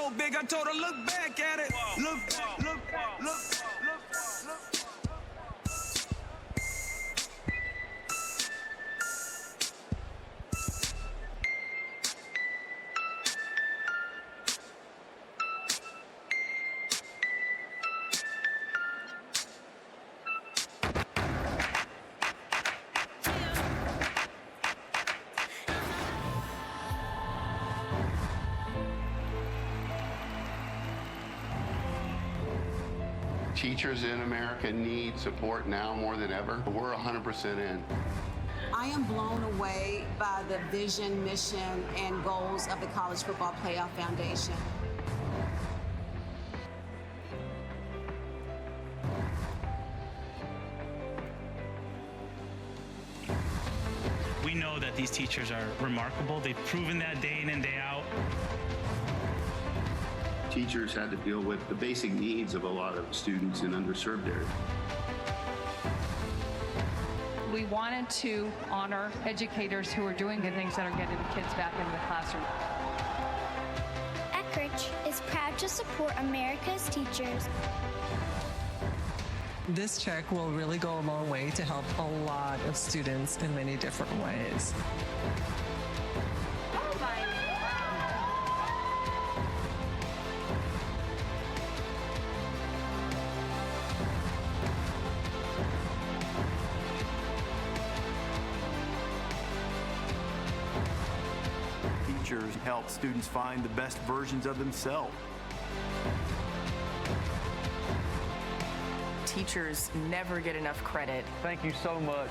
so big, I told her, look back at it. Look back, look back, look back, look back, look back. Teachers in America need support now more than ever. We're 100% in. I am blown away by the vision, mission, and goals of the College Football Playoff Foundation. We know that these teachers are remarkable. They've proven that day in and day out. Teachers had to deal with the basic needs of a lot of students in underserved areas. We wanted to honor educators who are doing good things that are getting the kids back into the classroom. Eckrich is proud to support America's teachers. This check will really go a long way to help a lot of students in many different ways. Teachers help students find the best versions of themselves. Teachers never get enough credit. Thank you so much.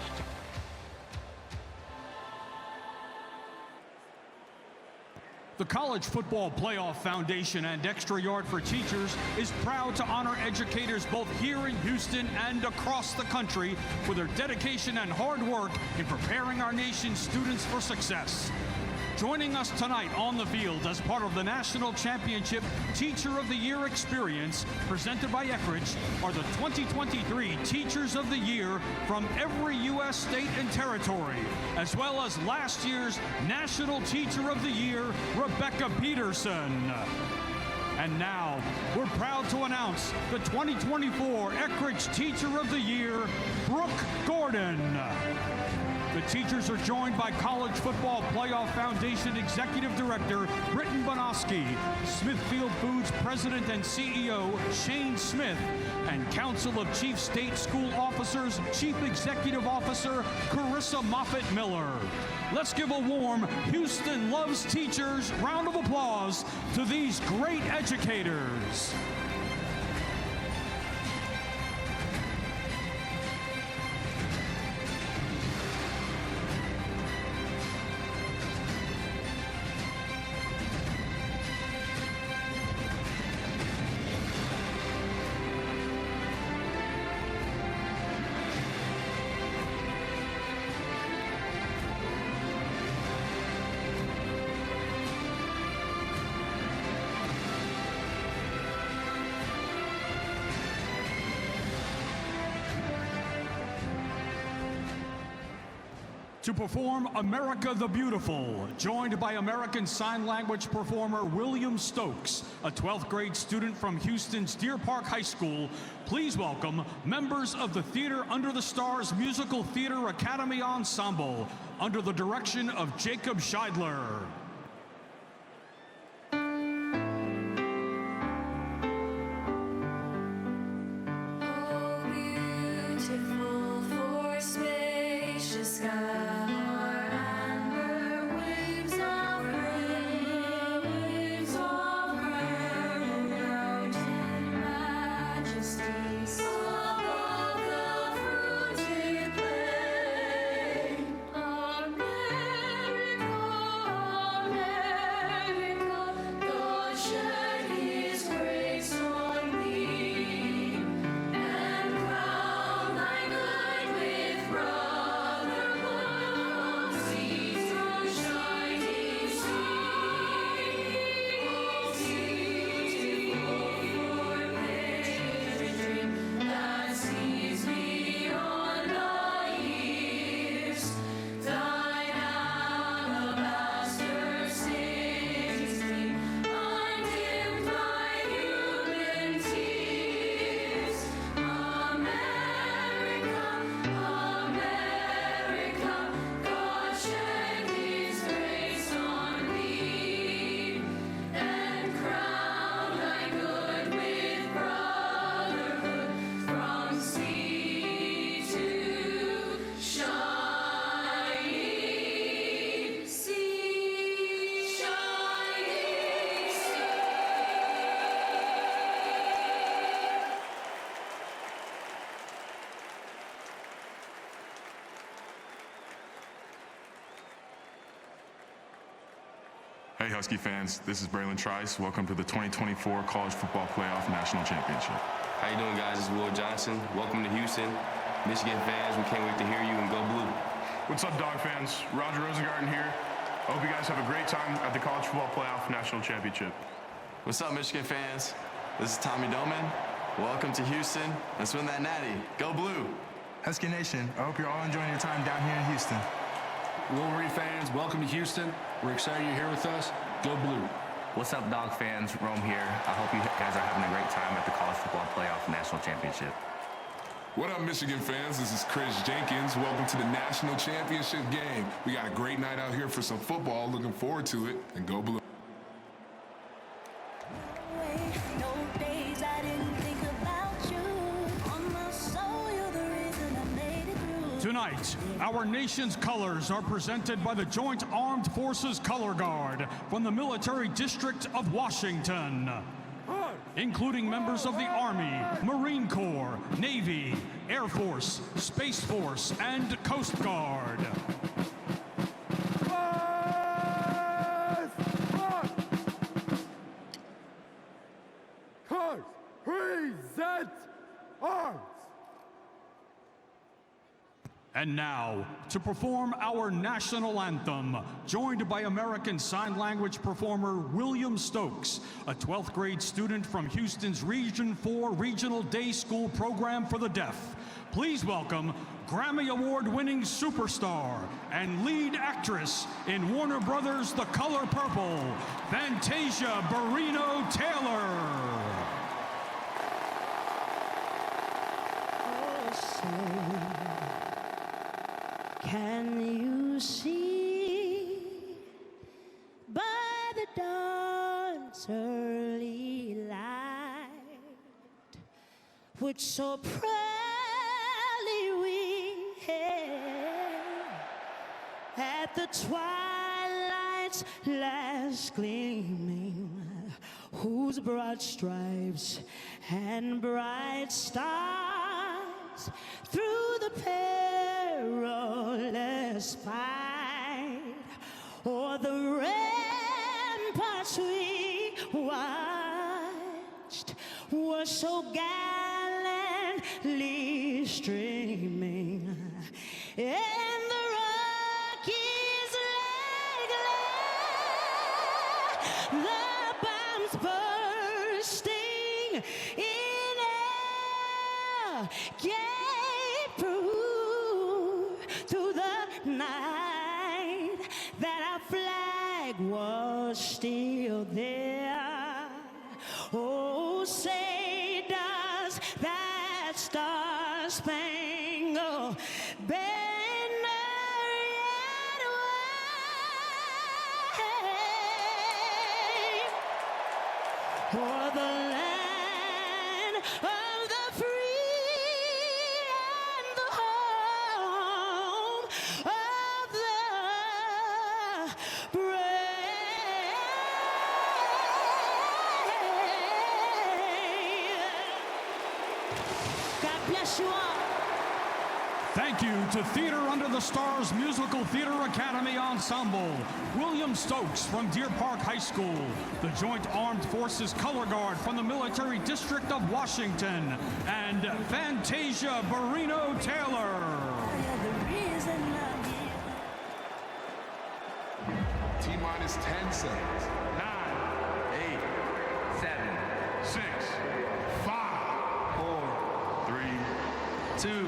The College Football Playoff Foundation and Extra Yard for Teachers is proud to honor educators both here in Houston and across the country for their dedication and hard work in preparing our nation's students for success. Joining us tonight on the field as part of the National Championship Teacher of the Year experience presented by Eckrich are the 2023 Teachers of the Year from every U.S. state and territory, as well as last year's National Teacher of the Year, Rebecca Peterson. And now, we're proud to announce the 2024 Eckrich Teacher of the Year, Brooke Gordon. The teachers are joined by College Football Playoff Foundation Executive Director Britton Bonoski, Smithfield Foods President and CEO Shane Smith, and Council of Chief State School Officers Chief Executive Officer Carissa Moffitt-Miller. Let's give a warm Houston Loves Teachers round of applause to these great educators. To perform America the Beautiful, joined by American Sign Language performer William Stokes, a 12th grade student from Houston's Deer Park High School, please welcome members of the Theater Under the Stars Musical Theater Academy Ensemble, under the direction of Jacob Scheidler. America. Hey Husky fans, this is Braylon Trice. Welcome to the 2024 College Football Playoff National Championship. How you doing, guys? This is Will Johnson. Welcome to Houston. Michigan fans, we can't wait to hear you, and go blue. What's up, Dog fans? Roger Rosengarten here. I hope you guys have a great time at the College Football Playoff National Championship. What's up, Michigan fans? This is Tommy Doman. Welcome to Houston. Let's win that natty. Go blue. Husky Nation, I hope you're all enjoying your time down here in Houston. Wolverine fans, welcome to Houston. We're excited you're here with us. Go blue. What's up, Dog fans? Rome here. I hope you guys are having a great time at the College Football Playoff National Championship. What up, Michigan fans? This is Chris Jenkins. Welcome to the National Championship game. We got a great night out here for some football. Looking forward to it, and go blue. Tonight, our nation's colors are presented by the Joint Armed Forces Color Guard from the Military District of Washington, including members of the Army, Marine Corps, Navy, Air Force, Space Force, and Coast Guard. Present arms! And now, to perform our national anthem, joined by American Sign Language performer William Stokes, a 12th grade student from Houston's Region 4 Regional Day School Program for the Deaf. Please welcome Grammy Award-winning superstar and lead actress in Warner Brothers' The Color Purple, Fantasia Barrino Taylor. Can you see by the dawn's early light which so proudly we hailed at the twilight's last gleaming, whose broad stripes and bright stars through the perilous fight o'er the ramparts we watched were so gallantly streaming, and the Rockies lay glad, the bombs bursting in air gave proof through the night that our flag was still there. Oh, say does that star-spangled banner yet wave o'er the land of the free and the home of the brave. God bless you all. Thank you to Theater Under the Stars Musical Theater Academy Ensemble, William Stokes from Deer Park High School, the Joint Armed Forces Color Guard from the Military District of Washington, and Fantasia Barrino Taylor. T-minus 10 seconds. 9, 8, 7, 6, 5, 4, 3, 2, 1.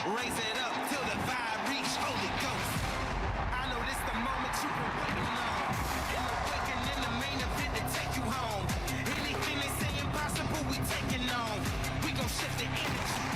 Raise it up till the vibe reach Holy Ghost. I know this the moment you've been waiting on. And the waking in the main event to take you home. Anything they say impossible, we taking on. We gon' shift the energy.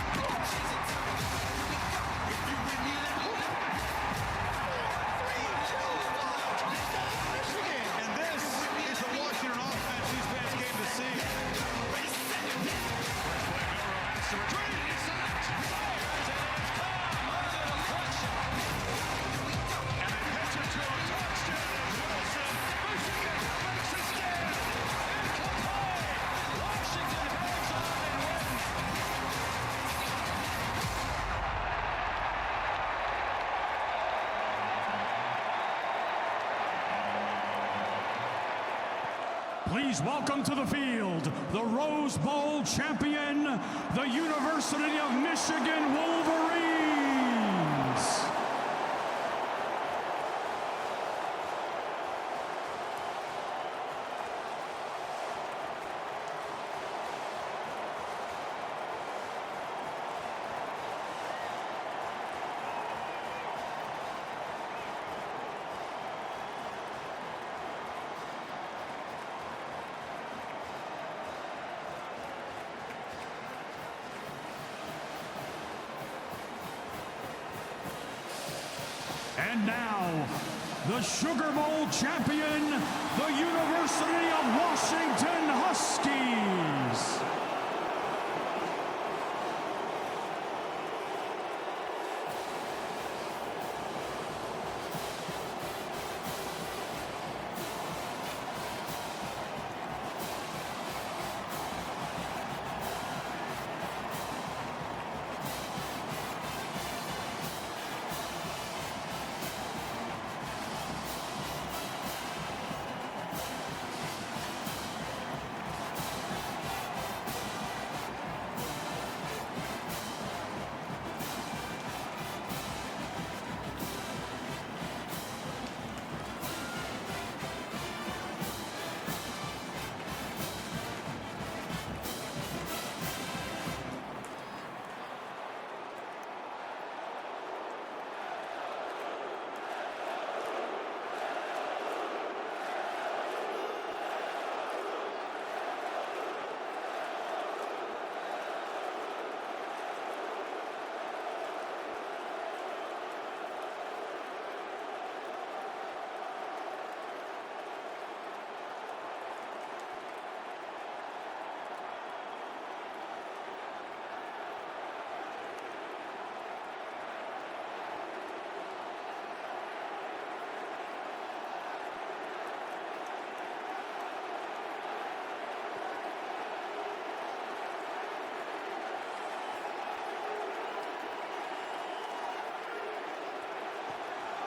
Please welcome to the field the Rose Bowl champion, the University of Michigan Wolverines. And now, the Sugar Bowl champion, the University of Washington Huskies.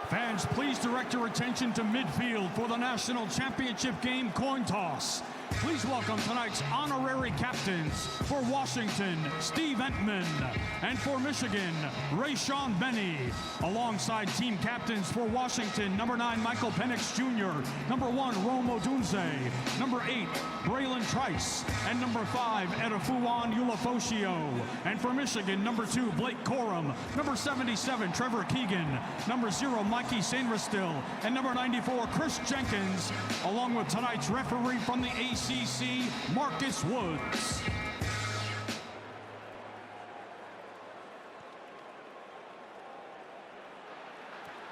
Fans, please direct your attention to midfield for the national championship game coin toss. Please welcome tonight's honorary captains. For Washington, Steve Entman, and for Michigan, Rayshon Benny. Alongside team captains for Washington, number 9, Michael Penix Jr., number 1, Rome Odunze, number 8, Braylon Trice, and number 5, Edifuwan Ulafosio. And for Michigan, number 2, Blake Corum, number 77, Trevor Keegan, number 0, Mikey Sainristil, and number 94, Chris Jenkins, along with tonight's referee from the ACC, Marcus Woods.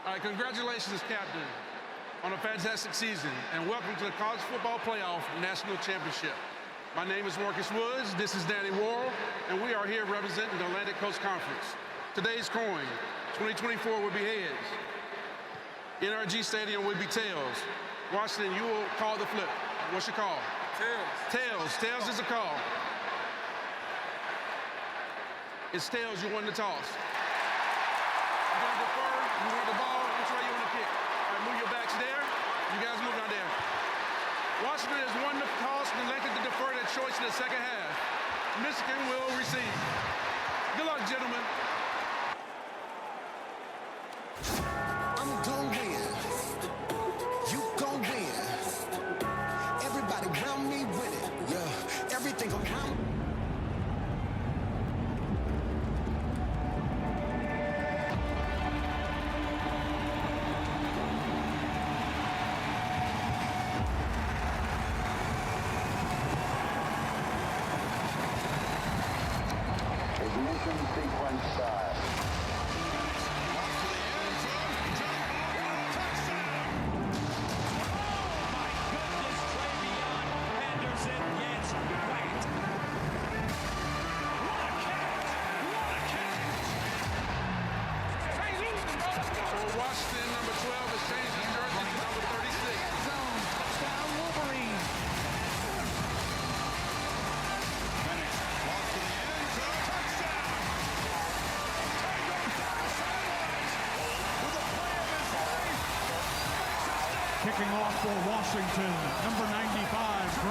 All right, congratulations, Captain, on a fantastic season, and welcome to the College Football Playoff National Championship. My name is Marcus Woods, this is Danny Worrell, and we are here representing the Atlantic Coast Conference. Today's coin, 2024 will be heads. NRG Stadium will be tails. Washington, you will call the flip. What's your call? Tails. Tails. Tails is a call. It's tails you won the toss. You're going to defer. You want the ball. Which way you want to kick? All right, move your backs there. You guys move down there. Washington has won the toss and elected to defer that choice in the second half. Michigan will receive. Good luck, gentlemen. I'm gon' win. You gon' win. Everybody around me with it. Yeah, everything around me. Ignition sequence start. Washington, number 12, has changed his jersey to number 36. Touchdown, Wolverines. Kicking off for Washington, number 95,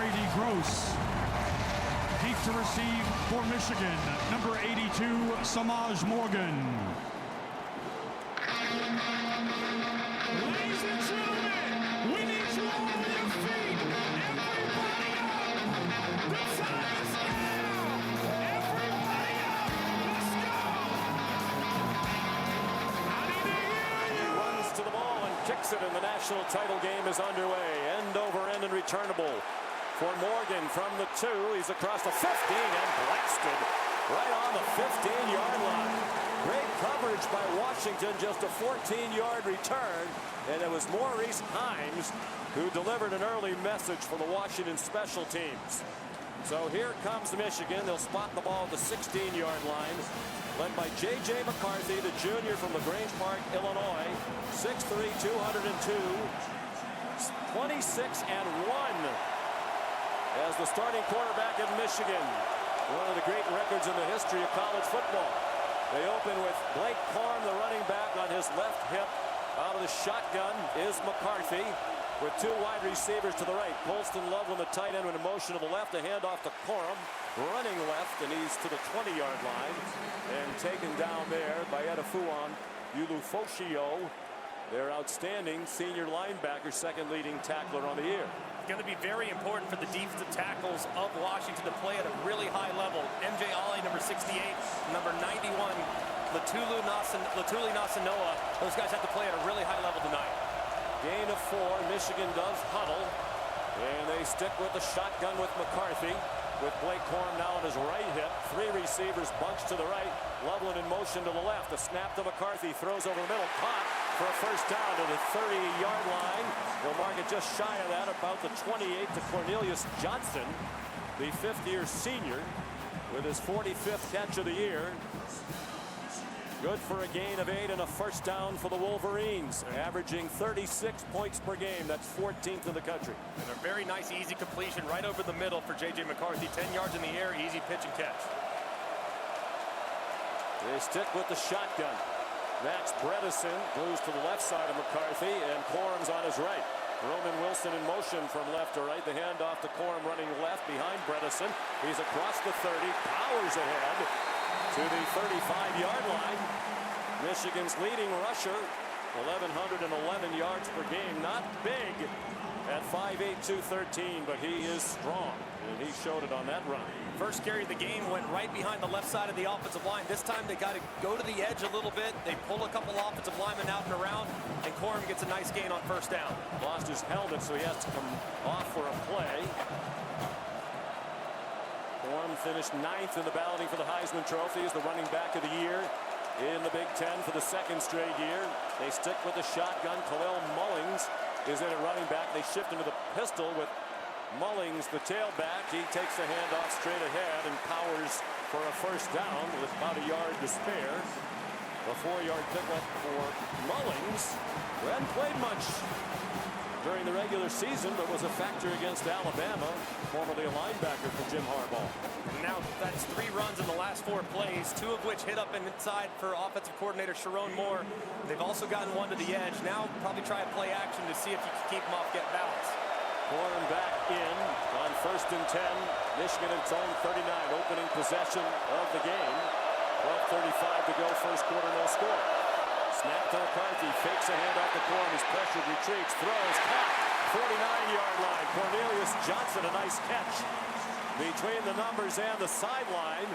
to receive for Michigan, number 82, Samaj Morgan. Ladies and gentlemen, we need you all on your feet. Everybody up. The time is now. Everybody up. Let's go. I need to hear you. He runs to the ball and kicks it, and the national title game is underway. End over end and returnable for Morgan from the 2. He's across the 15 and blasted right on the 15-yard line. Great coverage by Washington, just a 14-yard return, and it was Maurice Himes who delivered an early message for the Washington special teams. So here comes Michigan. They'll spot the ball at the 16-yard line, led by J.J. McCarthy, the junior from LaGrange Park, Illinois, 6'3", 202, 26-1 as the starting quarterback of Michigan. One of the great records in the history of college football. They open with Blake Corum, the running back, on his left hip. Out of the shotgun is McCarthy with 2 wide receivers to the right. Colston Loveland, the tight end, with a motion to the left. A handoff to Corum, running left, and he's to the 20-yard line. And taken down there by Edefuan Ulufoshio, their outstanding senior linebacker, second leading tackler on the year. Going to be very important for the defensive tackles of Washington to play at a really high level. MJ Ollie, number 68, number 91, Latuli Nasanoa. Those guys have to play at a really high level tonight. Gain of 4. Michigan does huddle, and they stick with the shotgun with McCarthy, with Blake Corum now on his right hip. 3 receivers bunched to the right. Loveland in motion to the left. The snap to McCarthy, throws over the middle, caught for a first down to the 30-yard line. They'll mark it just shy of that, about the 28, to Cornelius Johnson, the 5th-year senior, with his 45th catch of the year. Good for a gain of 8 and a first down for the Wolverines, averaging 36 points per game. That's 14th in the country. And a very nice, easy completion right over the middle for J.J. McCarthy. 10 yards in the air, easy pitch and catch. They stick with the shotgun. Max Bredesen moves to the left side of McCarthy, and Corum's on his right. Roman Wilson in motion from left to right. The handoff to Corum, running left behind Bredesen. He's across the 30, powers ahead to the 35-yard line. Michigan's leading rusher, 1,111 yards per game. Not big at 5'8", 213, but he is strong, and he showed it on that run. First carry of the game went right behind the left side of the offensive line. This time they got to go to the edge a little bit. They pull a couple offensive linemen out and around, and Corum gets a nice gain on first down. Lost his helmet, so he has to come off for a play. Corum finished 9th in the balloting for the Heisman Trophy as the running back of the year in the Big Ten for the 2nd straight year. They stick with the shotgun. Khalil Mullings is in at running back. They shift into the pistol with Mullings, the tailback. He takes the handoff straight ahead and powers for a first down with about a yard to spare. A 4-yard pickup for Mullings, who hadn't played much during the regular season, but was a factor against Alabama, formerly a linebacker for Jim Harbaugh. Now that's 3 runs in the last 4 plays, 2 of which hit up inside for offensive coordinator Sharon Moore. They've also gotten one to the edge. Now probably try a play action to see if you can keep them off, get balance. Corum back in on 1st and 10. Michigan in its own 39, opening possession of the game. 12:35 to go, first quarter, no score. Snap to McCarthy, fakes a handoff to Corum. He's pressured, retreats, throws, caught. 49-yard line. Cornelius Johnson, a nice catch between the numbers and the sideline.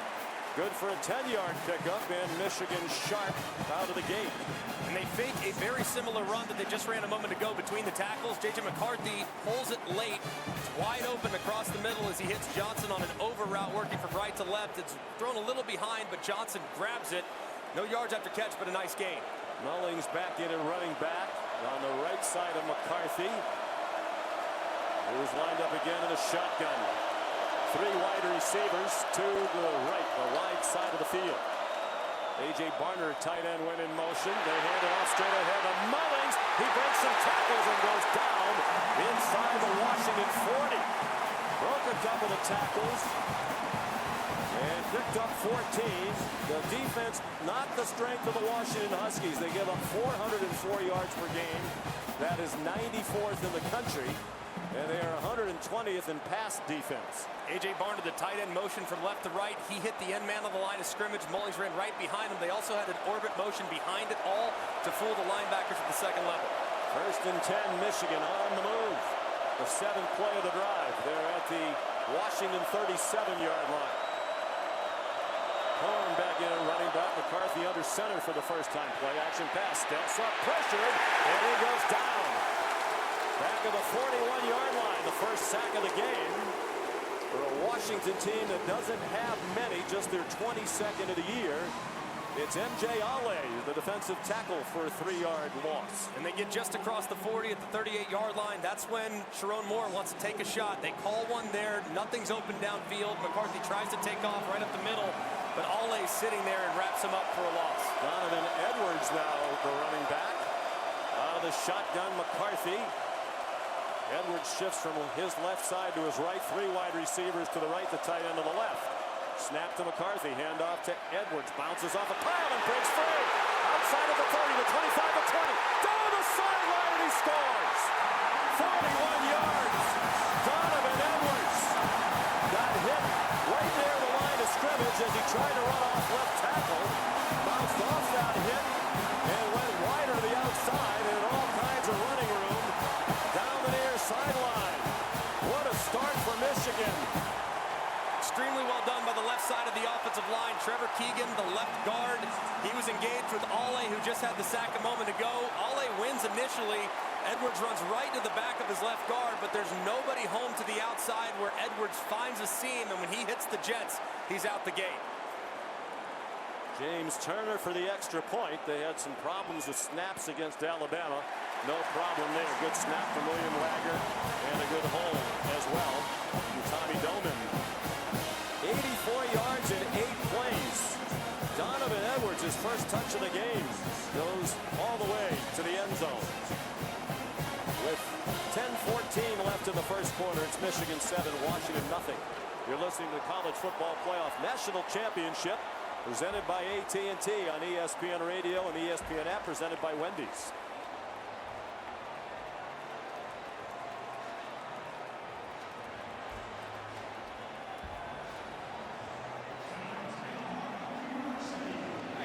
Good for a 10-yard pickup, and Michigan sharp out of the gate. And they fake a very similar run that they just ran a moment ago between the tackles. J.J. McCarthy pulls it late. It's wide open across the middle as he hits Johnson on an over route working from right to left. It's thrown a little behind, but Johnson grabs it. No yards after catch, but a nice gain. Mullings back in and running back on the right side of McCarthy, who's lined up again in a shotgun. 3 wide receivers to the right, the wide side of the field. A.J. Barner, tight end, went in motion. They hand it off straight ahead to Mullings. He breaks some tackles and goes down inside the Washington 40. Broke a couple of tackles and picked up 14. The defense, not the strength of the Washington Huskies. They give up 404 yards per game. That is 94th in the country. And they are 120th in pass defense. A.J. Barnes to the tight end motion from left to right. He hit the end man on the line of scrimmage. Mullings ran right behind him. They also had an orbit motion behind it, all to fool the linebackers at the second level. 1st and 10, Michigan on the move. The 7th play of the drive. They're at the Washington 37-yard line. Horn back in, running back. McCarthy under center for the first-time play. Action pass, steps up, pressured, and he goes down. Back of the 41-yard line, the first sack of the game for a Washington team that doesn't have many, just their 22nd of the year. It's M.J. Ale, the defensive tackle, for a 3-yard loss. And they get just across the 40 at the 38-yard line. That's when Sharon Moore wants to take a shot. They call one there. Nothing's open downfield. McCarthy tries to take off right up the middle, but Ale's sitting there and wraps him up for a loss. Donovan Edwards now the running back. Out of the shotgun, McCarthy. Edwards shifts from his left side to his right. 3 wide receivers to the right, the tight end to the left. Snap to McCarthy, hand off to Edwards, bounces off a pile and breaks free. Outside of the 30, the 25, the 20, down the sideline, and he scores. 41 yards. Donovan Edwards got hit right near the line of scrimmage as he tried to run off left tackle. Bounced off that hit and went wider to the outside, and all kinds of running room down the near sideline. What a start for Michigan. Extremely well done by the left side of the offensive line. Trevor Keegan, the left guard. He was engaged with Ale, who just had the sack a moment ago. Ale wins initially. Edwards runs right to the back of his left guard, but there's nobody home to the outside where Edwards finds a seam, and when he hits the Jets, he's out the gate. James Turner for the extra point. They had some problems with snaps against Alabama. No problem there. Good snap from William Wagner and a good hold as well from Tommy Doman. 84 yards in 8 plays. Donovan Edwards, his first touch of the game, goes all the way to the end zone. With 10:14 left in the first quarter, it's Michigan 7, Washington nothing. You're listening to the College Football Playoff National Championship, presented by AT&T on ESPN Radio and the ESPN app, presented by Wendy's.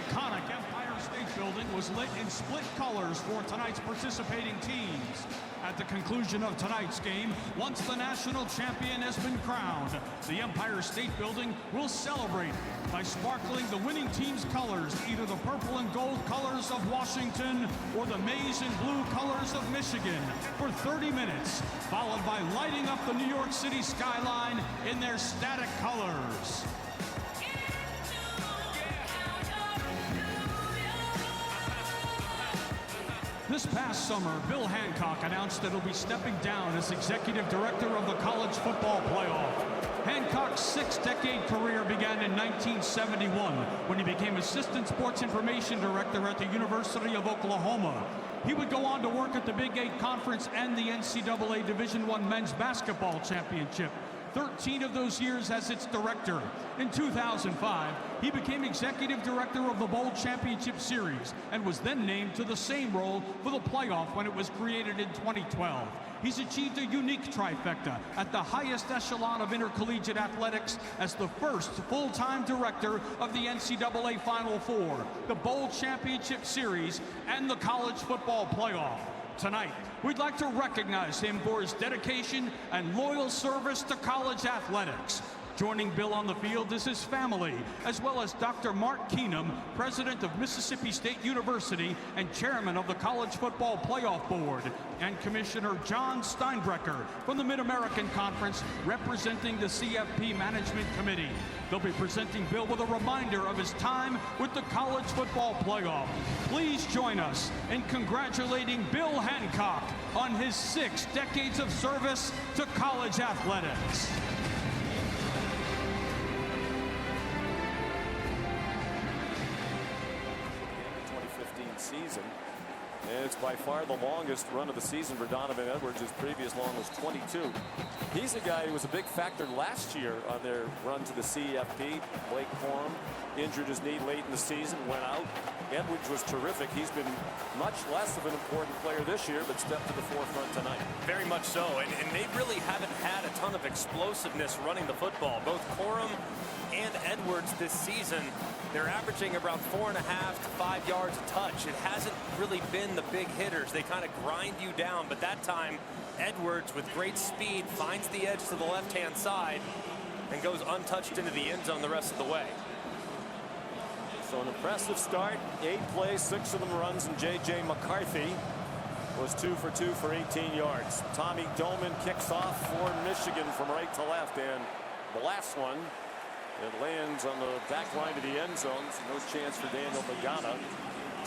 Iconic Empire State Building was lit in split colors for tonight's participating teams. At the conclusion of tonight's game, once the national champion has been crowned, the Empire State Building will celebrate by sparkling the winning team's colors, either the purple and gold colors of Washington or the maize and blue colors of Michigan, for 30 minutes, followed by lighting up the New York City skyline in their static colors. This past summer, Bill Hancock announced that he'll be stepping down as executive director of the College Football Playoff. Hancock's 6-decade career began in 1971 when he became assistant sports information director at the University of Oklahoma. He would go on to work at the Big 8 Conference and the NCAA Division I Men's Basketball Championship. 13 of those years as its director. In 2005, he became executive director of the Bowl Championship Series and was then named to the same role for the playoff when it was created in 2012. He's achieved a unique trifecta at the highest echelon of intercollegiate athletics as the first full-time director of the NCAA Final Four, the Bowl Championship Series, and the College Football Playoff. Tonight, we'd like to recognize him for his dedication and loyal service to college athletics. Joining Bill on the field is his family, as well as Dr. Mark Keenum, president of Mississippi State University and chairman of the College Football Playoff Board, and Commissioner John Steinbrecher from the Mid-American Conference, representing the CFP Management Committee. They'll be presenting Bill with a reminder of his time with the College Football Playoff. Please join us in congratulating Bill Hancock on his 6 decades of service to college athletics. Season. And it's by far the longest run of the season for Donovan Edwards. His previous long was 22. He's a guy who was a big factor last year on their run to the CFP. Blake Corum injured his knee late in the season, went out. Edwards was terrific. He's been much less of an important player this year, but stepped to the forefront tonight. Very much so. And they really haven't had a ton of explosiveness running the football. Both Corum and Edwards this season, they're averaging around 4.5 to 5 yards a touch. It hasn't really been the big hitters. They kind of grind you down, but that time Edwards, with great speed, finds the edge to the left-hand side and goes untouched into the end zone the rest of the way. So an impressive start. 8 plays, 6 of them runs, and J.J. McCarthy was 2 for 2 for 18 yards. Tommy Doman kicks off for Michigan from right to left, and the last one, it lands on the back line of the end zone. So no chance for Daniel Magana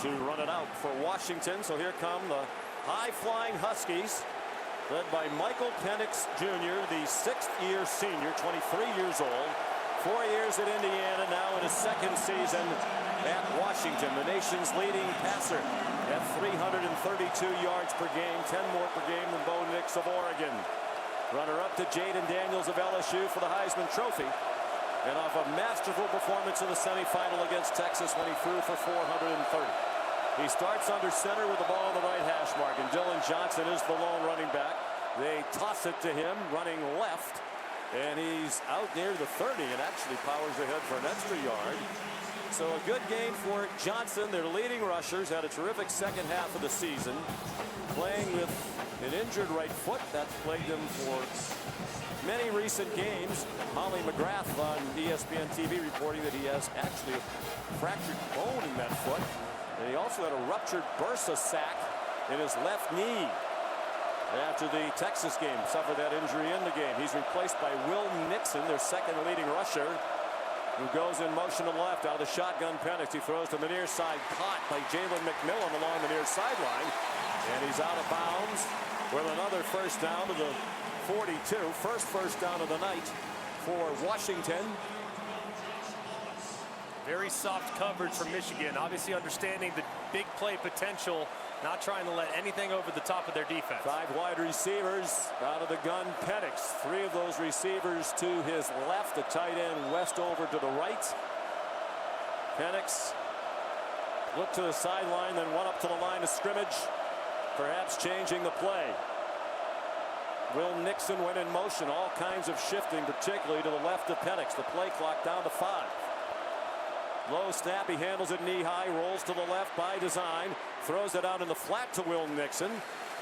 to run it out for Washington. So here come the high-flying Huskies, led by Michael Penix Jr., the 6th-year senior, 23 years old. 4 years at Indiana, now in his 2nd season at Washington. The nation's leading passer at 332 yards per game, 10 more per game than Bo Nix of Oregon. Runner-up to Jaden Daniels of LSU for the Heisman Trophy. And off a masterful performance in the semifinal against Texas when he threw for 430. He starts under center with the ball on the right hash mark, and Dylan Johnson is the lone running back. They toss it to him, running left, and he's out near the 30 and actually powers ahead for an extra yard. So a good game for Johnson. Their leading rushers had a terrific second half of the season, playing with an injured right foot that plagued him for many recent games. Holly McGrath on ESPN TV reporting that he has actually a fractured bone in that foot. And he also had a ruptured bursa sac in his left knee after the Texas game. Suffered that injury in the game. He's replaced by Will Nixon, their second leading rusher, who goes in motion to the left out of the shotgun. Penix. He throws to the near side, caught by Jalen McMillan along the near sideline. And he's out of bounds with another first down to the 42. First down of the night for Washington. Very soft coverage from Michigan, obviously understanding the big play potential, not trying to let anything over the top of their defense. 5 wide receivers out of the gun. Penix, 3 of those receivers to his left, the tight end Westover to the right. Penix looked to the sideline, then one up to the line of scrimmage, perhaps changing the play. Will Nixon went in motion, all kinds of shifting, particularly to the left of Penix. The play clock down to 5. Low snap, he handles it knee high, rolls to the left by design, throws it out in the flat to Will Nixon,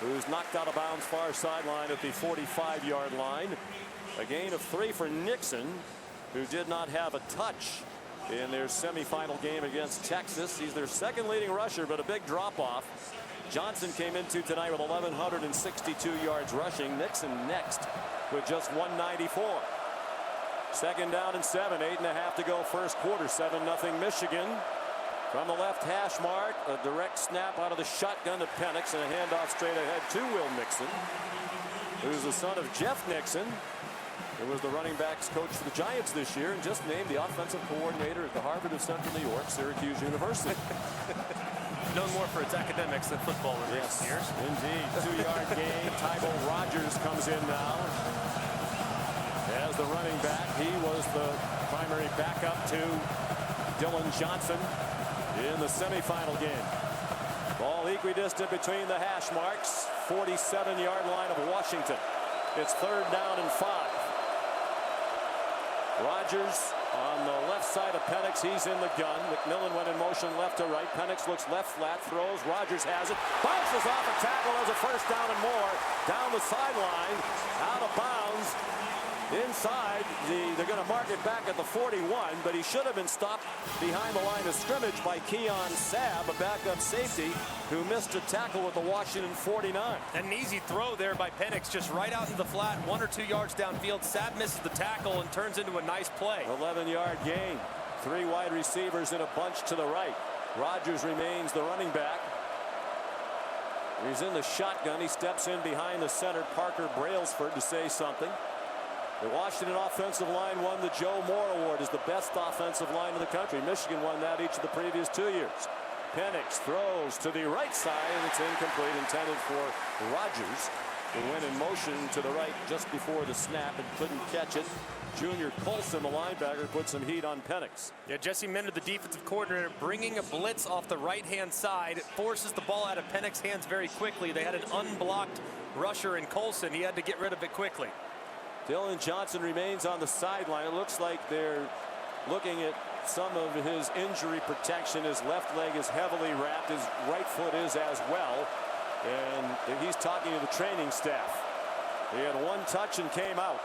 who's knocked out of bounds far sideline at the 45-yard line. A gain of 3 for Nixon, who did not have a touch in their semifinal game against Texas. He's their second leading rusher, but a big drop-off. Johnson came into tonight with 1,162 yards rushing. Nixon next with just 194. 2nd down and 7, 8.5 to go first quarter. 7-0 Michigan. From the left hash mark, a direct snap out of the shotgun to Penix and a handoff straight ahead to Will Nixon, who's the son of Jeff Nixon, who was the running backs coach for the Giants this year and just named the offensive coordinator at the Harvard of Central New York, Syracuse University. Known more for its academics than football in recent years. Indeed. 2-yard gain. Tybo Rogers comes in now as the running back. He was the primary backup to Dylan Johnson in the semifinal game. Ball equidistant between the hash marks. 47-yard line of Washington. It's 3rd down and 5. Rogers on the left side of Penix. He's in the gun. McMillan went in motion left to right. Penix looks left flat, throws. Rogers has it. Bounces off a tackle as a first down and more. Down the sideline, out of bounds. Inside, they're going to mark it back at the 41, but he should have been stopped behind the line of scrimmage by Keon Sabb, a backup safety, who missed a tackle with the Washington 49. An easy throw there by Penix, just right out in the flat, 1 or 2 yards downfield. Sabb misses the tackle and turns into a nice play. 11-yard gain. 3 wide receivers in a bunch to the right. Rogers remains the running back. He's in the shotgun. He steps in behind the center, Parker Brailsford, to say something. The Washington offensive line won the Joe Moore Award as the best offensive line in the country. Michigan won that each of the previous 2 years. Penix throws to the right side, and it's incomplete, intended for Rogers. The went in motion to the right just before the snap and couldn't catch it. Junior Colson, the linebacker, put some heat on Penix. Yeah, Jesse Minter, the defensive coordinator, bringing a blitz off the right-hand side. It forces the ball out of Penix's hands very quickly. They had an unblocked rusher in Colson. He had to get rid of it quickly. Dylan Johnson remains on the sideline. It looks like they're looking at some of his injury protection. His left leg is heavily wrapped. His right foot is as well. And he's talking to the training staff. He had one touch and came out.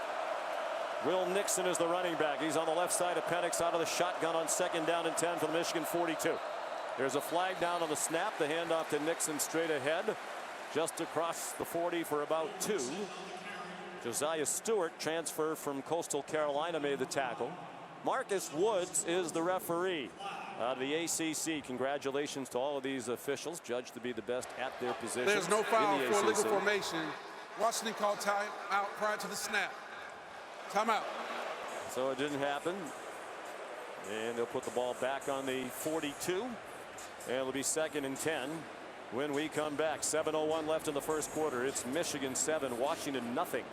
Will Nixon is the running back. He's on the left side of Penix out of the shotgun on 2nd down and 10 for the Michigan 42. There's a flag down on the snap. The handoff to Nixon straight ahead. Just across the 40 for about 2. Josiah Stewart, transfer from Coastal Carolina, made the tackle. Marcus Woods is the referee out of the ACC. Congratulations to all of these officials, judged to be the best at their position. There's no foul for illegal formation. Washington called time out prior to the snap. Timeout. So it didn't happen. And they'll put the ball back on the 42. And it'll be 2nd and 10 when we come back. 7:01 left in the first quarter. It's Michigan 7, Washington nothing.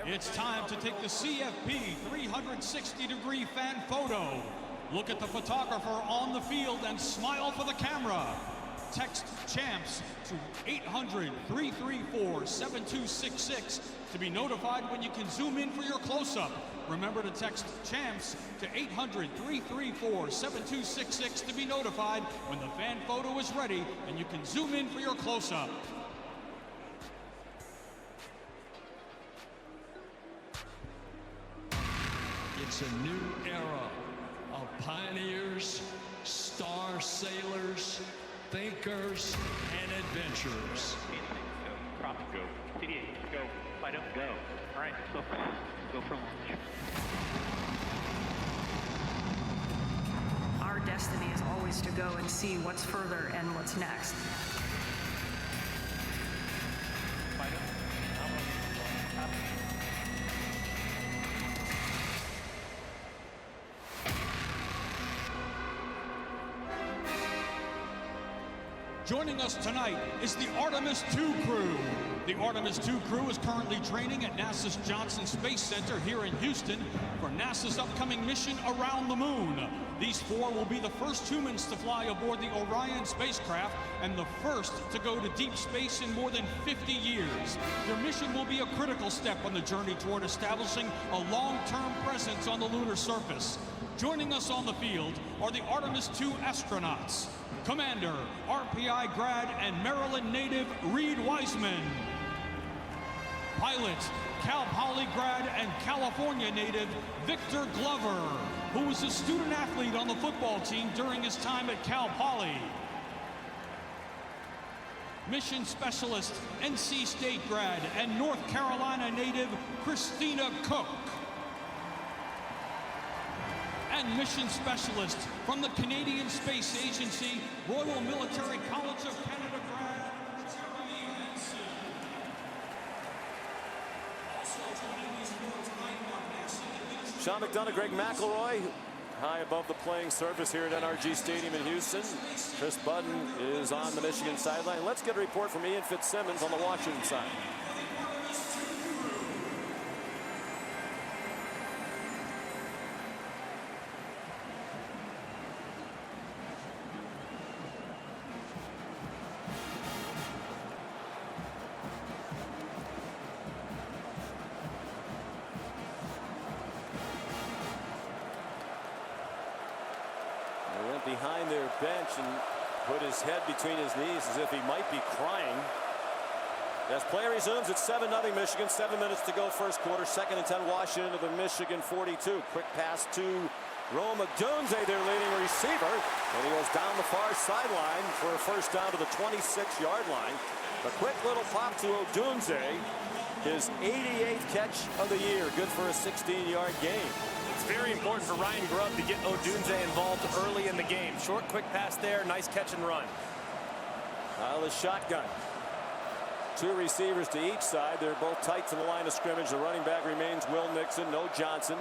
It's time to take the CFP 360-degree fan photo. Look at the photographer on the field and smile for the camera. Text CHAMPS to 800-334-7266 to be notified when you can zoom in for your close-up. Remember to text CHAMPS to 800-334-7266 to be notified when the fan photo is ready and you can zoom in for your close-up. It's a new era of pioneers, star sailors, thinkers, and adventurers. Crop, go. TDA, go. Fight up, go. All right, go for launch. Go for launch. Our destiny is always to go and see what's further and what's next. Fight up. Joining us tonight is the Artemis II crew. The Artemis II crew is currently training at NASA's Johnson Space Center here in Houston for NASA's upcoming mission around the moon. These 4 will be the first humans to fly aboard the Orion spacecraft and the first to go to deep space in more than 50 years. Their mission will be a critical step on the journey toward establishing a long-term presence on the lunar surface. Joining us on the field are the Artemis II astronauts. Commander, RPI grad and Maryland native Reed Wiseman. Pilot, Cal Poly grad and California native Victor Glover, who was a student athlete on the football team during his time at Cal Poly. Mission specialist, NC State grad and North Carolina native Christina Cook. And mission specialist from the Canadian Space Agency, Royal Military College of Canada grad, Jeremy Henson. Also joining these board tonight are NASA. Sean McDonough, Greg McElroy, high above the playing surface here at NRG Stadium in Houston. Chris Budden is on the Michigan sideline. Let's get a report from Ian Fitzsimmons on the Washington side. Behind their bench and put his head between his knees as if he might be crying. As play resumes, it's 7-0 Michigan. 7 minutes to go first quarter. 2nd and 10 Washington to the Michigan 42. Quick pass to Rome Odunze, their leading receiver. And he goes down the far sideline for a first down to the 26-yard line. A quick little pop to Odunze. His 88th catch of the year. Good for a 16-yard gain. It's very important for Ryan Grubb to get Odunze involved early in the game. Short, quick pass there, nice catch and run. Out of the shotgun. 2 receivers to each side. They're both tight to the line of scrimmage. The running back remains Will Nixon. No Johnson.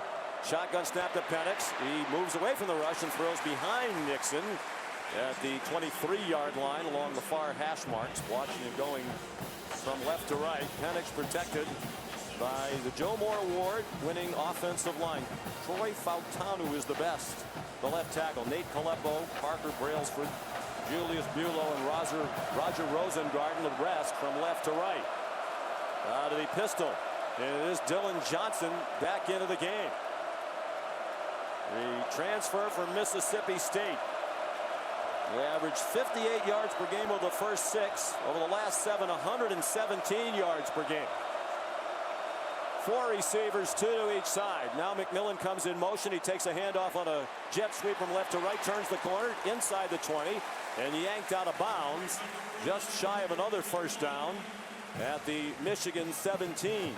Shotgun snap to Penix. He moves away from the rush and throws behind Nixon at the 23-yard line along the far hash marks. Washington going from left to right. Penix protected by the Joe Moore Award winning offensive line. Troy Fautanu is the best. The left tackle. Nate Coleppo, Parker Brailsford, Julius Bulow, and Roger Rosengarten the rest from left to right. Out of the pistol. And it is Dylan Johnson back into the game. The transfer from Mississippi State. They averaged 58 yards per game over the first 6. Over the last 7, 117 yards per game. 4 receivers, 2 to each side. Now McMillan comes in motion. He takes a handoff on a jet sweep from left to right, turns the corner inside the 20, and yanked out of bounds just shy of another first down at the Michigan 17.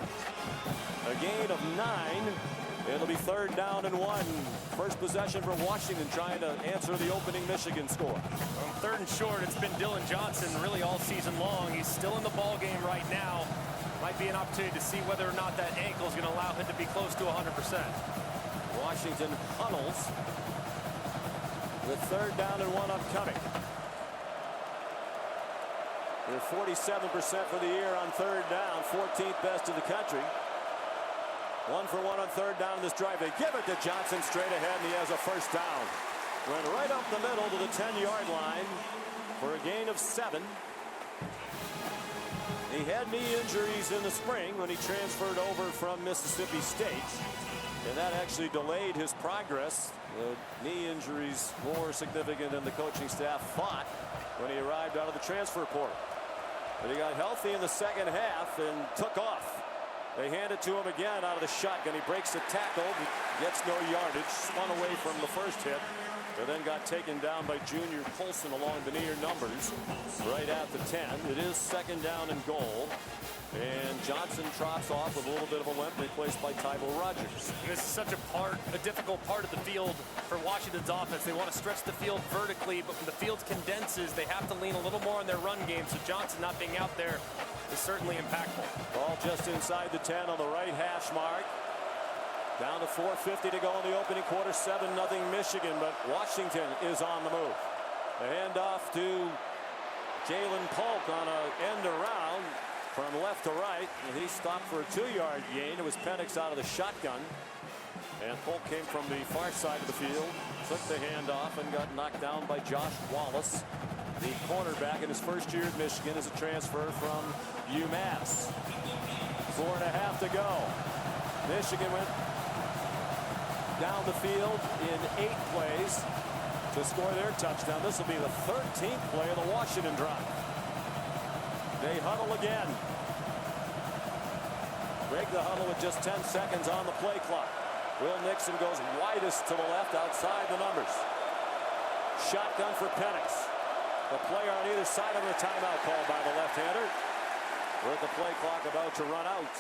A gain of 9. It'll be 3rd down and 1. First possession for Washington, trying to answer the opening Michigan score. On 3rd and short, it's been Dylan Johnson really all season long. He's still in the ball game right now. Might be an opportunity to see whether or not that ankle is going to allow him to be close to 100%. Washington huddles with 3rd down and 1 upcoming. They're 47% for the year on 3rd down, 14th best in the country. 1 for 1 on 3rd down in this drive. They give it to Johnson straight ahead, and he has a first down. Went right up the middle to the 10-yard line for a gain of 7. He had knee injuries in the spring when he transferred over from Mississippi State, and that actually delayed his progress. The knee injuries more significant than the coaching staff thought when he arrived out of the transfer portal. But he got healthy in the second half and took off. They hand it to him again out of the shotgun. He breaks the tackle, gets no yardage, spun away from the first hit, but then got taken down by Junior Colson along the near numbers right at the 10. It is 2nd down and goal. And Johnson trots off with a little bit of a limp, replaced by Tybo Rogers. This is such a difficult part of the field for Washington's offense. They want to stretch the field vertically, but when the field condenses, they have to lean a little more on their run game. So Johnson not being out there is certainly impactful. Ball just inside the 10 on the right hash mark. Down to 4:50 to go in the opening quarter. 7-0 Michigan, but Washington is on the move. The handoff to Jalen Polk on an end around from left to right, and he stopped for a 2-yard gain. It was Penix out of the shotgun, and Polk came from the far side of the field, took the handoff, and got knocked down by Josh Wallace, the cornerback in his first year at Michigan as a transfer from UMass. 4.5 to go. Michigan went down the field in 8 plays to score their touchdown. This will be the 13th play of the Washington drive. They huddle again. Break the huddle with just 10 seconds on the play clock. Will Nixon goes widest to the left outside the numbers. Shotgun for Penix. The player on either side of the timeout called by the left-hander. With the play clock about to run out.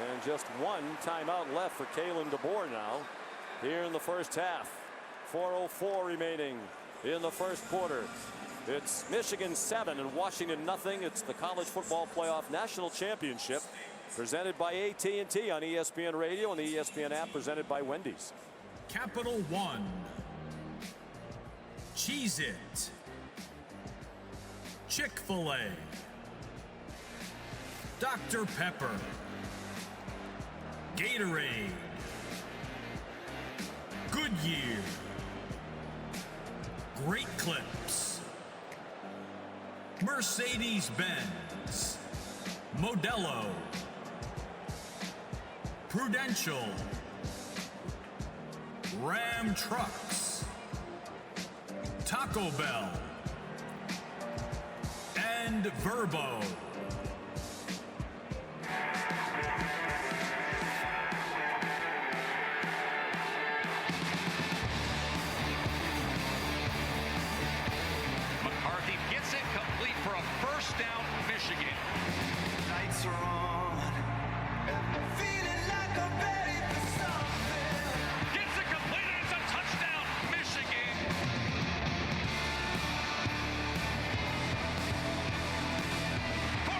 And just 1 timeout left for Kalen DeBoer now here in the first half. 4:04 remaining in the first quarter. It's Michigan 7 and Washington nothing. It's the College Football Playoff National Championship presented by AT&T on ESPN Radio and the ESPN app, presented by Wendy's. Capital One, Cheez-It, Chick-fil-A, Dr. Pepper, Gatorade, Goodyear, Great Clips, Mercedes-Benz, Modelo, Prudential, Ram Trucks, Taco Bell, and Verbo. McCarthy gets it complete for a first down, Michigan. Lights are on. Feeling like I'm ready for something. Gets it completed. It's a touchdown, Michigan. For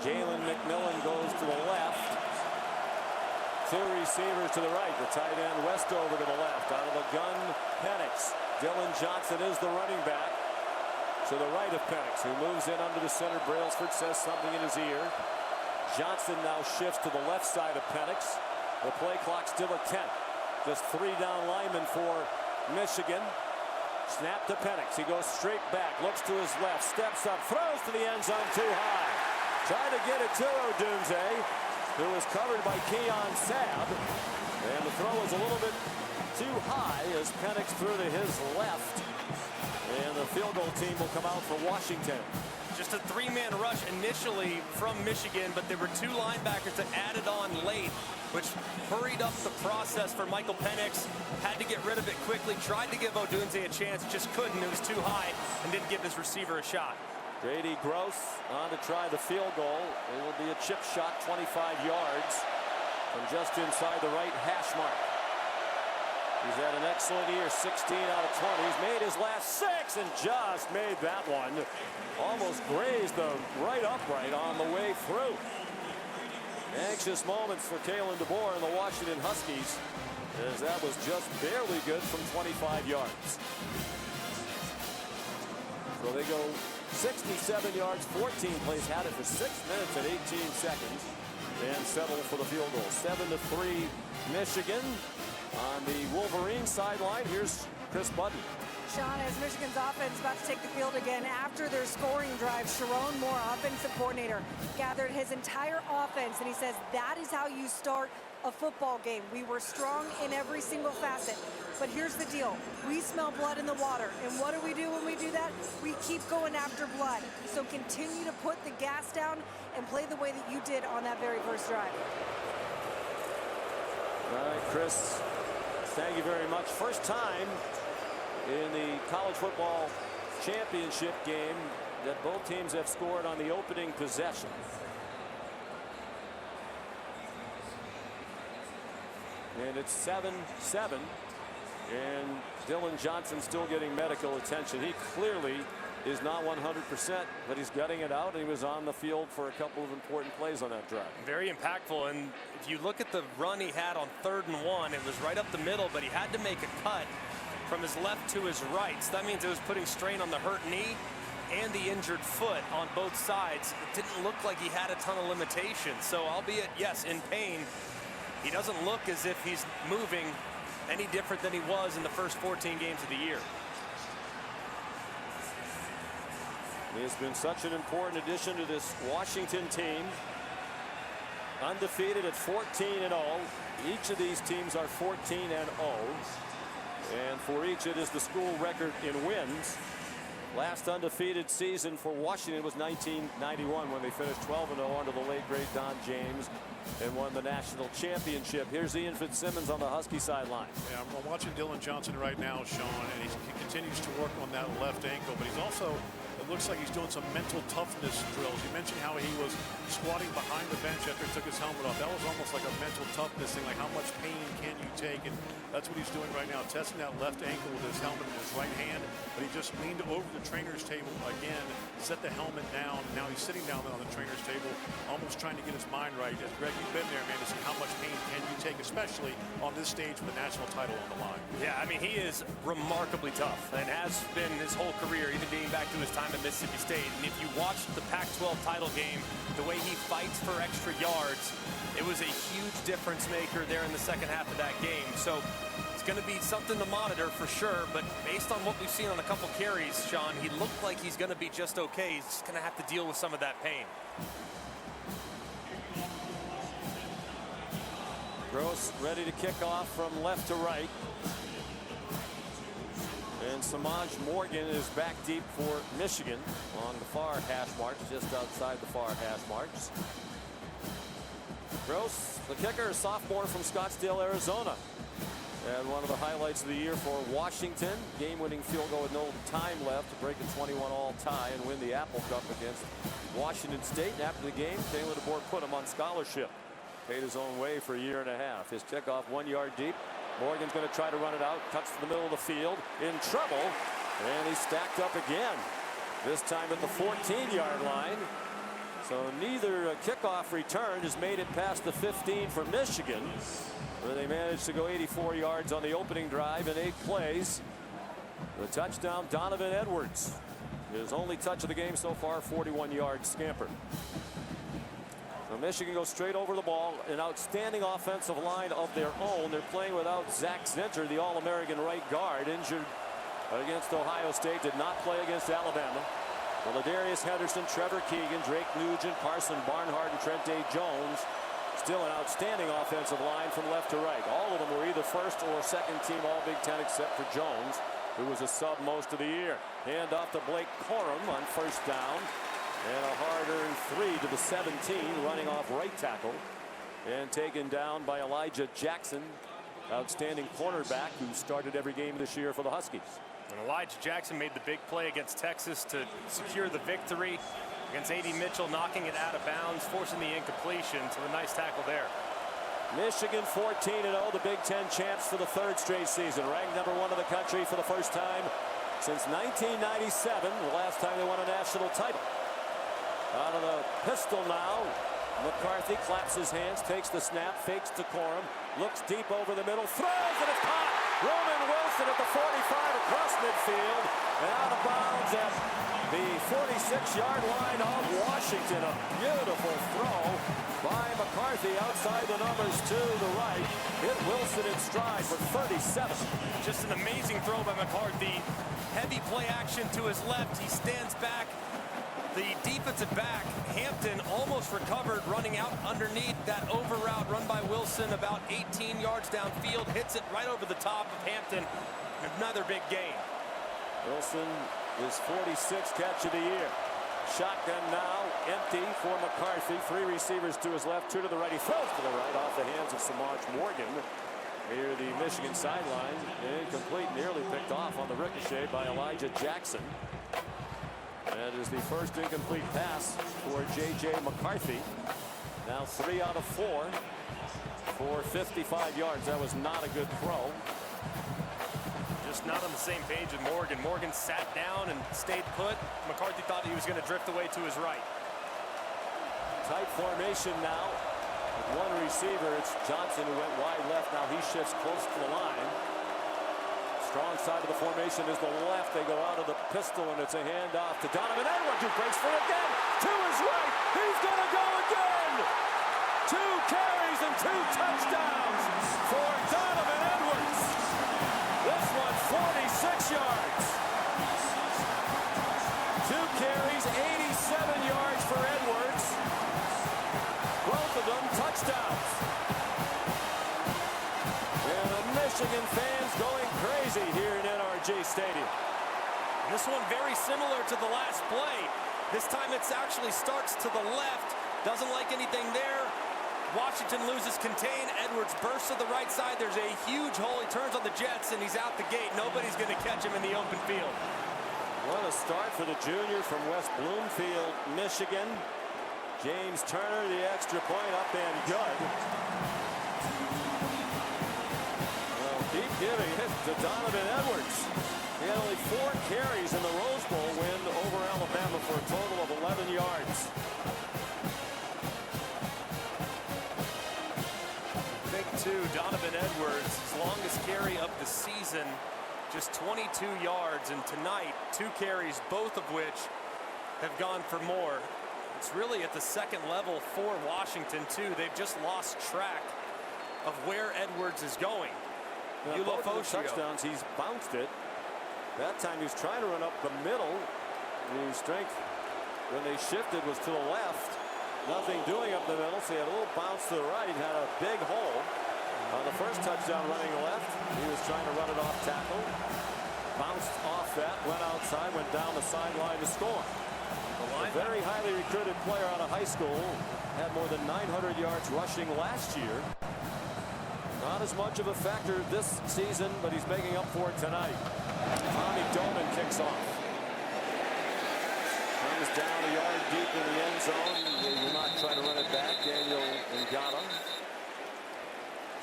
Jalen McMillan goes to the left. Two receivers to the right. The tight end Westover to the left. Out of the gun, Penix. Dylan Johnson is the running back. To the right of Penix, who moves in under the center. Brailsford says something in his ear. Johnson now shifts to the left side of Penix. The play clock still at 10. Just 3 down linemen for Michigan. Snap to Penix. He goes straight back, looks to his left, steps up, throws to the end zone too high. Trying to get it to Odunze, who was covered by Keon Sabb. And the throw was a little bit too high as Penix threw to his left. And the field goal team will come out for Washington. Just a 3-man rush initially from Michigan, but there were 2 linebackers that added on late, which hurried up the process for Michael Penix. Had to get rid of it quickly, tried to give Odunze a chance, just couldn't. It was too high and didn't give his receiver a shot. Grady Gross on to try the field goal. It will be a chip shot, 25 yards from just inside the right hash mark. He's had an excellent year, 16 out of 20. He's made his last 6 and just made that one. Almost grazed the right upright on the way through. Anxious moments for Kalen DeBoer and the Washington Huskies, as that was just barely good from 25 yards. So they go 67 yards, 14 plays, had it for 6 minutes and 18 seconds, and settle for the field goal. 7-3 Michigan. On the Wolverines sideline, here's Chris Budden. Sean, as Michigan's offense about to take the field again after their scoring drive, Sharon Moore, offensive coordinator, gathered his entire offense, and he says that is how you start a football game. We were strong in every single facet, but here's the deal. We smell blood in the water, and what do we do when we do that? We keep going after blood. So continue to put the gas down and play the way that you did on that very first drive. All right, Chris, thank you very much. First time in the college football championship game that both teams have scored on the opening possession. And it's 7-7. And Dylan Johnson still getting medical attention. He clearly is not 100%, but he's gutting it out. He was on the field for a couple of important plays on that drive. Very impactful, and if you look at the run he had on 3rd and 1, it was right up the middle, but he had to make a cut from his left to his right. So that means it was putting strain on the hurt knee and the injured foot on both sides. It didn't look like he had a ton of limitations. So albeit, yes, in pain, he doesn't look as if he's moving any different than he was in the first 14 games of the year. He has been such an important addition to this Washington team. Undefeated at 14-0. Each of these teams are 14-0. And for each, it is the school record in wins. Last undefeated season for Washington was 1991, when they finished 12-0 under the late great Don James and won the national championship. Here's Ian Fitzsimmons on the Husky sideline. Yeah, I'm watching Dylan Johnson right now, Sean, and he continues to work on that left ankle, but he's also, it looks like he's doing some mental toughness drills. You mentioned how he was squatting behind the bench after he took his helmet off. That was almost like a mental toughness thing, like how much pain can you take? And that's what he's doing right now, testing that left ankle with his helmet in his right hand. But he just leaned over the trainer's table again, set the helmet down. Now he's sitting down there on the trainer's table, almost trying to get his mind right. As Greg, you've been there, man, to see how much pain can you take, especially on this stage with the national title on the line. Yeah, I mean, he is remarkably tough and has been his whole career, even dating back to his time at Mississippi State. And if you watch the Pac-12 title game, the way he fights for extra yards, it was a huge difference maker there in the second half of that game. So it's going to be something to monitor for sure, but based on what we've seen on a couple carries, Sean, he looked like he's going to be just okay. He's just going to have to deal with some of that pain. Gross ready to kick off from left to right. And Samaj Morgan is back deep for Michigan on the far hash marks, just outside the far hash marks. Gross, the kicker, a sophomore from Scottsdale, Arizona. And one of the highlights of the year for Washington. Game-winning field goal with no time left to break a 21-all tie and win the Apple Cup against Washington State. And after the game, Kalen DeBoer put him on scholarship. Paid his own way for a year and a half. His kickoff 1 yard deep. Morgan's going to try to run it out. Cuts to the middle of the field. In trouble. And he's stacked up again. This time at the 14-yard line. So neither kickoff return has made it past the 15 for Michigan, where they managed to go 84 yards on the opening drive in 8 plays. The touchdown, Donovan Edwards. His only touch of the game so far, 41-yard scamper. So Michigan goes straight over the ball. An outstanding offensive line of their own. They're playing without Zach Zinter, the All-American right guard, injured against Ohio State, did not play against Alabama. Well, Ladarius Henderson, Trevor Keegan, Drake Nugent, Parson Barnhart, and Trente Jones. Still an outstanding offensive line from left to right. All of them were either first or second team All Big Ten except for Jones, who was a sub most of the year. Hand off to Blake Corum on first down. And a hard-earned 3 to the 17, running off right tackle. And taken down by Elijah Jackson, outstanding cornerback who started every game this year for the Huskies. And Elijah Jackson made the big play against Texas to secure the victory against A.D. Mitchell, knocking it out of bounds, forcing the incompletion. So a nice tackle there. Michigan 14-0, the Big Ten champs for the 3rd straight season, ranked number 1 in the country for the first time since 1997, the last time they won a national title. Out of the pistol now, McCarthy claps his hands, takes the snap, fakes to Corum, looks deep over the middle, throws, and it's caught. Roman Wilson at the 45 across midfield and out of bounds at the 46-yard line of Washington. A beautiful throw by McCarthy outside the numbers to the right. Hit Wilson in stride for 37. Just an amazing throw by McCarthy. Heavy play action to his left. He stands back. The defensive back, Hampton, almost recovered running out underneath that over route run by Wilson about 18 yards downfield. Hits it right over the top of Hampton. Another big gain. Wilson is 46th catch of the year. Shotgun now, empty for McCarthy. 3 receivers to his left, 2 to the right. He throws to the right off the hands of Samaj Morgan near the Michigan sideline. Incomplete, nearly picked off on the ricochet by Elijah Jackson. That is the first incomplete pass for J.J. McCarthy. Now 3 out of 4 for 55 yards. That was not a good throw. Just not on the same page with Morgan. Morgan sat down and stayed put. McCarthy thought he was going to drift away to his right. Tight formation now. With 1 receiver, it's Johnson who went wide left. Now he shifts close to the line. Strong side of the formation is the left. They go out of the pistol, and it's a handoff to Donovan Edwards, who breaks free again. To his right. He's going to go again. 2 carries and 2 touchdowns for Donovan Edwards. This one, 46 yards. 2 carries, 87 yards for Edwards. Both of them touchdowns. And the Michigan fans going crazy here in NRG Stadium. This one very similar to the last play. This time it actually starts to the left. Doesn't like anything there. Washington loses contain. Edwards bursts to the right side. There's a huge hole. He turns on the jets and he's out the gate. Nobody's going to catch him in the open field. What a start for the junior from West Bloomfield, Michigan. James Turner, the extra point up and good. Deep giving hit to Donovan Edwards. He had only 4 carries in the Rose Bowl win over Alabama for a total of 11 yards. Big 2, Donovan Edwards, his longest carry of the season, just 22 yards. And tonight, 2 carries, both of which have gone for more. It's really at the second level for Washington, too. They've just lost track of where Edwards is going. Both of the touchdowns, he's bounced it. That time he was trying to run up the middle. The strength when they shifted was to the left. Nothing doing up the middle, so he had a little bounce to the right. He had a big hole. On the first touchdown running left, he was trying to run it off tackle. Bounced off that, went outside, went down the sideline to score. A very highly recruited player out of high school. Had more than 900 yards rushing last year. Not as much of a factor this season, but he's making up for it tonight. Tommy Doman kicks off. Comes down a yard deep in the end zone. They will not try to run it back. Daniel Ngata.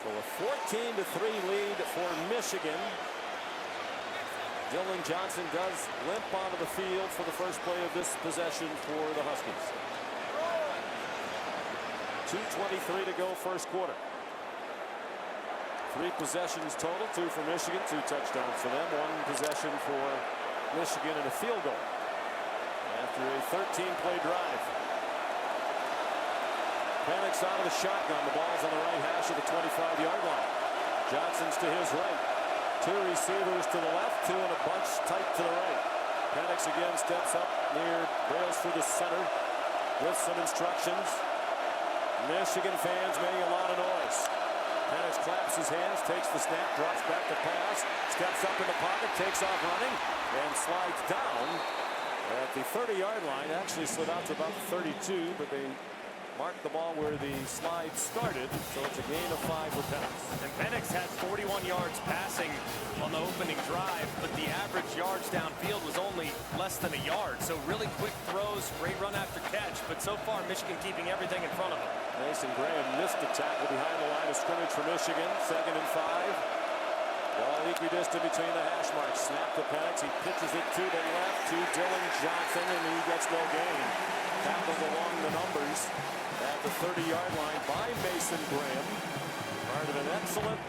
So a 14-3 lead for Michigan. Dylan Johnson does limp onto the field for the first play of this possession for the Huskies. 2:23 to go first quarter. 3 possessions total, 2 for Michigan, 2 touchdowns for them, 1 possession for Michigan and a field goal after a 13-play drive. Penix out of the shotgun. The ball's on the right hash of the 25-yard line. Johnson's to his right. 2 receivers to the left, 2 in a bunch tight to the right. Penix again steps up near Brailsford the center with some instructions. Michigan fans making a lot of noise. Penix claps his hands, takes the snap, drops back to pass, steps up in the pocket, takes off running, and slides down at the 30-yard line. Actually slid out to about 32, but they marked the ball where the slide started, so it's a gain of 5 for Penix. And Penix had 41 yards passing on the opening drive, but the average yards downfield was only less than a yard. So really quick throws, great run after catch, but so far Michigan keeping everything in front of them. Mason Graham missed the tackle behind the line of scrimmage for Michigan. 2nd and 5. Ball equidistant between the hash marks. Snap to Penix. He pitches it to the left to Dylan Johnson, and he gets no gain. Tackled along the numbers at the 30-yard line by Mason Graham. Part of an excellent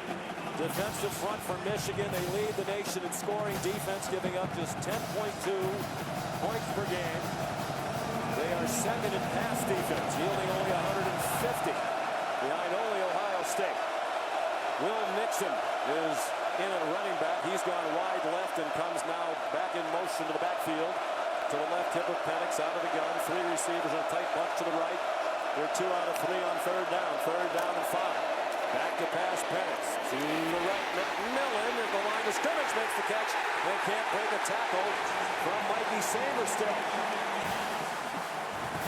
defensive front for Michigan. They lead the nation in scoring defense, giving up just 10.2 points per game. They are 2nd in pass defense, yielding only 150 behind only Ohio State. Will Nixon is in at running back. He's gone wide left and comes now back in motion to the backfield. To the left hip of Penix, out of the gun. 3 receivers in a tight bunch to the right. They're 2 out of 3 on 3rd down. 3rd down and 5. Back to pass Penix. To the right, McMillan at the line of scrimmage makes the catch. They can't break a tackle from Mikey Saberstill.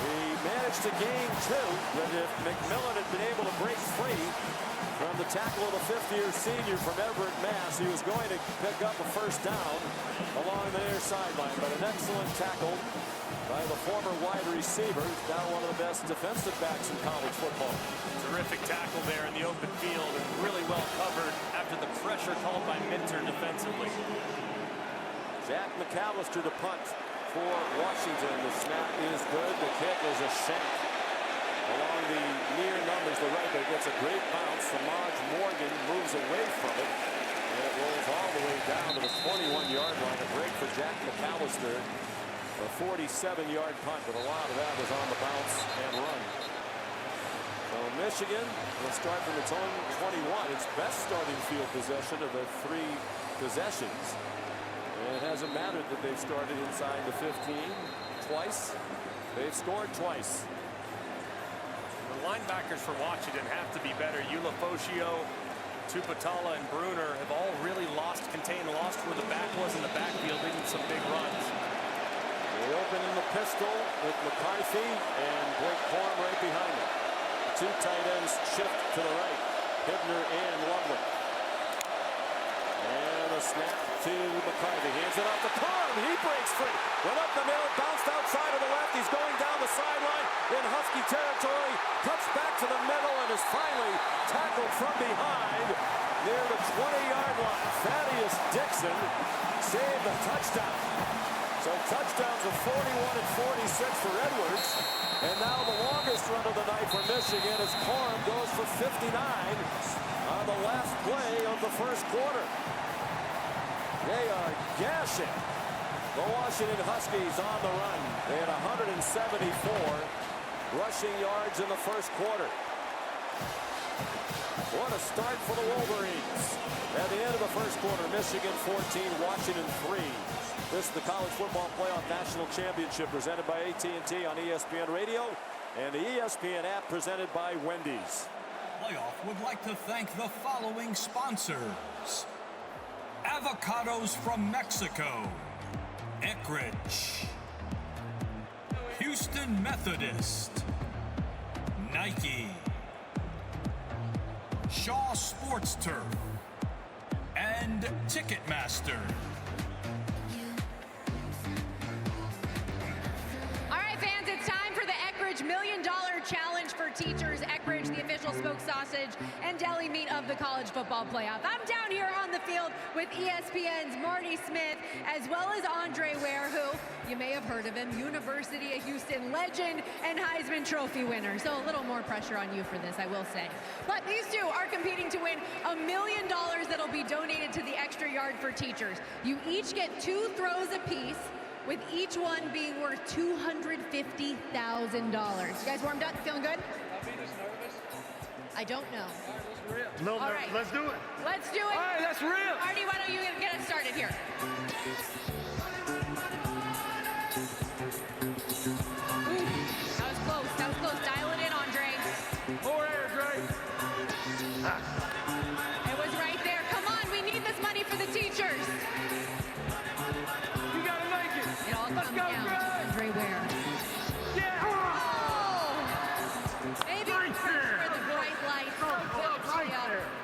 He managed to gain 2, but if McMillan had been able to break free from the tackle of the 5th-year senior from Everett, Mass, he was going to pick up a 1st down along the near sideline. But an excellent tackle by the former wide receiver, now one of the best defensive backs in college football. Terrific tackle there in the open field and really well covered after the pressure called by Minter defensively. Jack McAllister to punt for Washington. The snap is good. The kick is a shank along the near numbers. The right there gets a great bounce. Samaj Morgan moves away from it, and it rolls all the way down to the 21-yard line. A break for Jack McAllister. A 47-yard punt, but a lot of that was on the bounce and run. So Michigan will start from its own 21. Its best starting field possession of the 3 possessions. And it hasn't mattered that they've started inside the 15 twice. They've scored twice. The linebackers for Washington have to be better. Ulofoshio, Tupatala, and Bruner have all really lost where the back was in the backfield, leading some big runs. They open in the pistol with McCarthy and Blake Corum right behind him. 2 tight ends shift to the right. Hibner and Lovely. And a snap to McCarthy. Hands it off to Corum. He breaks free. Went up the middle, bounced outside of the left. He's going down the sideline in Husky territory. Cuts back to the middle and is finally tackled from behind near the 20-yard line. Thaddeus Dixon saved the touchdown. So touchdowns of 41 and 46 for Edwards. And now the longest run of the night for Michigan as Corum goes for 59 on the last play of the first quarter. They are gashing the Washington Huskies on the run. They had 174 rushing yards in the first quarter. What a start for the Wolverines. At the end of the first quarter, Michigan 14, Washington 3. This is the College Football Playoff National Championship presented by AT&T on ESPN Radio and the ESPN app presented by Wendy's. Playoff would like to thank the following sponsors. Avocados from Mexico, Eckrich, Houston Methodist, Nike, Shaw Sports Turf, and Ticketmaster. All right, fans, it's time for the Eckrich $1 Million Challenge for Teachers. Eckrich, the official special smoked sausage and deli meat of the college football playoff. I'm down here on the field with ESPN's Marty Smith, as well as Andre Ware, who you may have heard of him, University of Houston legend and Heisman Trophy winner. So a little more pressure on you for this, I will say. But these two are competing to win $1 million that'll be donated to the Extra Yard for Teachers. You each get 2 throws apiece, with each one being worth $250,000. You guys warmed up? Feeling good? I don't know. No, All right. let's do it. Let's do it. All right, that's real. Marty, why don't you get us started here? That was close. That was close. Dial it in, Andre. More air, Dre. It was right there. Come on, we need this money for the teachers. You gotta make it. It all comes down to Andre Ware. Yeah. Oh! Maybe for the bright lights.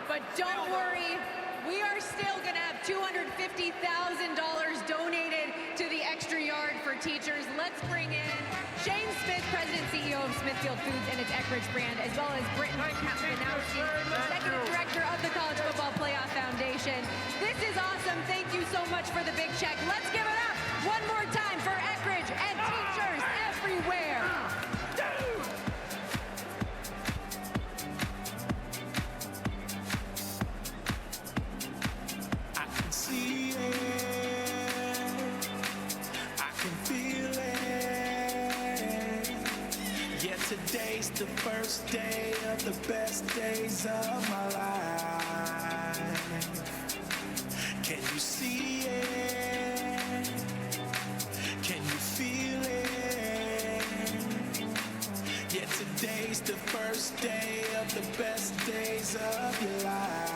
But don't worry, we are still going to have $250,000 donated to the Extra Yard for Teachers. Let's bring in James Smith, President and CEO of Smithfield Foods and its Eckridge brand, as well as Britton Kaplanowski, Executive Director of the College Football Playoff Foundation. This is awesome. Thank you so much for the big check. Let's give it up one more time for Eckridge and teachers everywhere. I can see it, I can feel it. Yeah, today's the first day of the best days of my life. Can you see it? Can you feel it? Yeah, today's the first day of the best days of your life.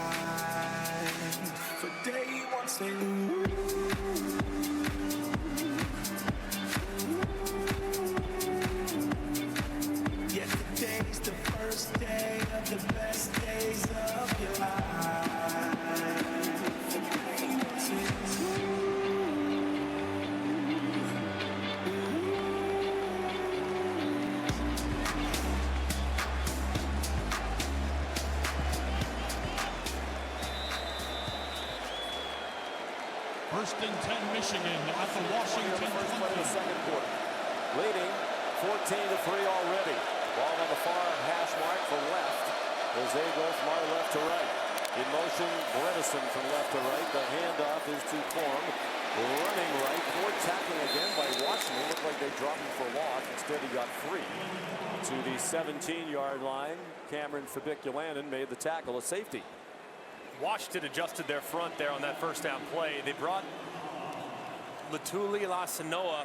For day one, say ooh. Yeah, today's the first day of the best days of your life. For day one, say First and 10 Michigan at the Washington. First play of the second quarter. Leading 14-3 already. Ball on the far hash mark for left as they go from our left to right. In motion, Bredesen from left to right. The handoff is to Korn. Running right. Poor tackling again by Washington. Looked like they dropped him for loss. Instead, he got free to the 17-yard line. Cameron Fabiculanen made the tackle, a safety. Washington adjusted their front there on that first down play. They brought Latuli Lasanoa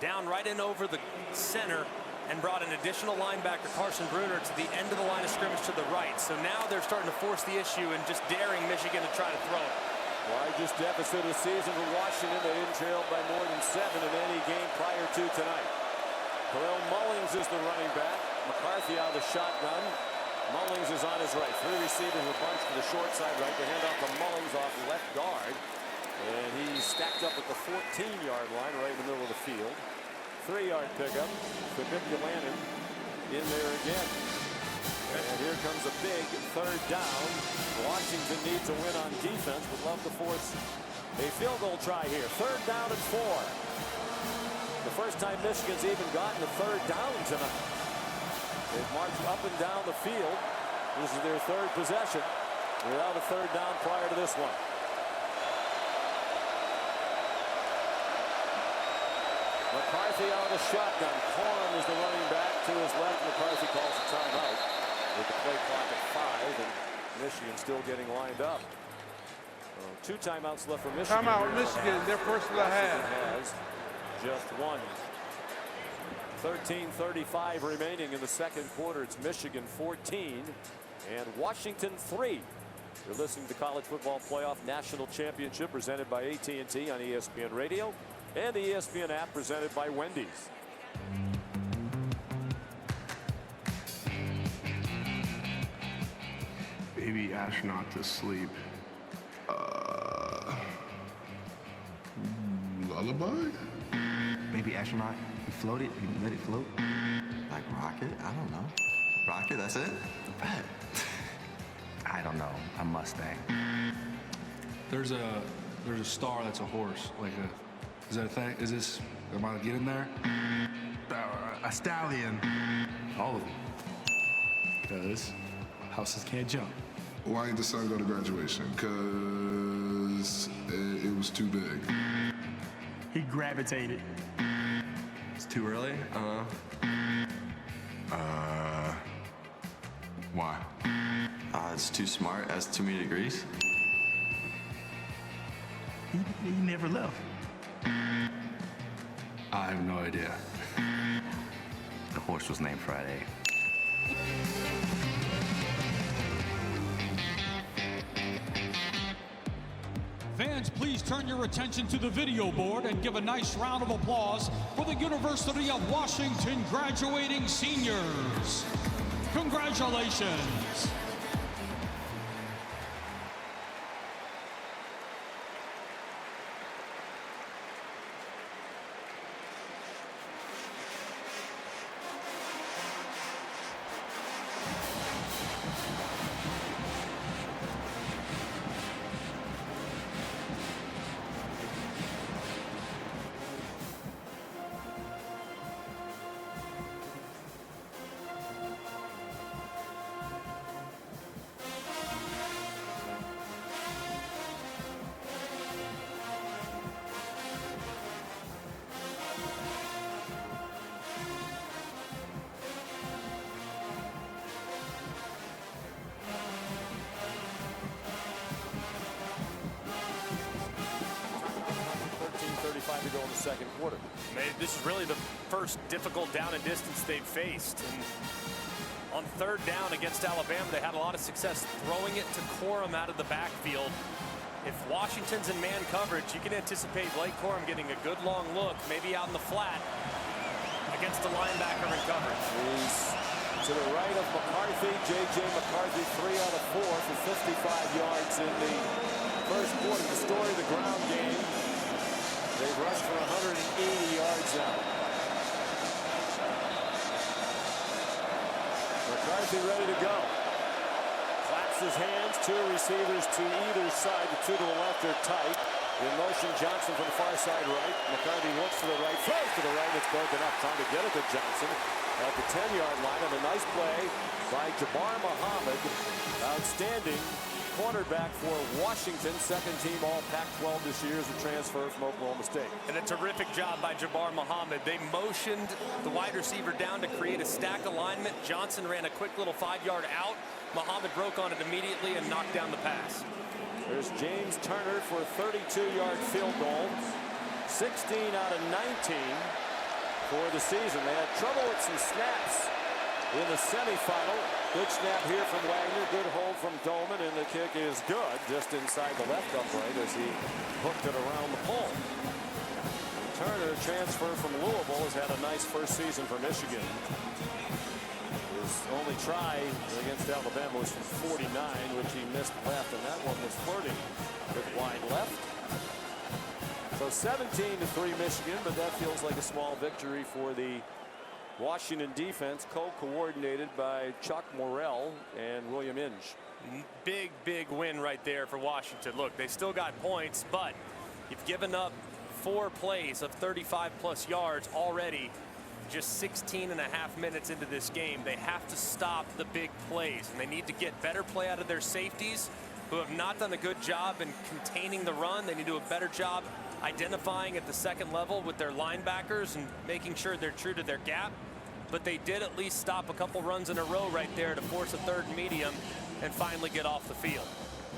down right in over the center and brought an additional linebacker, Carson Bruner, to the end of the line of scrimmage to the right. So now they're starting to force the issue and just daring Michigan to try to throw it. Largest deficit of the season for Washington. They didn't trail by more than 7 in any game prior to tonight. Khalil Mullings is the running back. McCarthy out of the shotgun. Mullings is on his right. 3 receivers were bunched to the short side right. The handoff to Mullings off left guard. And he's stacked up at the 14-yard line right in the middle of the field. 3-yard pickup. Fabiculanen in there again. And here comes a big third down. Washington needs to win on defense. Would love to force a field goal try here. 3rd down and 4. The first time Michigan's even gotten a 3rd down tonight. They've marched up and down the field. This is their 3rd possession without a 3rd down prior to this one. McCarthy out of the shotgun. Korn is the running back to his left. McCarthy calls a timeout with the play clock at 5, and Michigan still getting lined up. 2 timeouts left for Michigan. Timeout, Michigan. They're first of the half. Has just 1. 13:35 remaining in the second quarter. It's Michigan 14 and Washington 3. You're listening to the College Football Playoff National Championship presented by AT&T on ESPN Radio and the ESPN app presented by Wendy's. Baby astronaut to sleep. Lullaby? Baby astronaut, you float it, you let it float. Like rocket? I don't know. Rocket, that's it? Bet. I don't know. A Mustang. There's a star that's a horse. Like is that a thing? Am I getting there? A stallion. All of them. Because houses can't jump. Why didn't the son go to graduation? Because it was too big. He gravitated. It's too early? Why? It's too smart. Has too many degrees. He never left. I have no idea. The horse was named Friday. Fans, please turn your attention to the video board and give a nice round of applause for the University of Washington graduating seniors. Congratulations. To go in the second quarter. This is really the first difficult down and distance they've faced. And on third down against Alabama, they had a lot of success throwing it to Corum out of the backfield. If Washington's in man coverage, you can anticipate Blake Corum getting a good long look, maybe out in the flat against a linebacker in coverage. He's to the right of McCarthy. J.J. McCarthy, 3 out of 4 for 55 yards in the first quarter. The story of the ground game. They've rushed for 180 yards now. McCarthy ready to go. Claps his hands. 2 receivers to either side. The 2 to the left are tight. In motion, Johnson from the far side right. McCarthy looks to the right, throws to the right. It's broken up. Trying to get it to Johnson at the 10-yard line. And a nice play by Jabbar Muhammad. Outstanding cornerback for Washington, second team all Pac-12 this year as a transfer from Oklahoma State. And a terrific job by Jabbar Muhammad. They motioned the wide receiver down to create a stack alignment. Johnson ran a quick little 5-yard out. Muhammad broke on it immediately and knocked down the pass. There's James Turner for a 32-yard field goal. 16 out of 19 for the season. They had trouble with some snaps in the semifinal. Good snap here from Wagner. Good hold from Dolman, and the kick is good just inside the left upright as he hooked it around the pole. Turner, transfer from Louisville, has had a nice first season for Michigan. His only try against Alabama was from 49, which he missed left, and that one was flirting with wide left. So 17-3 Michigan, but that feels like a small victory for the Washington defense, co-coordinated by Chuck Morrell and William Inge. Big win right there for Washington. Look, they still got points, but you've given up 4 plays of 35+ yards already. Just 16 and a half minutes into this game. They have to stop the big plays, and they need to get better play out of their safeties, who have not done a good job in containing the run. They need to do a better job identifying at the second level with their linebackers and making sure they're true to their gap. But they did at least stop a couple runs in a row right there to force a third and medium and finally get off the field.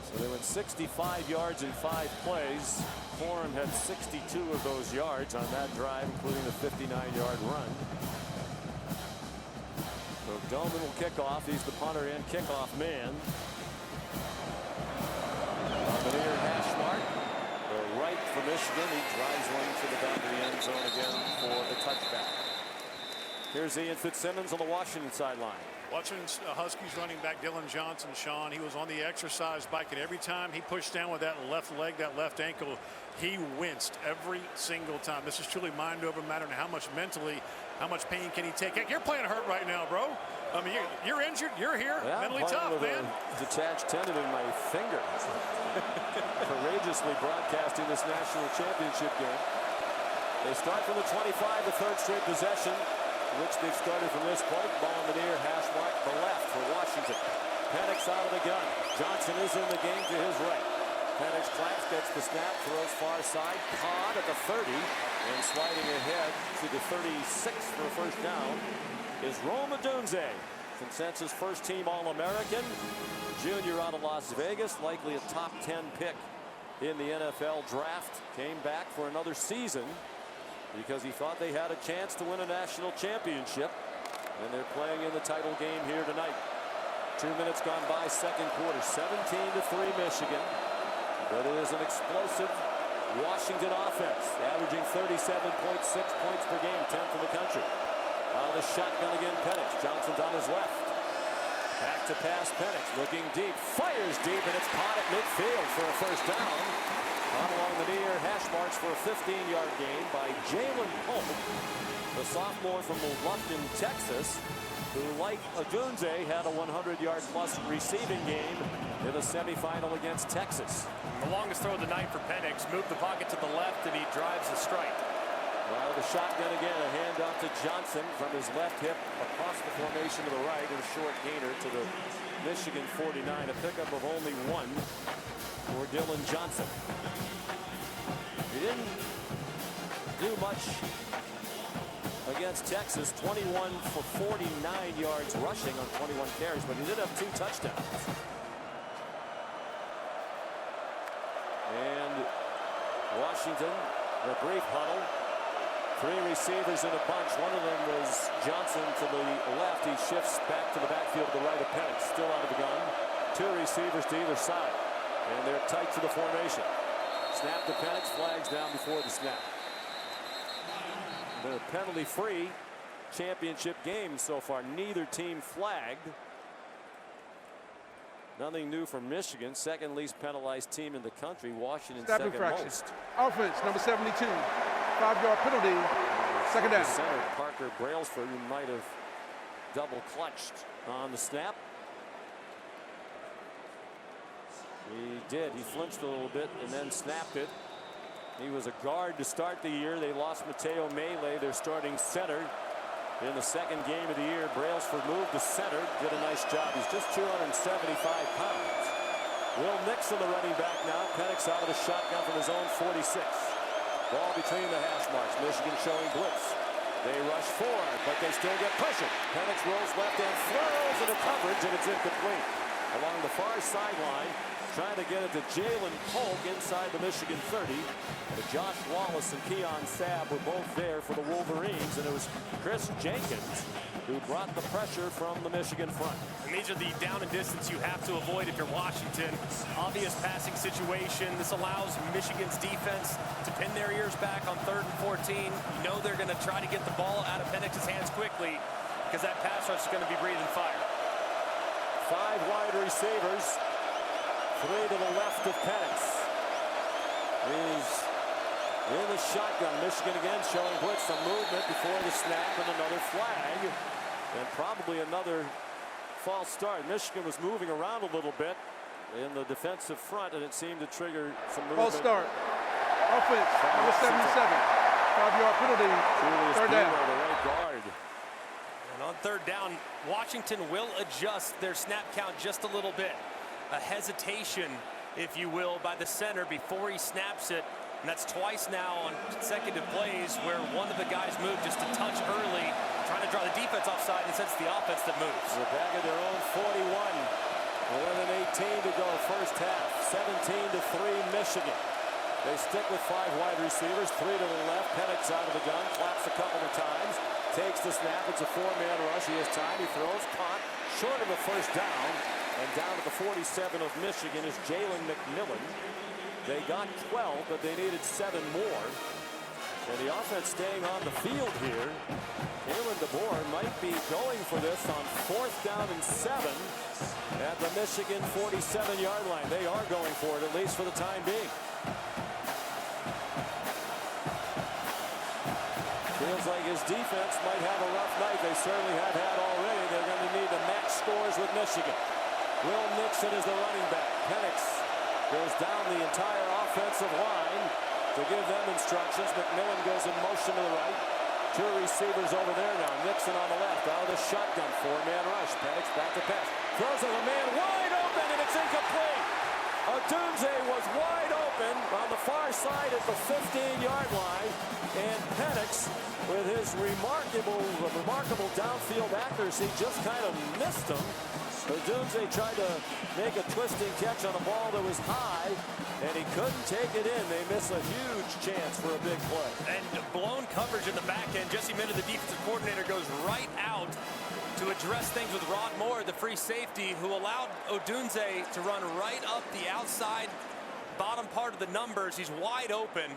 So they went 65 yards in 5 plays. Corum had 62 of those yards on that drive, including the 59-yard run. So Dolman will kick off. He's the punter and kickoff man. Buccaneer Hashmart, the right for Michigan. He drives one to the back of the end zone again for the touchback. Here's Ian Fitzsimmons on the Washington sideline. Watching Huskies running back Dylan Johnson, Sean, he was on the exercise bike, and every time he pushed down with that left leg, that left ankle, he winced every single time. This is truly mind over matter, and how much mentally, how much pain can he take? Heck, you're playing hurt right now, bro. I mean, you're injured. You're here. Yeah, mentally playing tough, with man. a detached tendon in my finger. Courageously broadcasting this national championship game. They start from the 25, the third straight possession, which they've started from this point. Ball in the near hash mark, the left for Washington. Penix out of the gun. Johnson is in the game to his right. Penix claps, gets the snap, throws far side. Codd at the 30, and sliding ahead to the 36 for a first down is Rome Odunze. Consensus first team All-American. Junior out of Las Vegas, likely a top 10 pick in the NFL draft. Came back for another season because he thought they had a chance to win a national championship. And they're playing in the title game here tonight. 2 minutes gone by, second quarter, 17-3 Michigan. But it is an explosive Washington offense, averaging 37.6 points per game, 10th in the country. Out of the shotgun again, Penix. Johnson's on his left. Back to pass, Penix, looking deep, fires deep, and it's caught at midfield for a first down. Caught along the near hash marks for a 15-yard gain by Jalen Polk, the sophomore from Lufkin, Texas, who, like Odunze, had a 100-yard-plus receiving game in the semifinal against Texas. The longest throw of the night for Penix. Moved the pocket to the left, and he drives the strike. Well, the shotgun again, a handoff to Johnson from his left hip across the formation to the right, and a short gainer to the Michigan 49. A pickup of only one for Dylan Johnson. He didn't do much against Texas. 21 for 49 yards rushing on 21 carries, but he did have 2 touchdowns. And Washington, the brief huddle. 3 receivers in a bunch. One of them was Johnson to the left. He shifts back to the backfield to the right of Penix. Still out of the gun. 2 receivers to either side. And they're tight to the formation. Snap to Penix. Flags down before the snap. The penalty-free championship game so far. Neither team flagged. Nothing new from Michigan. Second least penalized team in the country. Washington second most. Offense, number 72. 5-yard penalty. Second down. Center Parker Brailsford, who might have double clutched on the snap. He did. He flinched a little bit and then snapped it. He was a guard to start the year. They lost Mateo Melee, their starting center, in the second game of the year. Brailsford moved to center, did a nice job. He's just 275 pounds. Will Nixon, the running back now. Penix out of the shotgun from his own 46. Ball between the hash marks. Michigan showing blitz. They rush 4, but they still get pressure. Penix rolls left and throws into coverage, and it's incomplete. Along the far sideline, trying to get it to Jalen Polk inside the Michigan 30. But Josh Wallace and Keon Sabb were both there for the Wolverines, and it was Chris Jenkins who brought the pressure from the Michigan front. And these are the down and distance you have to avoid if you're Washington. Obvious passing situation. This allows Michigan's defense to pin their ears back on 3rd and 14. You know they're going to try to get the ball out of Penix's hands quickly because that pass rush is going to be breathing fire. 5 wide receivers. 3 to the left of Penix. He's in the shotgun. Michigan again showing blitz, some movement before the snap, and another flag. And probably another false start. Michigan was moving around a little bit in the defensive front, and it seemed to trigger some movement. False start. Offense, number 77. 5-yard penalty. Third down. The right guard. And on 3rd down, Washington will adjust their snap count just a little bit. A hesitation, if you will, by the center before he snaps it. And that's twice now on consecutive plays where one of the guys moved just a touch early, trying to draw the defense offside, and it's the offense that moves. They're back at their own 41. 11:18 to go, first half. 17-3 Michigan. They stick with 5 wide receivers, 3 to the left. Penix out of the gun, claps a couple of times, takes the snap. It's a 4-man rush. He has time. He throws, caught, short of a first down. And down at the 47 of Michigan is Jalen McMillan. They got 12, but they needed 7 more. And the offense staying on the field here. Kalen DeBoer might be going for this on 4th down and 7 at the Michigan 47-yard line. They are going for it, at least for the time being. Feels like his defense might have a rough night. They certainly have had already. They're going to need to match scores with Michigan. Will Nixon is the running back. Penix goes down the entire offensive line to give them instructions. McMillan goes in motion to the right. Two receivers over there now. Nixon on the left. Out of the shotgun. Four-man rush. Penix back to pass. Throws it a man wide open, and it's incomplete. Odunze was wide open on the far side at the 15-yard line. And Penix, with his remarkable downfield accuracy, just kind of missed him. Odunze tried to make a twisting catch on a ball that was high, and he couldn't take it in. They miss a huge chance for a big play. And blown coverage in the back end. Jesse Minter, the defensive coordinator, goes right out to address things with Rod Moore, the free safety, who allowed Odunze to run right up the outside bottom part of the numbers. He's wide open,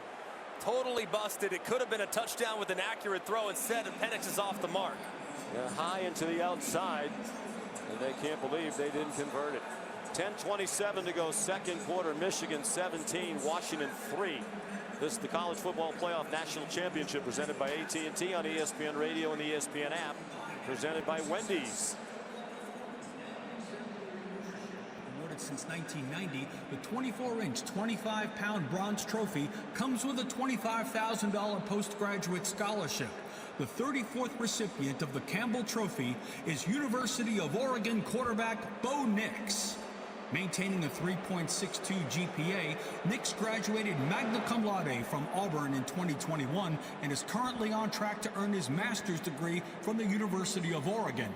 totally busted. It could have been a touchdown with an accurate throw. Instead, Penix is off the mark. Yeah, high into the outside, and they can't believe they didn't convert it. 10:27 to go, second quarter. Michigan 17, Washington 3. This is the College Football Playoff National Championship presented by AT&T on ESPN Radio and the ESPN app. Presented by Wendy's. Awarded since 1990, the 24-inch, 25-pound bronze trophy comes with a $25,000 postgraduate scholarship. The 34th recipient of the Campbell Trophy is University of Oregon quarterback Bo Nix. Maintaining a 3.62 GPA, Nix graduated magna cum laude from Auburn in 2021 and is currently on track to earn his master's degree from the University of Oregon.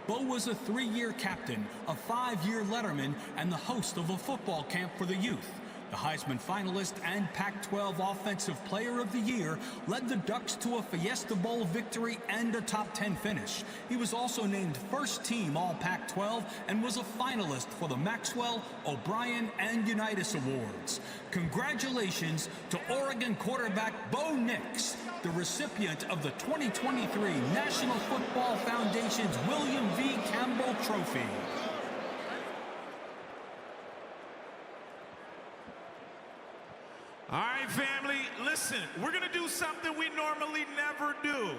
Bo was a 3-year captain, a 5-year letterman, and the host of a football camp for the youth. The Heisman finalist and Pac-12 Offensive Player of the Year led the Ducks to a Fiesta Bowl victory and a top 10 finish. He was also named first team All Pac-12 and was a finalist for the Maxwell, O'Brien, and Unitas Awards. Congratulations to Oregon quarterback Bo Nix, the recipient of the 2023 National Football Foundation's William V. Campbell Trophy. All right, family, listen, we're going to do something we normally never do.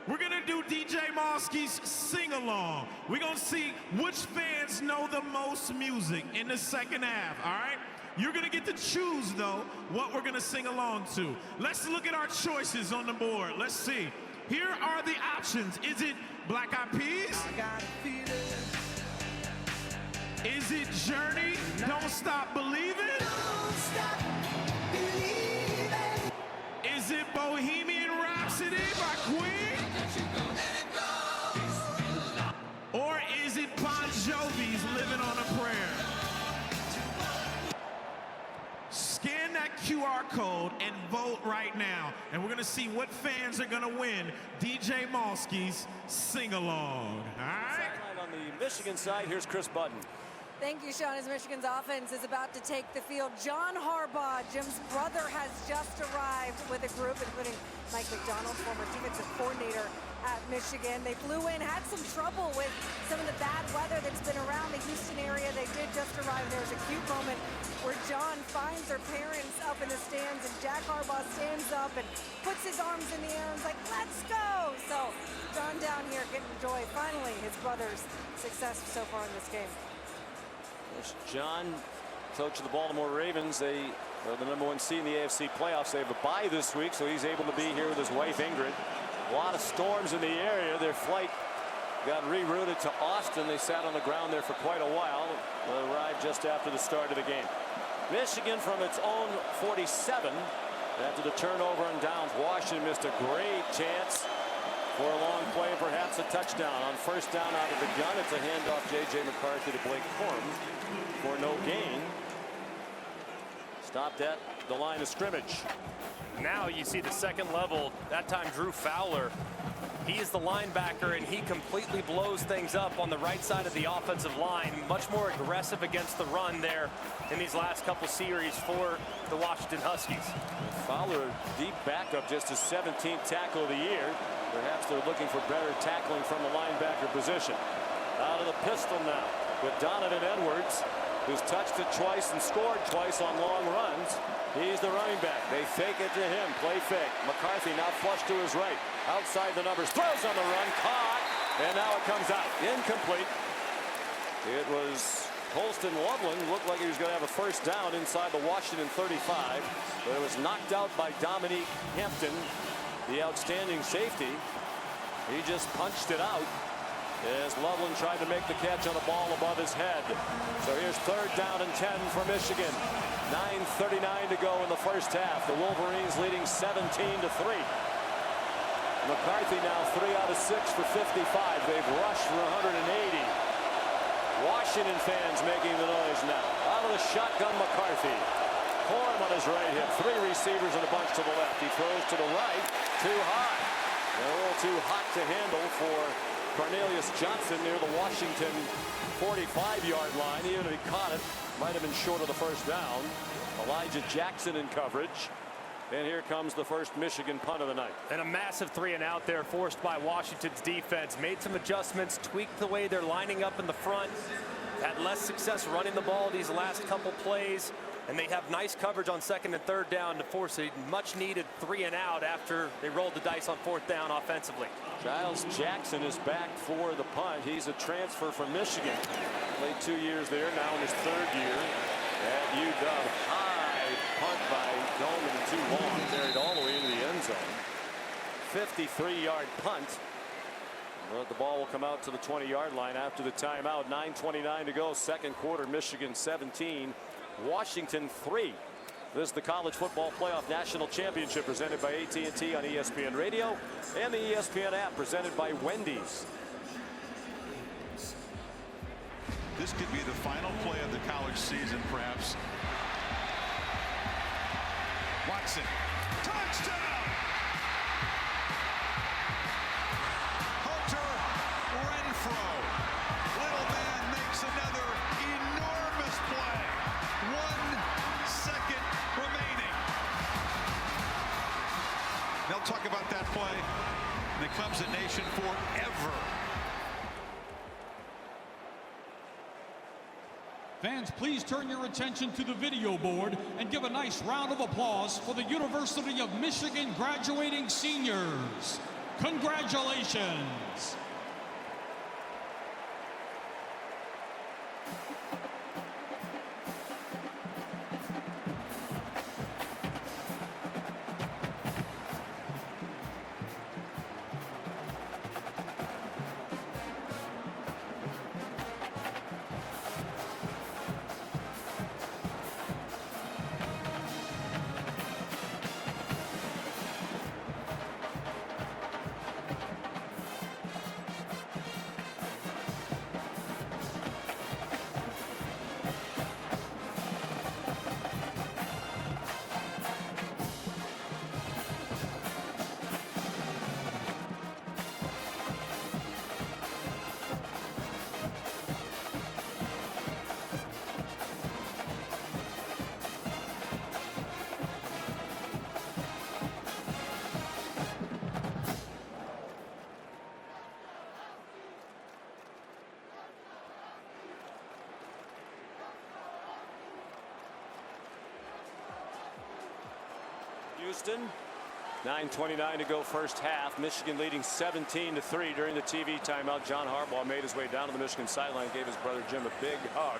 We're going to do DJ Mosky's sing-along. We're going to see which fans know the most music in the second half, all right? You're going to get to choose, though, what we're going to sing along to. Let's look at our choices on the board. Let's see. Here are the options. Is it Black Eyed Peas? I got a feeling. Is it Journey? Don't Stop Believing? Don't stop. Is it Bohemian Rhapsody by Queen? Or is it Bon Jovi's Living on a Prayer? Scan that QR code and vote right now. And we're going to see what fans are going to win DJ Mosky's sing-along. All right? On the Michigan side, here's Chris Button. Thank you, Sean. As Michigan's offense is about to take the field, John Harbaugh, Jim's brother, has just arrived with a group, including Mike McDonald, former defensive coordinator at Michigan. They flew in, had some trouble with some of the bad weather that's been around the Houston area. They did just arrive. There was a cute moment where John finds their parents up in the stands, and Jack Harbaugh stands up and puts his arms in the air and is like, let's go! So John down here getting joy. Finally, his brother's success so far in this game. John, coach of the Baltimore Ravens, they are the #1 seed in the AFC playoffs. They have a bye this week, so he's able to be here with his wife Ingrid. A lot of storms in the area. Their flight got rerouted to Austin. They sat on the ground there for quite a while. They arrived just after the start of the game. Michigan from its own 47 after the turnover on downs. Washington missed a great chance for a long play, perhaps a touchdown. On first down out of the gun, it's a handoff J.J. McCarthy to Blake Corum for no gain. Stopped at the line of scrimmage. Now you see the second level, that time Drew Fowler. He is the linebacker, and he completely blows things up on the right side of the offensive line. Much more aggressive against the run there in these last couple series for the Washington Huskies. Fowler, deep backup, just his 17th tackle of the year. Perhaps they're looking for better tackling from the linebacker position. Out of the pistol now with Donovan Edwards. who's touched it twice and scored twice on long runs. He's the running back. They fake it to him. Play fake. McCarthy now flush to his right. Outside the numbers. Throws on the run. Caught. And now it comes out. Incomplete. It was Holston Loveland. Looked like he was going to have a first down inside the Washington 35. But it was knocked out by Dominique Hampton, the outstanding safety. He just punched it out as Loveland tried to make the catch on a ball above his head. So here's 3rd down and 10 for Michigan. 9:39 to go in the first half. The Wolverines leading 17-3. McCarthy now 3 out of 6 for 55. They've rushed for 180. Washington fans making the noise now. Out of the shotgun, McCarthy. Corum on his right hip. 3 receivers and a bunch to the left. He throws to the right. Too high. A little too hot to handle for Cornelius Johnson near the Washington 45-yard line. Even if he caught it, might have been short of the first down. Elijah Jackson in coverage. And here comes the first Michigan punt of the night. And a massive 3-and-out there forced by Washington's defense. Made some adjustments, tweaked the way they're lining up in the front. Had less success running the ball these last couple plays. And they have nice coverage on 2nd and 3rd down to force a much-needed 3-and-out after they rolled the dice on 4th down offensively. Giles Jackson is back for the punt. He's a transfer from Michigan. Played 2 years there, now in his 3rd year at UW. High punt by Dolman, too long, carried all the way into the end zone. 53-yard punt. But the ball will come out to the 20-yard line after the timeout. 9:29 to go, 2nd quarter. Michigan 17, Washington 3. This is the College Football Playoff National Championship presented by AT&T on ESPN Radio and the ESPN app presented by Wendy's. This could be the final play of the college season, perhaps. Watson, touchdown! Hunter Renfro. Little man makes another enormous play. 1 second remaining. They'll talk about that play. And it becomes a nation forever. Fans, please turn your attention to the video board and give a nice round of applause for the University of Michigan graduating seniors. Congratulations. Houston. 9:29 to go first half. Michigan leading 17-3 during the TV timeout. John Harbaugh made his way down to the Michigan sideline, gave his brother Jim a big hug,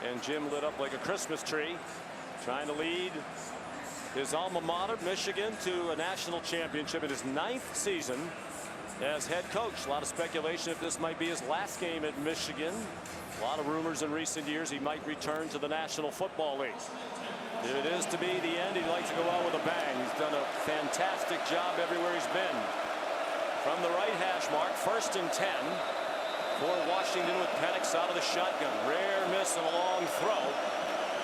and Jim lit up like a Christmas tree, trying to lead his alma mater, Michigan, to a national championship in his 9th season as head coach. A lot of speculation if this might be his last game at Michigan. A lot of rumors in recent years he might return to the National Football League. If it is to be the end, he'd like to go out with a bang. He's done a fantastic job everywhere he's been. From the right hash mark, 1st and 10 for Washington with Penix out of the shotgun. Rare miss and a long throw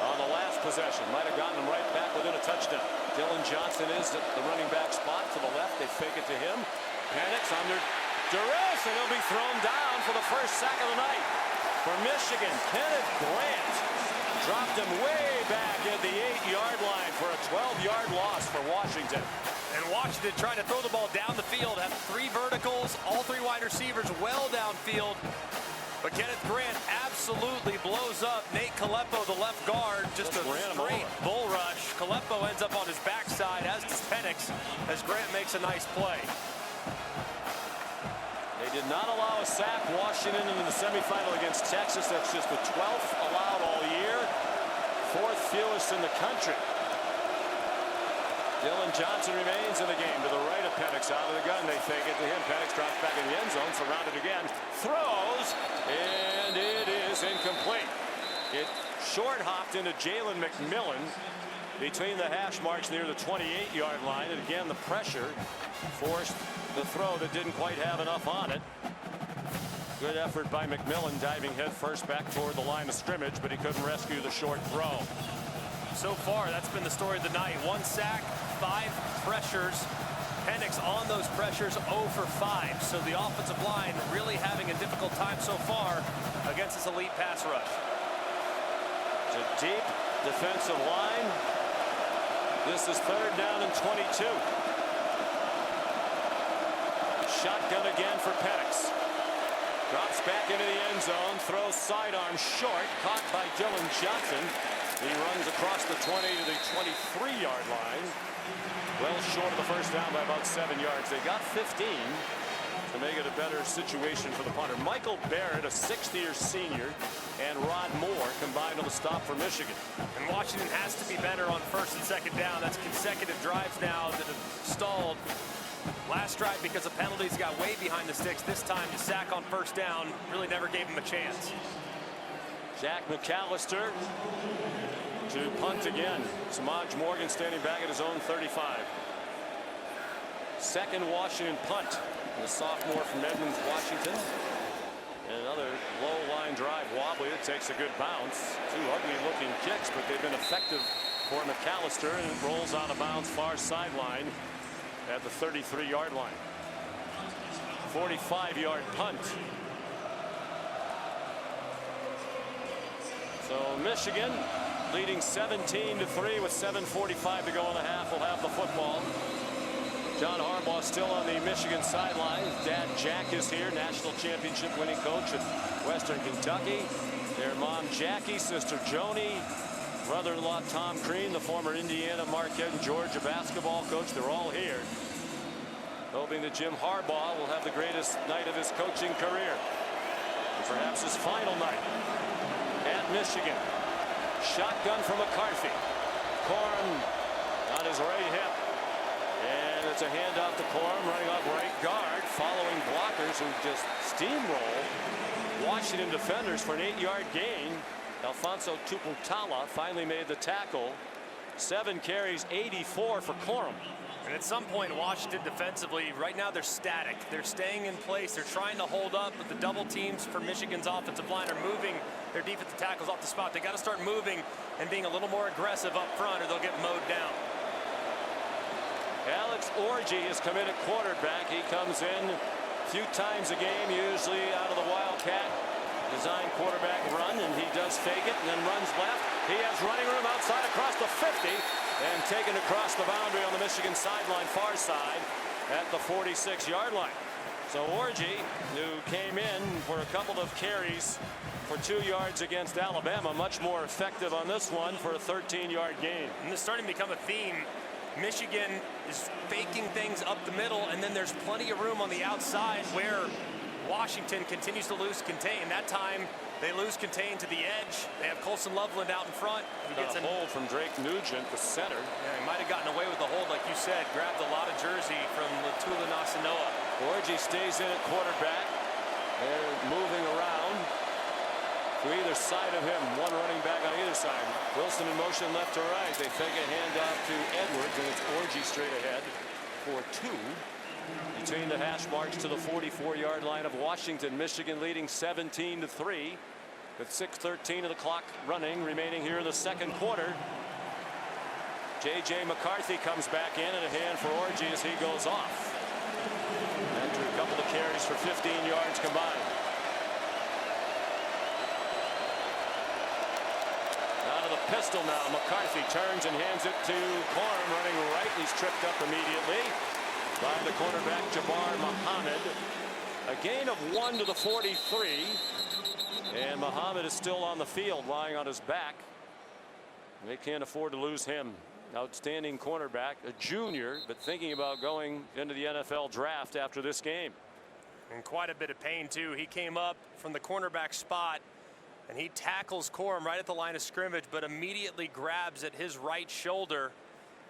on the last possession. Might have gotten him right back within a touchdown. Dylan Johnson is at the running back spot to the left. They fake it to him. Penix under duress, and he'll be thrown down for the first sack of the night. For Michigan, Kenneth Grant dropped him way back at the 8-yard line for a 12-yard loss for Washington. And Washington trying to throw the ball down the field, have 3 verticals, all 3 wide receivers well downfield. But Kenneth Grant absolutely blows up Nate Kalepo, the left guard. Just a straight bull rush. Kalepo ends up on his backside, as does Penix, as Grant makes a nice play. They did not allow a sack. Washington in the semifinal against Texas. That's just the 12th allowed all year. 4th fewest in the country. Dylan Johnson remains in the game to the right of Penix. Out of the gun, they fake it to him. Penix drops back in the end zone, surrounded again. Throws, and it is incomplete. It short hopped into Jalen McMillan between the hash marks near the 28-yard line. And again, the pressure forced the throw that didn't quite have enough on it. Good effort by McMillan, diving head first back toward the line of scrimmage, but he couldn't rescue the short throw. So far, that's been the story of the night. 1 sack, 5 pressures. Penix on those pressures 0 for 5. So the offensive line really having a difficult time so far against this elite pass rush. It's a deep defensive line. This is 3rd down and 22. Shotgun again for Penix. Drops back into the end zone. Throws sidearm short. Caught by Dylan Johnson. He runs across the 20 to the 23-yard line. Well short of the first down by about 7 yards. They got 15 to make it a better situation for the punter. Michael Barrett, a 6th-year senior, and Rod Moore combined on the stop for Michigan. And Washington has to be better on 1st and 2nd down. That's consecutive drives now that have stalled. Last drive, because of penalties, got way behind the sticks. This time, to sack on 1st down really never gave him a chance. Jack McAllister to punt again. Samaj Morgan standing back at his own 35. 2nd Washington punt. The sophomore from Edmonds, Washington. And another low line drive, wobbly. It takes a good bounce. 2 ugly-looking kicks, but they've been effective for McAllister, and it rolls out of bounds far sideline at the 33-yard line. 45-yard punt. So Michigan leading 17-3 with 7:45 to go in the half. Will have the football. John Harbaugh still on the Michigan sideline. Dad Jack is here, national championship winning coach at Western Kentucky. Their mom Jackie, sister Joni, brother-in-law Tom Crean, the former Indiana, Marquette, and Georgia basketball coach. They're all here, hoping that Jim Harbaugh will have the greatest night of his coaching career, and perhaps his final night at Michigan. Shotgun from McCarthy. Corum on his right hip. And it's a handoff to Corum, running off right guard, following blockers who just steamroll Washington defenders for an 8-yard gain. Alfonso Tuputala finally made the tackle. 7 carries, 84 for Corum. And at some point, Washington defensively, right now they're static. They're staying in place. They're trying to hold up, but the double teams for Michigan's offensive line are moving their defensive tackles off the spot. They got to start moving and being a little more aggressive up front, or they'll get mowed down. Alex Orji is committed quarterback. He comes in a few times a game, usually out of the Wildcat design quarterback run, and he does fake it and then runs left. He has running room outside across the 50 and taken across the boundary on the Michigan sideline, far side at the 46-yard line. So Orji, who came in for a couple of carries for 2 yards against Alabama, much more effective on this one for a 13-yard gain. And it's starting to become a theme. Michigan is faking things up the middle, and then there's plenty of room on the outside where Washington continues to lose contain. That time they lose contain to the edge. They have Colson Loveland out in front. He gets a hold from Drake Nugent, the center. Yeah, he might have gotten away with the hold, like you said. Grabbed a lot of jersey from Latula Nasanoa. Orji stays in at quarterback. They're moving around to either side of him. One running back on either side. Wilson in motion left to right. They fake a handoff to Edwards, and it's Orji straight ahead for 2. Between the hash marks to the 44-yard line of Washington. Michigan leading 17-3 with 6:13 of the clock running remaining here in the second quarter. J.J. McCarthy comes back in, and a hand for Orji as he goes off. After a couple of carries for 15 yards combined. Out of the pistol now. McCarthy turns and hands it to Corum, running right. He's tripped up immediately by the cornerback Jabbar Muhammad. A gain of 1 to the 43. And Muhammad is still on the field, lying on his back. They can't afford to lose him. Outstanding cornerback, a junior, but thinking about going into the NFL draft after this game. In quite a bit of pain, too. He came up from the cornerback spot, and he tackles Corum right at the line of scrimmage, but immediately grabs at his right shoulder.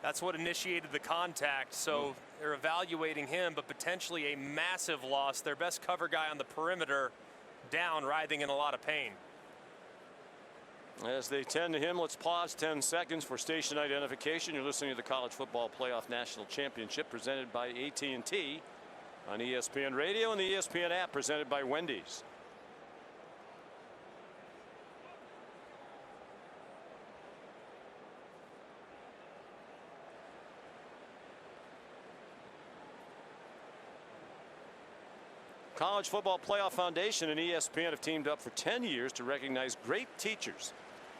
That's what initiated the contact. So they're evaluating him, but potentially a massive loss. Their best cover guy on the perimeter down, writhing in a lot of pain. As they tend to him, let's pause 10 seconds for station identification. You're listening to the College Football Playoff National Championship presented by AT&T on ESPN Radio and the ESPN app presented by Wendy's. College Football Playoff Foundation and ESPN have teamed up for 10 years to recognize great teachers,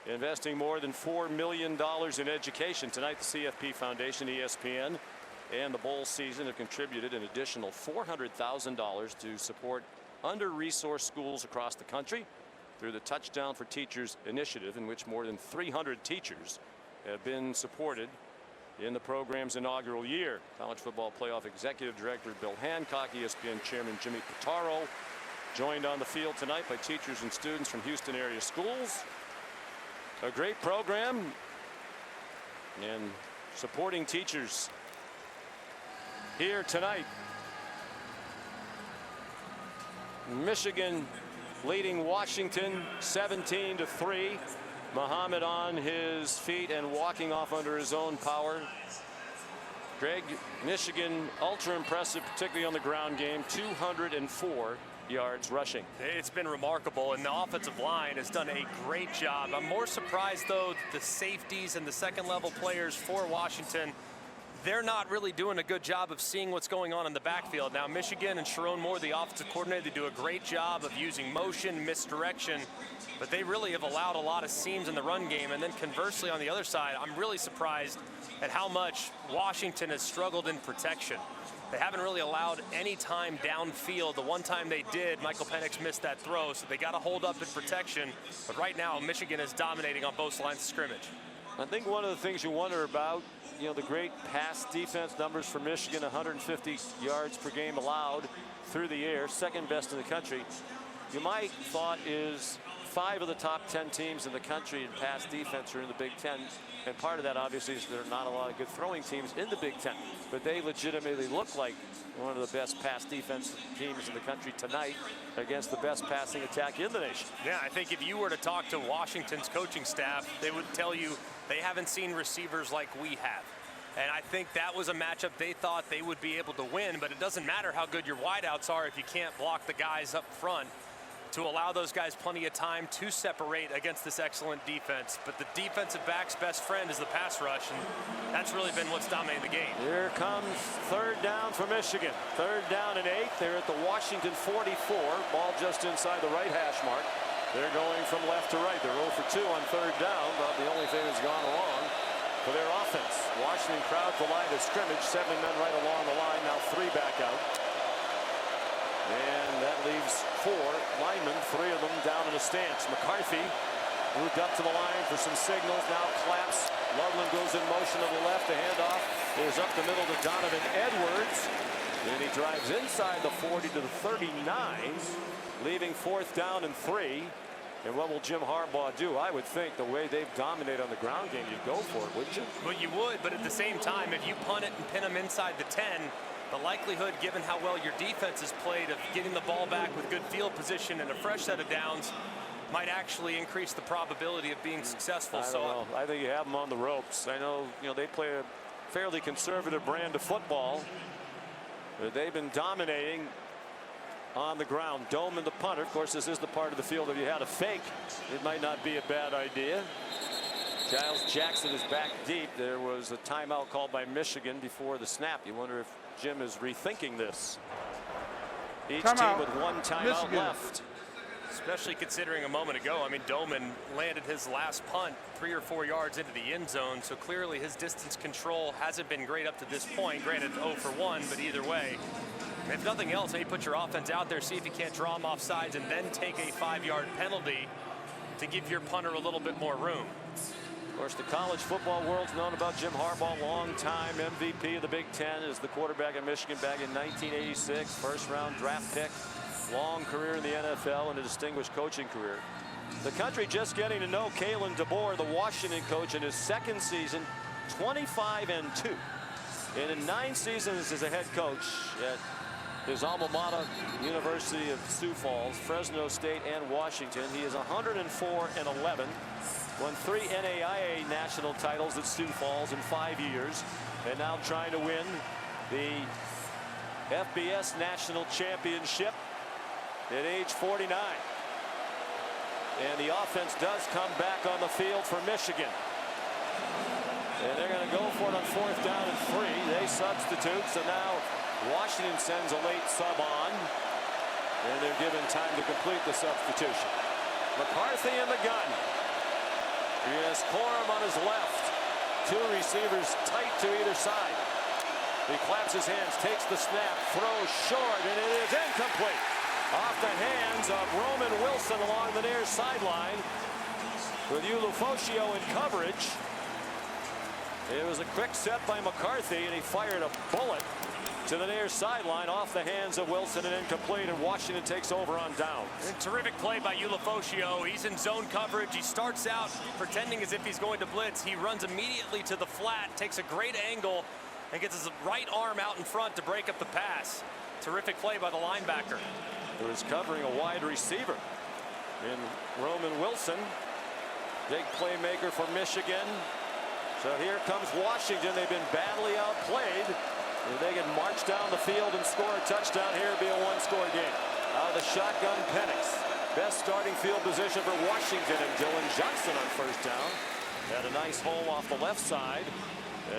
investing more than $4 million in education. Tonight, the CFP Foundation, ESPN, and the bowl season have contributed an additional $400,000 to support under-resourced schools across the country through the Touchdown for Teachers initiative, in which more than 300 teachers have been supported in the program's inaugural year. College Football Playoff Executive Director Bill Hancock, ESPN Chairman Jimmy Pitaro, joined on the field tonight by teachers and students from Houston area schools. A great program and supporting teachers here tonight. Michigan leading Washington 17-3. Muhammad on his feet and walking off under his own power. Greg, Michigan ultra impressive, particularly on the ground game. 204 yards rushing. It's been remarkable, and the offensive line has done a great job. I'm more surprised, though, that the safeties and the second-level players for Washington, they're not really doing a good job of seeing what's going on in the backfield. Now, Michigan and Sharon Moore, the offensive coordinator, they do a great job of using motion, misdirection, but they really have allowed a lot of seams in the run game. And then conversely, on the other side, I'm really surprised at how much Washington has struggled in protection. They haven't really allowed any time downfield. The one time they did, Michael Penix missed that throw, so they got to hold up in protection. But right now, Michigan is dominating on both lines of scrimmage. I think one of the things you wonder about, the great pass defense numbers for Michigan, 150 yards per game allowed through the air, second best in the country. You might thought is 5 of the top 10 teams in the country in pass defense are in the Big Ten. And part of that, obviously, is there are not a lot of good throwing teams in the Big Ten. But they legitimately look like one of the best pass defense teams in the country tonight against the best passing attack in the nation. Yeah, I think if you were to talk to Washington's coaching staff, they would tell you they haven't seen receivers like we have. And I think that was a matchup they thought they would be able to win, but it doesn't matter how good your wideouts are if you can't block the guys up front to allow those guys plenty of time to separate against this excellent defense. But the defensive back's best friend is the pass rush, and that's really been what's dominated the game. Here comes third down for Michigan. Third down and 8. They're at the Washington 44. Ball just inside the right hash mark. They're going from left to right. They're 0 for 2 on third down, but the only thing that's gone wrong for their offense. Washington crowds the line of scrimmage. 7 men right along the line. Now 3 back out. And that leaves 4 linemen, 3 of them down in a stance. McCarthy moved up to the line for some signals. Now claps. Loveland goes in motion to the left. The handoff is up the middle to Donovan Edwards. And he drives inside the 40 to the 39, leaving 4th down and 3. And what will Jim Harbaugh do? I would think the way they've dominated on the ground game, you'd go for it, wouldn't you? Well, you would, but at the same time, if you punt it and pin them inside the 10, the likelihood, given how well your defense has played, of getting the ball back with good field position and a fresh set of downs might actually increase the probability of being successful. I don't know. I think you have them on the ropes. I know, they play a fairly conservative brand of football, but they've been dominating on the ground. Dome and the punter. Of course, this is the part of the field if you had a fake, it might not be a bad idea. Giles Jackson is back deep. There was a timeout called by Michigan before the snap. You wonder if Jim is rethinking this. Each team with 1 timeout left. Especially considering a moment ago, I mean, Doman landed his last punt 3 or 4 yards into the end zone, so clearly his distance control hasn't been great up to this point. Granted, 0 for 1, but either way, if nothing else, maybe put your offense out there, see if you can't draw them off sides, and then take a 5-yard penalty to give your punter a little bit more room. Of course, the college football world's known about Jim Harbaugh, long-time MVP of the Big Ten, as the quarterback at Michigan back in 1986, first-round draft pick. Long career in the NFL and a distinguished coaching career. The country just getting to know Kalen DeBoer, the Washington coach, in his second season, 25-2. And in 9 seasons as a head coach at his alma mater, University of Sioux Falls, Fresno State, and Washington, he is 104-11. Won 3 NAIA national titles at Sioux Falls in 5 years, and now trying to win the FBS national championship at age 49. And the offense does come back on the field for Michigan. And they're going to go for it on 4th down and 3. They substitute, so now Washington sends a late sub on. And they're given time to complete the substitution. McCarthy in the gun. He has Corum on his left. 2 receivers tight to either side. He claps his hands, takes the snap, throws short, and it is incomplete. Off the hands of Roman Wilson along the near sideline with Ulofoshio in coverage. It was a quick set by McCarthy, and he fired a bullet to the near sideline off the hands of Wilson and incomplete, and Washington takes over on downs. And terrific play by Ulofoshio. He's in zone coverage. He starts out pretending as if he's going to blitz. He runs immediately to the flat, takes a great angle, and gets his right arm out in front to break up the pass. Terrific play by the linebacker. Who is covering a wide receiver in Roman Wilson. Big playmaker for Michigan. So here comes Washington. They've been badly outplayed. If they can march down the field and score a touchdown here, it'll be a 1-score game. Out of the shotgun, Penix. Best starting field position for Washington, and Dylan Johnson on 1st down. Had a nice hole off the left side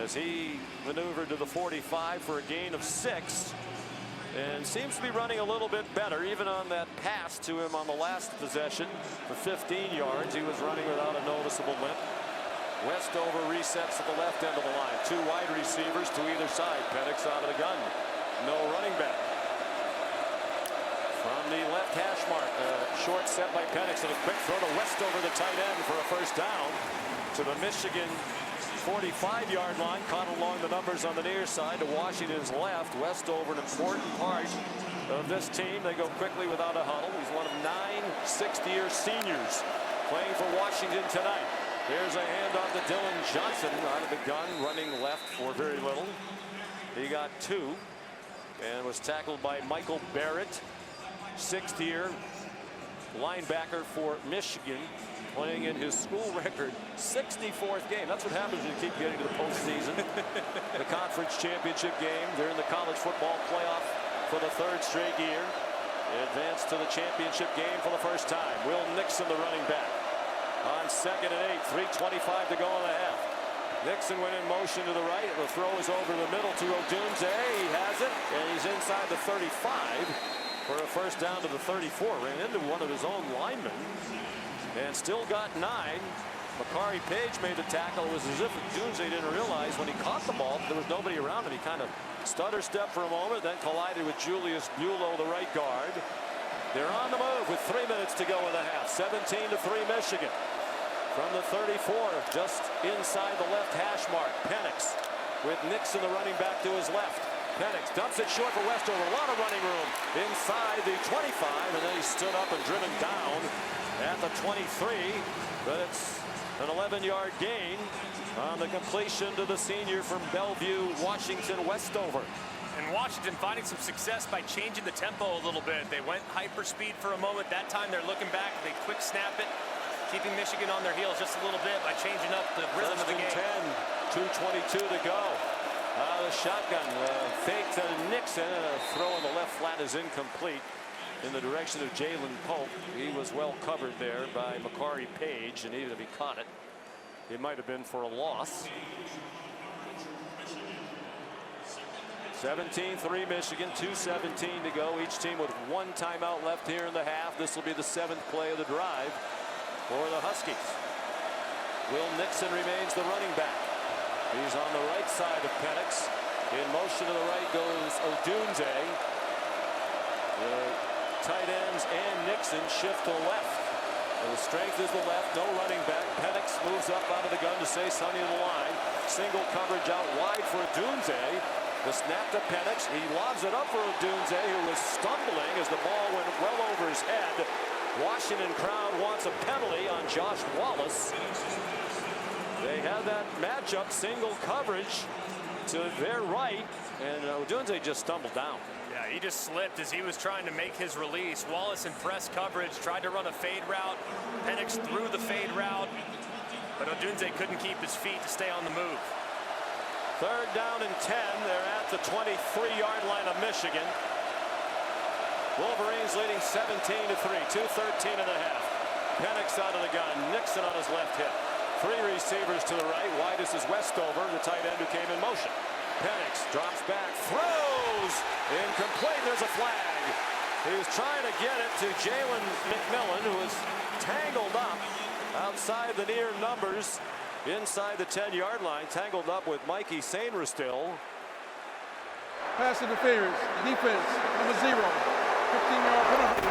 as he maneuvered to the 45 for a gain of 6. And seems to be running a little bit better, even on that pass to him on the last possession for 15 yards. He was running without a noticeable limp. Westover resets at the left end of the line. 2 wide receivers to either side. Penix out of the gun. No running back. From the left hash mark, short set by Penix, and a quick throw to Westover, the tight end, for a 1st down to the Michigan 45-yard line. Caught along the numbers on the near side to Washington's left. Westover, an important part of this team. They go quickly without a huddle. He's one of 9 60-year seniors playing for Washington tonight. Here's a handoff to Dylan Johnson out of the gun, running left for very little. He got 2 and was tackled by Michael Barrett, 6th-year linebacker for Michigan, playing in his school record 64th game. That's what happens when you keep getting to the postseason. The conference championship game. They're in the college football playoff for the 3rd straight year. Advanced to the championship game for the 1st time. Will Nixon, the running back, on 2nd and 8. 3:25 to go in the half. Nixon went in motion to the right. The throw is over the middle to Odunze. He has it, and he's inside the 35 for a 1st down to the 34. Ran into one of his own linemen and still got 9. Makari Page made the tackle. It was as if Odunze didn't realize when he caught the ball there was nobody around him. He kind of stutter stepped for a moment, then collided with Julius Bulow, the right guard. They're on the move with 3 minutes to go in the half. 17-3 Michigan. From the 34, just inside the left hash mark, Penix with Nixon, the running back, to his left. Penix dumps it short for Westover. A lot of running room inside the 25, and then he stood up and driven down at the 23. But it's an 11-yard gain on the completion to the senior from Bellevue, Washington, Westover. And Washington finding some success by changing the tempo a little bit. They went hyper speed for a moment. That time they're looking back. They quick snap it, keeping Michigan on their heels just a little bit by changing up the rhythm of the game. 10, 2:22 to go. The shotgun fake to Nixon, and a throw on the left flat is incomplete in the direction of Jalen Pope. He was well covered there by Makari Page, and even if he caught it, it might have been for a loss. 17-3 Michigan, 2:17 to go. Each team with one timeout left here in the half. This will be the 7th play of the drive for the Huskies. Will Nixon remains the running back. He's on the right side of Penix. In motion to the right goes Odunze. The tight ends and Nixon shift to the left. And the strength is the left, no running back. Penix moves up out of the gun to say Sonny to the line. Single coverage out wide for Odunze. The snap to Penix. He lobs it up for Odunze, who was stumbling as the ball went well over his head. Washington crowd wants a penalty on Josh Wallace. They had that matchup, single coverage to their right, and Odunze just stumbled down. Yeah, he just slipped as he was trying to make his release. Wallace in press coverage tried to run a fade route. Penix threw the fade route, but Odunze couldn't keep his feet to stay on the move. 3rd down and 10. They're at the 23-yard line of Michigan. Wolverines leading 17-3, 2:13 and a half. Penix out of the gun. Nixon on his left hip. 3 receivers to the right. Widest is Westover, the tight end who came in motion. Penix drops back, throws, incomplete. There's a flag. He was trying to get it to Jalen McMillan, who was tangled up outside the near numbers, inside the 10-yard line, tangled up with Mikey Sainristil. Pass interference, defense, number 0, 15-yard penalty,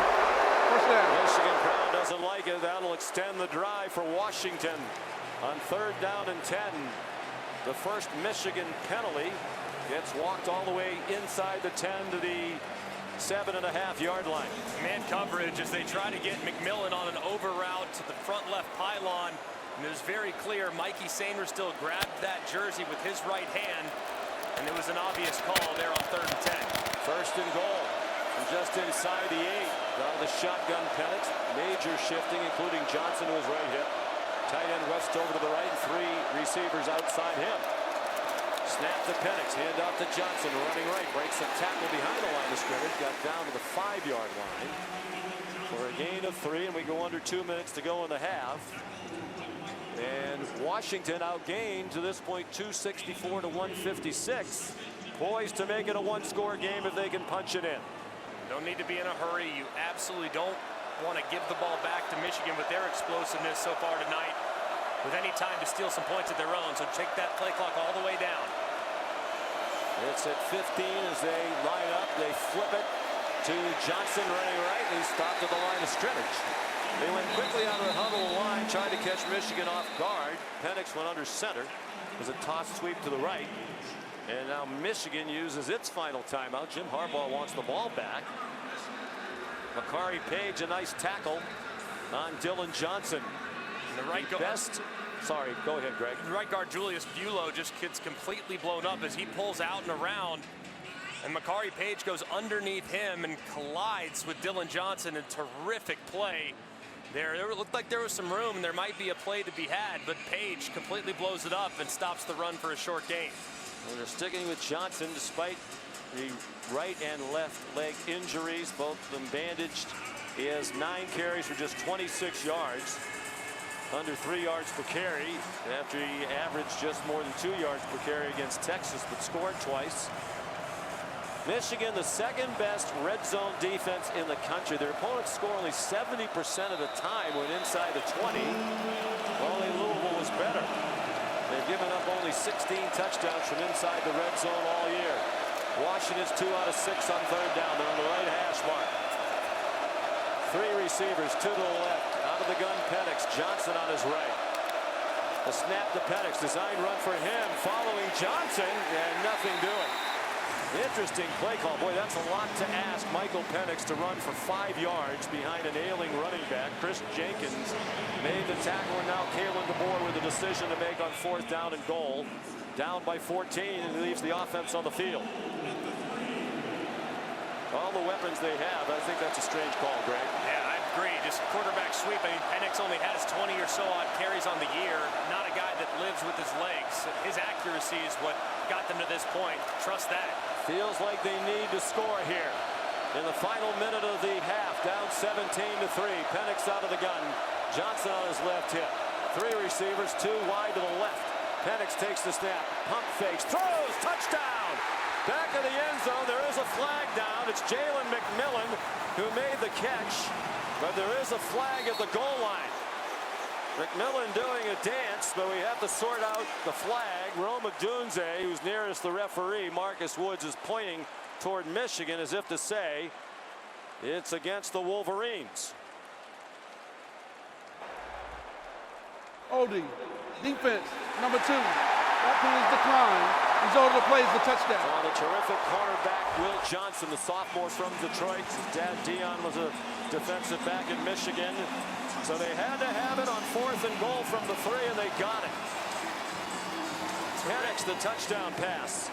first down. Michigan crowd doesn't like it. That'll extend the drive for Washington on 3rd down and 10. The first Michigan penalty gets walked all the way inside the 10 to the 7.5-yard line. Man coverage as they try to get McMillan on an over route to the front left pylon. And it was very clear Mikey Sainristil grabbed that jersey with his right hand, and it was an obvious call there on 3rd and 10. 1st and goal from just inside the 8. Out of the shotgun Penix. Major shifting, including Johnson to his right hip. Tight end Westover to the right, 3 receivers outside him. Snap to Penix, hand off to Johnson, running right, breaks a tackle behind the line of scrimmage, got down to the 5-yard line for a gain of 3, and we go under 2 minutes to go in the half. And Washington outgained to this point 264 to 156. Poised to make it a 1-score game if they can punch it in. No need to be in a hurry. You absolutely don't want to give the ball back to Michigan with their explosiveness so far tonight, with any time to steal some points of their own. So take that play clock all the way down. It's at 15 as they line up. They flip it to Johnson running right, and he's stopped at the line of scrimmage. They went quickly out of the huddle line, tried to catch Michigan off guard. Penix went under center. It was a toss sweep to the right. And now Michigan uses its final timeout. Jim Harbaugh wants the ball back. Makari Page, a nice tackle on Dylan Johnson. And the right best. Sorry, go ahead, Greg. The right guard Julius Bulow just gets completely blown up as he pulls out and around. And Makari Page goes underneath him and collides with Dylan Johnson. A terrific play there. It looked like there was some room and there might be a play to be had, but Page completely blows it up and stops the run for a short gain. Well, they're sticking with Johnson despite the right and left leg injuries, both of them bandaged. He has 9 carries for just 26 yards, under 3 yards per carry, after he averaged just more than 2 yards per carry against Texas, but scored twice. Michigan, the 2nd best red zone defense in the country. Their opponents score only 70% of the time when inside the 20. Only Louisville was better. They've given up only 16 touchdowns from inside the red zone all year. Washington's 2 out of 6 on 3rd down. They're on the right hash mark. 3 receivers, 2 to the left. Out of the gun, Penix. Johnson on his right. The snap to Penix. Designed run for him. Following Johnson, and nothing doing. Interesting play call. Boy, that's a lot to ask Michael Penix to run for 5 yards behind an ailing running back. Chris Jenkins made the tackle, and now Kalen DeBoer with a decision to make on 4th down and goal. Down by 14, and leaves the offense on the field. All the weapons they have, I think that's a strange call, Greg. Yeah, I agree. Just quarterback sweep. I mean, Penix only has 20 or so odd carries on the year. Not a guy that lives with his legs. His accuracy is what got them to this point. Trust that. Feels like they need to score here in the final minute of the half. Down 17-3. Penix out of the gun. Johnson on his left hip. 3 receivers, 2 wide to the left. Penix takes the snap. Pump fakes. Throws. Touchdown. Back of the end zone, there is a flag down. It's Jalen McMillan who made the catch, but there is a flag at the goal line. McMillan doing a dance, but we have to sort out the flag. Rome Odunze, who's nearest the referee, Marcus Woods, is pointing toward Michigan as if to say it's against the Wolverines. Oldie, defense, number 2. That penalty declined. Result of the play is the touchdown. On the terrific cornerback, Will Johnson, the sophomore from Detroit. His dad, Dion, was a defensive back in Michigan. So they had to have it on 4th and goal from the 3, and they got it. Penix, the touchdown pass.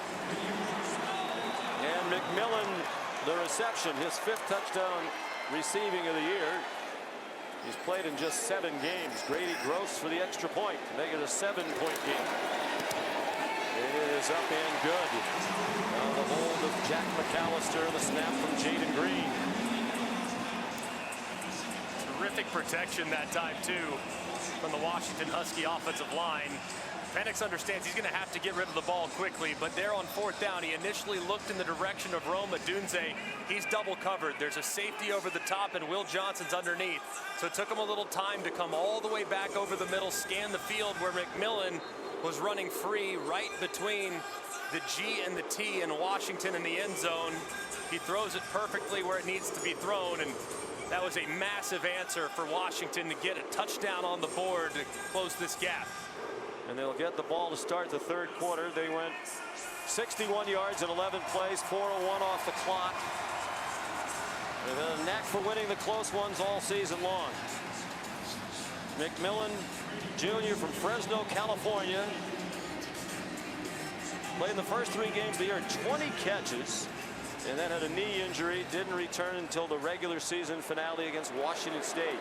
And McMillan, the reception, his 5th touchdown receiving of the year. He's played in just 7 games. Grady Gross for the extra point to make it a 7-point game. It is up and good. Now the hold of Jack McAllister, the snap from Jaden Green. Terrific protection that time, too, from the Washington Husky offensive line. Penix understands he's going to have to get rid of the ball quickly, but there on 4th down, he initially looked in the direction of Rome Odunze. He's double covered. There's a safety over the top, and Will Johnson's underneath. So it took him a little time to come all the way back over the middle, scan the field where McMillan was running free right between the G and the T in Washington in the end zone. He throws it perfectly where it needs to be thrown, and that was a massive answer for Washington to get a touchdown on the board to close this gap. And they'll get the ball to start the 3rd quarter. They went 61 yards in 11 plays, 4:01 off the clock. They've had a knack for winning the close ones all season long. McMillan, Jr. from Fresno, California. Played in the first 3 games of the year, 20 catches, and then had a knee injury. Didn't return until the regular season finale against Washington State.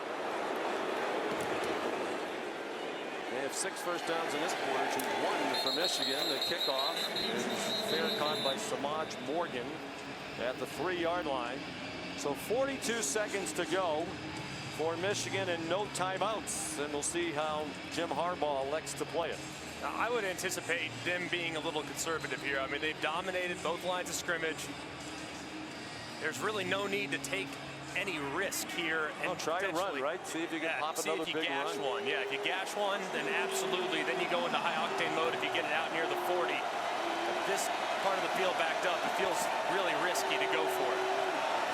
They have 6 first downs in this quarter to 1 for Michigan. The kickoff is fair caught by Samaj Morgan at the 3-yard line. So 42 seconds to go for Michigan and no timeouts. And we'll see how Jim Harbaugh elects to play it. I would anticipate them being a little conservative here. I mean, they've dominated both lines of scrimmage. There's really no need to take any risk here. And try to run, right? See if you can pop another big run. One. Yeah, if you gash one, then absolutely. Then you go into high octane mode if you get it out near the 40. This part of the field backed up, it feels really risky to go for it.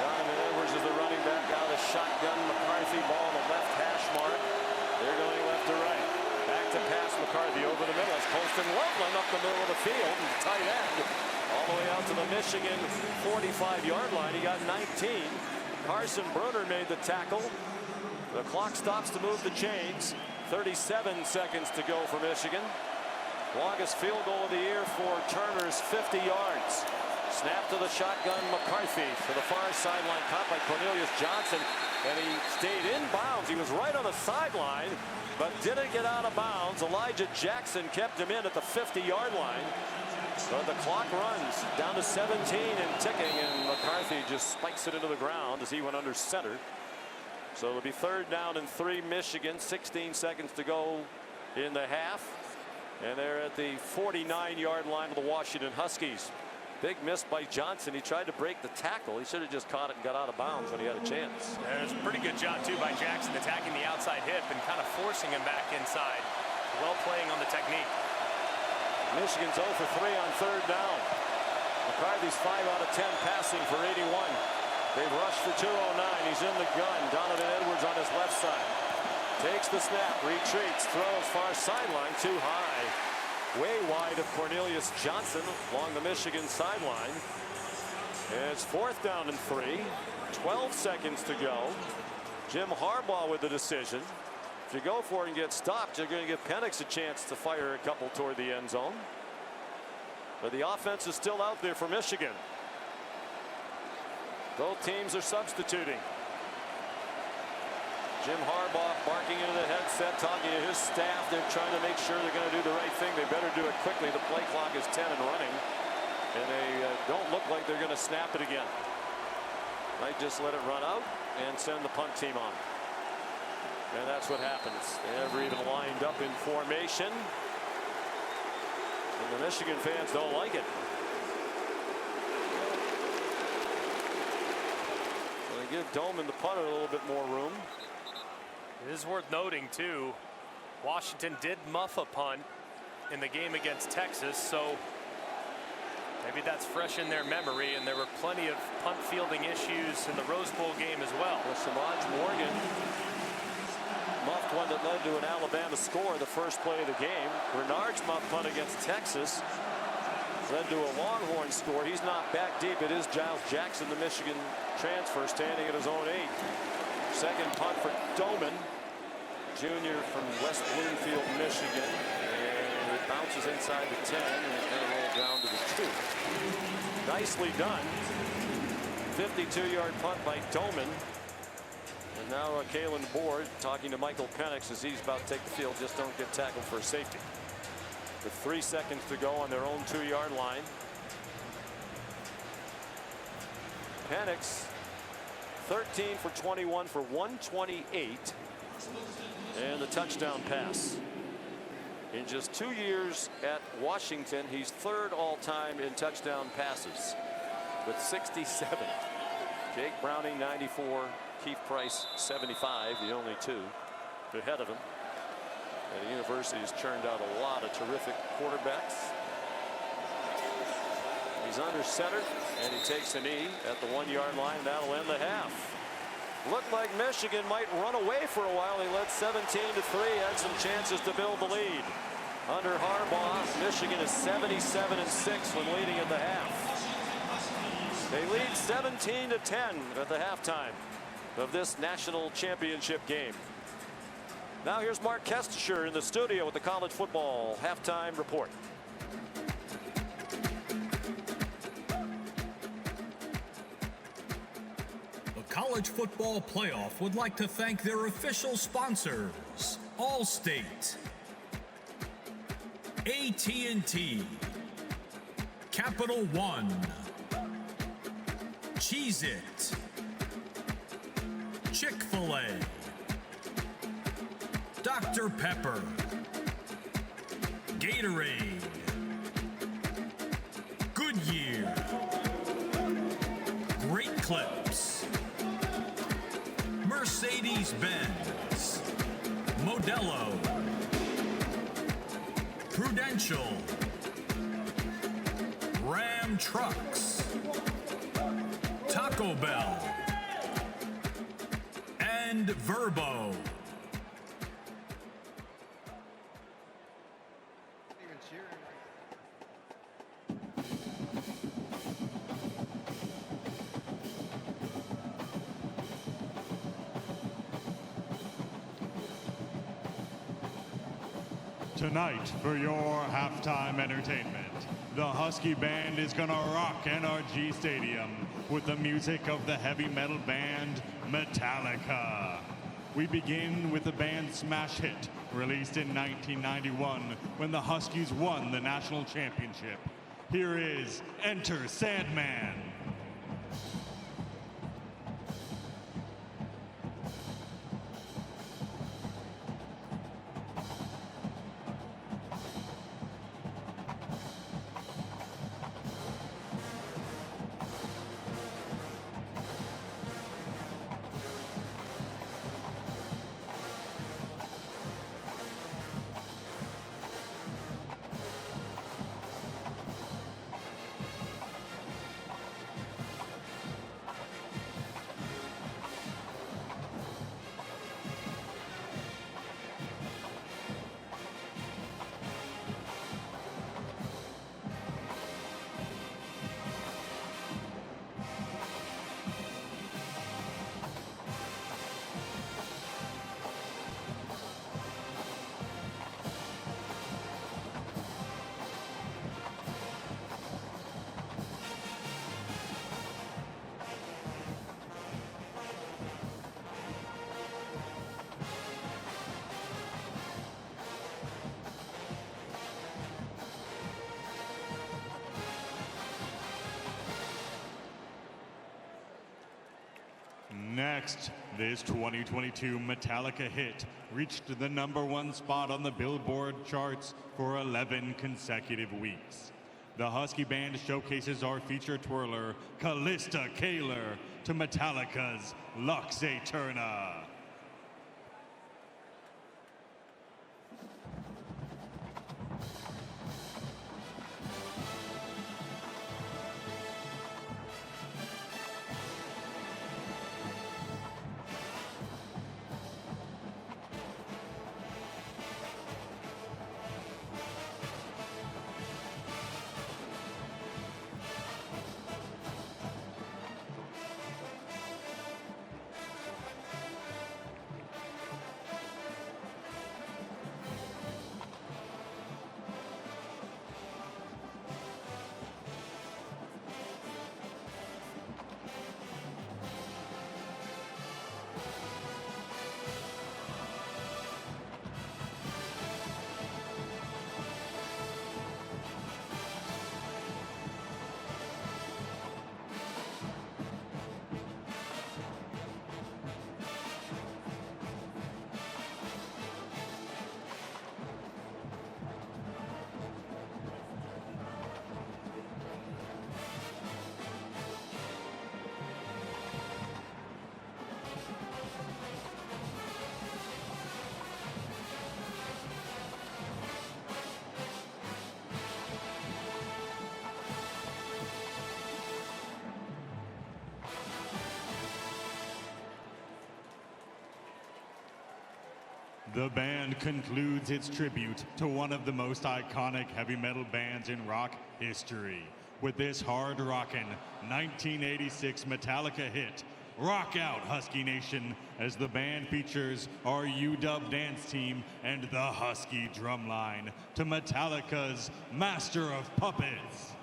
Donovan Edwards is the running back out of shotgun. McCarthy ball on the left hash mark. They're going left to right. Back to pass McCarthy over the middle. It's Colston Loveland up the middle of the field. Tight end all the way out to the Michigan 45-yard line. He got 19. Carson Brunner made the tackle. The clock stops to move the chains. 37 seconds to go for Michigan. Longest field goal of the year for Turner's 50 yards. Snap to the shotgun. McCarthy to the far sideline, caught by Cornelius Johnson, and he stayed in bounds. He was right on the sideline, but didn't get out of bounds. Elijah Jackson kept him in at the 50-yard line. But the clock runs down to 17 and ticking, and McCarthy just spikes it into the ground as he went under center. So it'll be 3rd down and 3 Michigan. 16 seconds to go in the half. And they're at the 49-yard line of the Washington Huskies. Big miss by Johnson. He tried to break the tackle. He should have just caught it and got out of bounds when he had a chance. There's a pretty good job, too, by Jackson attacking the outside hip and kind of forcing him back inside. Well playing on the technique. Michigan's 0 for 3 on 3rd down. McCarthy's 5 out of 10 passing for 81. They've rushed for 209. He's in the gun. Donovan Edwards on his left side. Takes the snap, retreats, throws far sideline, too high. Way wide of Cornelius Johnson along the Michigan sideline. And it's 4th down and 3. 12 seconds to go. Jim Harbaugh with the decision. If you go for it and get stopped, you're going to give Penix a chance to fire a couple toward the end zone. But the offense is still out there for Michigan. Both teams are substituting. Jim Harbaugh barking into the headset, talking to his staff. They're trying to make sure they're going to do the right thing. They better do it quickly. The play clock is 10 and running. And they don't look like they're going to snap it again. Might just let it run out and send the punt team on. And that's what happens. They never even lined up in formation. And the Michigan fans don't like it. give Doman, the punter, a little bit more room. It is worth noting, too, Washington did muff a punt in the game against Texas, so maybe that's fresh in their memory, and there were plenty of punt fielding issues in the Rose Bowl game as well. Samaj Morgan muffed one that led to an Alabama score the first play of the game. Bernard's muff punt against Texas led to a Longhorn score. He's not back deep. It is Giles Jackson, the Michigan transfer, standing at his own 8. Second punt for Doman, junior from West Bloomfield, Michigan. And it bounces inside the 10 and it's going to roll down to the 2. Nicely done. 52-yard punt by Doman. And now Kalen Board talking to Michael Penix as he's about to take the field. Just don't get tackled for a safety. With 3 seconds to go on their own 2-yard line. Penix 13 for 21 for 128 and the touchdown pass. In just 2 years at Washington, he's 3rd all-time in touchdown passes with 67. Jake Browning 94, Keith Price 75, the only 2 ahead of him. And the university has churned out a lot of terrific quarterbacks. He's under center, and he takes a knee at the 1-yard line. That'll end the half. Looked like Michigan might run away for a while. He led 17-3, had some chances to build the lead. Under Harbaugh, Michigan is 77-6 when leading at the half. They lead 17-10 at the halftime of this national championship game. Now here's Mark Kestisher in the studio with the college football halftime report. The College Football Playoff would like to thank their official sponsors: Allstate, AT&T, Capital One, Cheez-It, Chick-fil-A, Dr. Pepper, Gatorade, Goodyear, Great Clips, Mercedes-Benz, Modelo, Prudential, Ram Trucks, Taco Bell, and Verbo. Tonight, for your halftime entertainment, the Husky Band is gonna rock NRG Stadium with the music of the heavy metal band Metallica. We begin with the band's smash hit, released in 1991 when the Huskies won the national championship. Here is Enter Sandman. Next, this 2022 Metallica hit reached the #1 spot on the Billboard charts for 11 consecutive weeks. The Husky Band showcases our feature twirler, Callista Kaler, to Metallica's Lux Eterna. The band concludes its tribute to one of the most iconic heavy metal bands in rock history with this hard-rockin' 1986 Metallica hit, Rock Out, Husky Nation, as the band features our UW dance team and the Husky drumline to Metallica's Master of Puppets.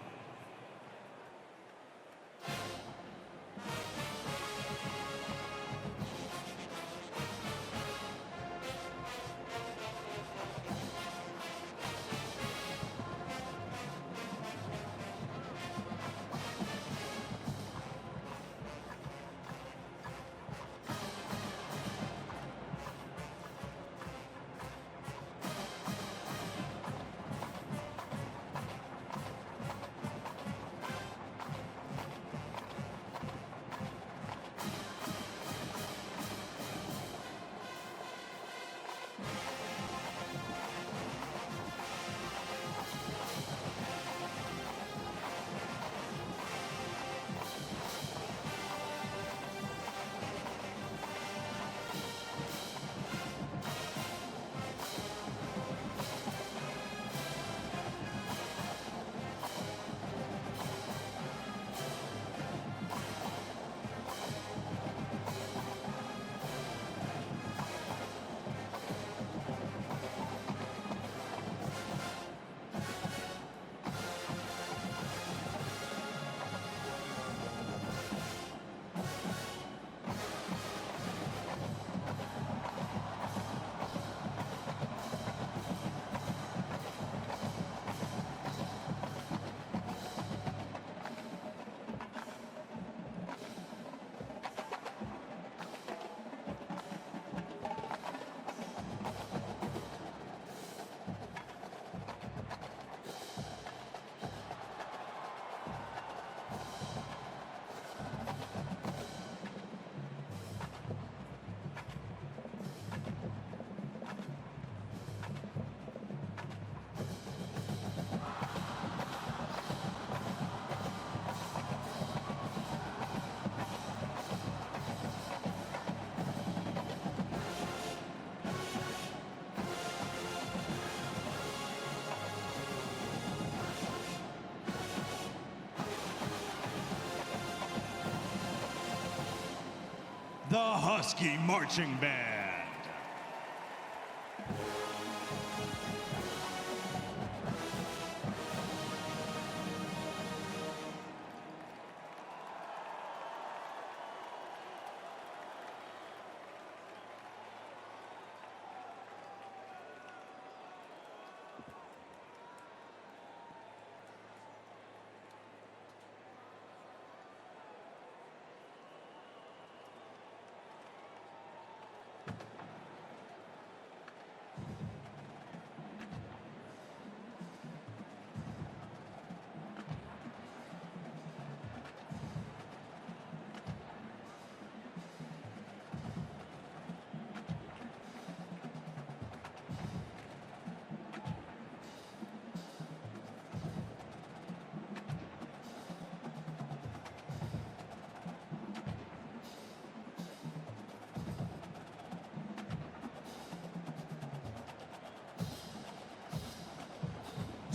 The Husky Marching Band.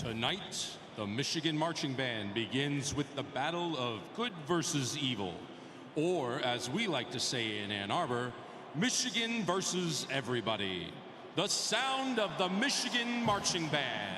Tonight, the Michigan Marching Band begins with the battle of good versus evil, or as we like to say in Ann Arbor, Michigan versus everybody. The sound of the Michigan Marching Band.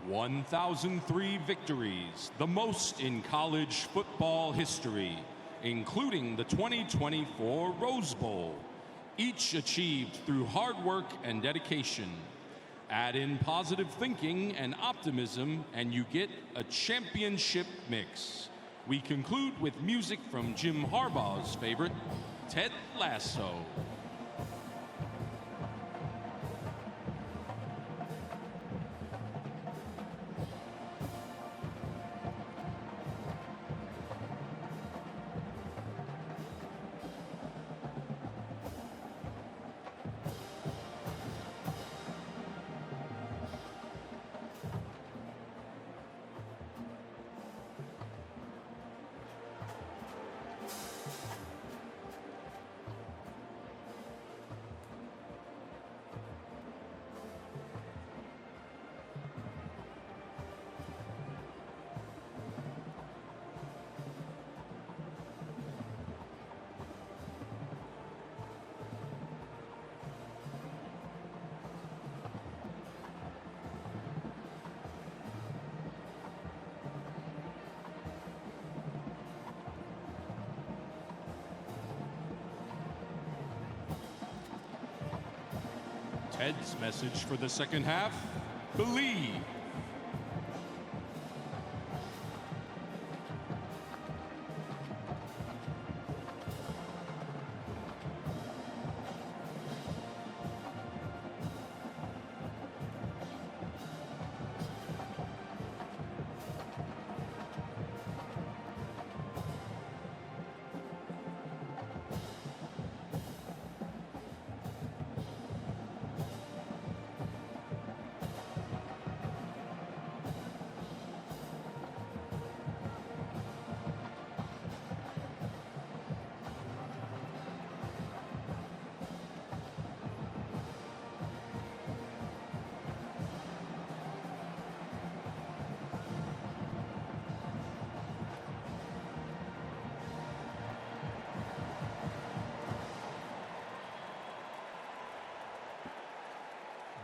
"1,003 victories, the most in college football history, including the 2024 Rose Bowl, each achieved through hard work and dedication. Add in positive thinking and optimism, and you get a championship mix." We conclude with music from Jim Harbaugh's favorite, Ted Lasso. Ted's message for the second half: believe.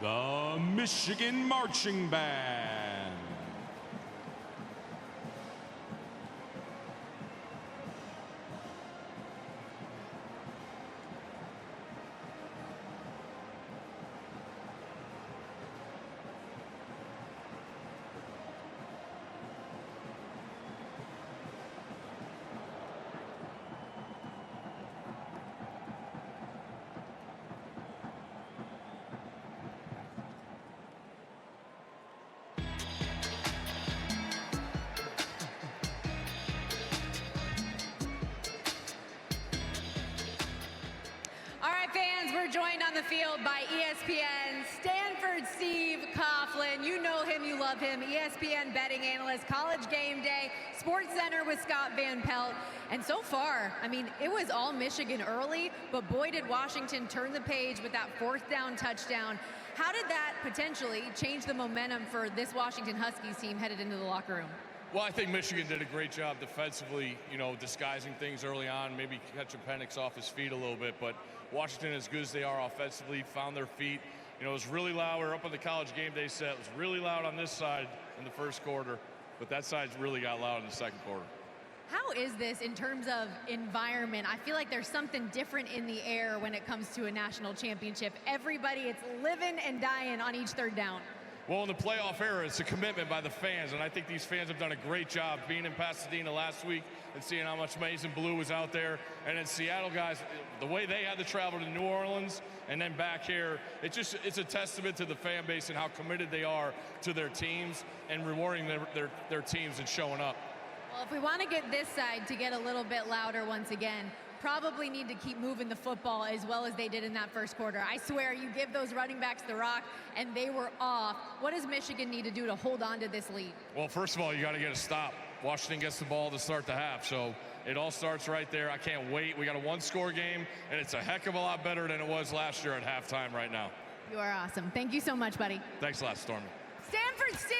the Michigan Marching Band. We're joined on the field by ESPN Stanford Steve Coughlin. You know him, you love him. ESPN betting analyst, College Game Day, Sports Center with Scott Van Pelt. And so far, I mean, it was all Michigan early, but boy did Washington turn the page with that 4th down touchdown. How did that potentially change the momentum for this Washington Huskies team headed into the locker room? Well, I think Michigan did a great job defensively, you know, disguising things early on, maybe catching Penix off his feet a little bit. But Washington, as good as they are offensively, found their feet. You know, it was really loud. We were up on the College Game Day set. It was really loud on this side in the first quarter, but that side really got loud in the second quarter. How is this in terms of environment? I feel like there's something different in the air when it comes to a national championship. Everybody, it's living and dying on each 3rd down. Well, in the playoff era, it's a commitment by the fans, and I think these fans have done a great job being in Pasadena last week and seeing how much Maize and Blue was out there. And in Seattle, guys, the way they had to travel to New Orleans and then back here, it's a testament to the fan base and how committed they are to their teams and rewarding their teams and showing up. Well, if we want to get this side to get a little bit louder once again, probably need to keep moving the football as well as they did in that first quarter. I swear, you give those running backs the rock, and they were off. What does Michigan need to do to hold on to this lead? Well, first of all, you got to get a stop. Washington gets the ball to start the half, so it all starts right there. I can't wait. We got a 1-score game, and it's a heck of a lot better than it was last year at halftime right now. You are awesome. Thank you so much, buddy. Thanks a lot, Stormy. Stanford Steve!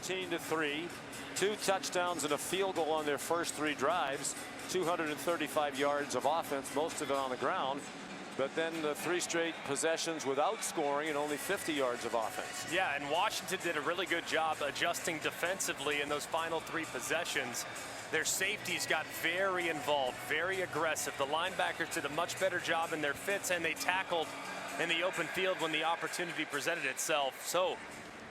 14-3. 2 touchdowns and a field goal on their first 3 drives. 235 yards of offense, most of it on the ground. But then the 3 straight possessions without scoring and only 50 yards of offense. Yeah, and Washington did a really good job adjusting defensively in those final 3 possessions. Their safeties got very involved, very aggressive. The linebackers did a much better job in their fits, and they tackled in the open field when the opportunity presented itself. So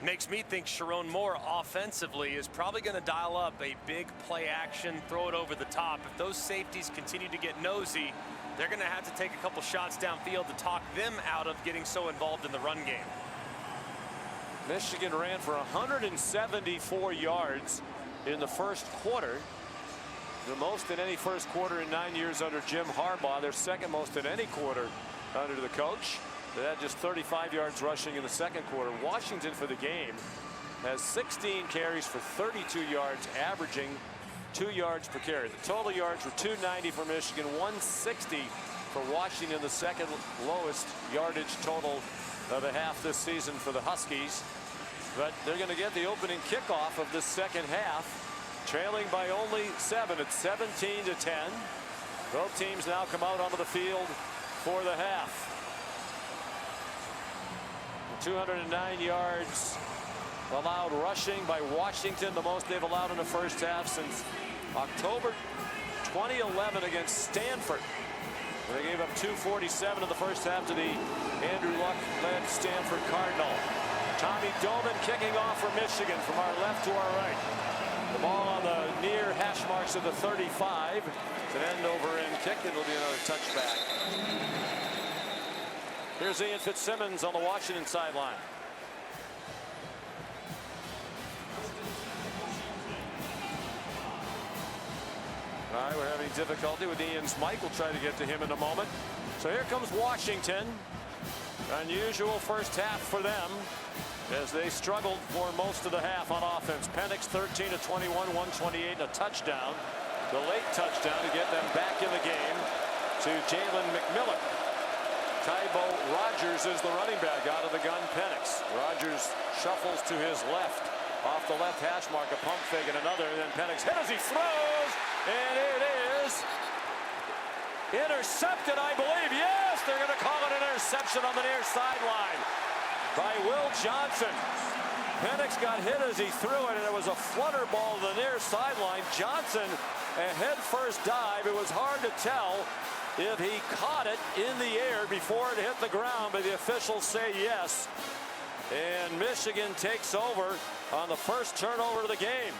makes me think Sharon Moore offensively is probably going to dial up a big play action, throw it over the top. If those safeties continue to get nosy, they're going to have to take a couple shots downfield to talk them out of getting so involved in the run game. Michigan ran for 174 yards in the first quarter. The most in any first quarter in 9 years under Jim Harbaugh. Their second most in any quarter under the coach. They had just 35 yards rushing in the second quarter. Washington for the game has 16 carries for 32 yards, averaging 2 yards per carry. The total yards were 290 for Michigan, 160 for Washington, the second lowest yardage total of the half this season for the Huskies. But they're going to get the opening kickoff of this second half, trailing by only 7. It's 17-10. Both teams now come out onto the field for the half. 209 yards allowed rushing by Washington, the most they've allowed in the first half since October 2011 against Stanford. They gave up 247 in the first half to the Andrew Luck-led Stanford Cardinal. Tommy Doman kicking off for Michigan from our left to our right. The ball on the near hash marks of the 35. It's an end over end kick. It'll be another touchback. Here's Ian Fitzsimmons on the Washington sideline. All right, we're having difficulty with Ian's mic. We'll try to get to him in a moment. So here comes Washington. Unusual first half for them as they struggled for most of the half on offense. Penix 13-21, 128 and a touchdown. The late touchdown to get them back in the game to Jalen McMillan. Tybo Rogers is the running back out of the gun. Penix. Rogers shuffles to his left. Off the left hash mark, a pump fake and another, and then Penix hit as he throws, and it is intercepted, I believe. Yes, they're going to call it an interception on the near sideline by Will Johnson. Penix got hit as he threw it, and it was a flutter ball to the near sideline. Johnson, a head-first dive. It was hard to tell if he caught it in the air before it hit the ground, but the officials say yes. And Michigan takes over on the first turnover of the game.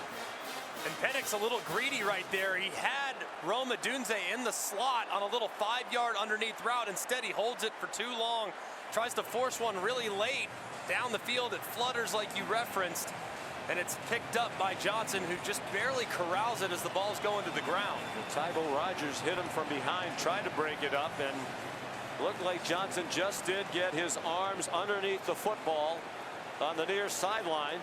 And Penix a little greedy right there. He had Rome Odunze in the slot on a little 5-yard underneath route. Instead, he holds it for too long. Tries to force one really late down the field. It flutters like you referenced. And it's picked up by Johnson, who just barely corrals it as the ball's going to the ground. Tybo Rogers hit him from behind, tried to break it up, and looked like Johnson just did get his arms underneath the football on the near sideline.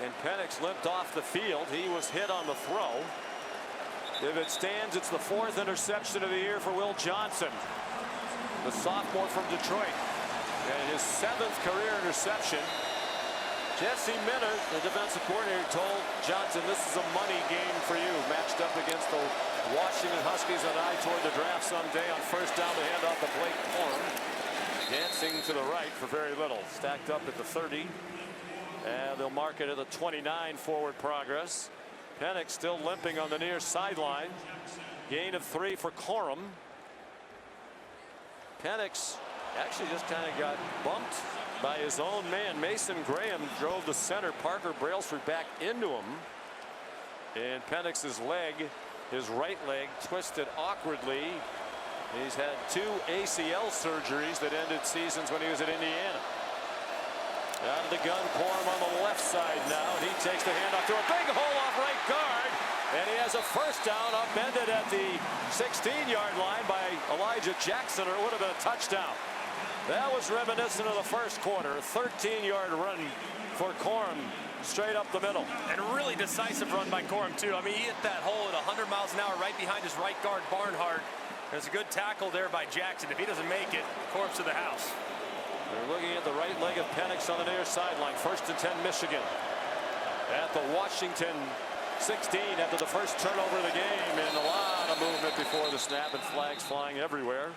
And Penix limped off the field. He was hit on the throw. If it stands, it's the 4th interception of the year for Will Johnson, the sophomore from Detroit. And his 7th career interception. Jesse Minter, the defensive coordinator, told Johnson this is a money game for you, matched up against the Washington Huskies, an eye toward the draft someday. On first down, the handoff to Blake Corum, dancing to the right for very little. Stacked up at the 30, and they'll mark it at the 29 forward progress. Penix still limping on the near sideline. Gain of 3 for Corum. Penix actually just kind of got bumped by his own man. Mason Graham drove the center, Parker Brailsford, back into him. And Penix's leg, his right leg, twisted awkwardly. He's had 2 ACL surgeries that ended seasons when he was at Indiana. Out of the gun, Corum on the left side now. And he takes the handoff to a big hole off right guard. And he has a first down upended at the 16-yard line by Elijah Jackson, or it would have been a touchdown. That was reminiscent of the first quarter. A 13-yard run for Corum straight up the middle. And a really decisive run by Corum, too. I mean, he hit that hole at 100 miles an hour right behind his right guard, Barnhart. There's a good tackle there by Jackson. If he doesn't make it, Corum's to the house. They're looking at the right leg of Penix on the near sideline. 1st and 10 Michigan at the Washington 16 after the first turnover of the game, and a lot of movement before the snap and flags flying everywhere.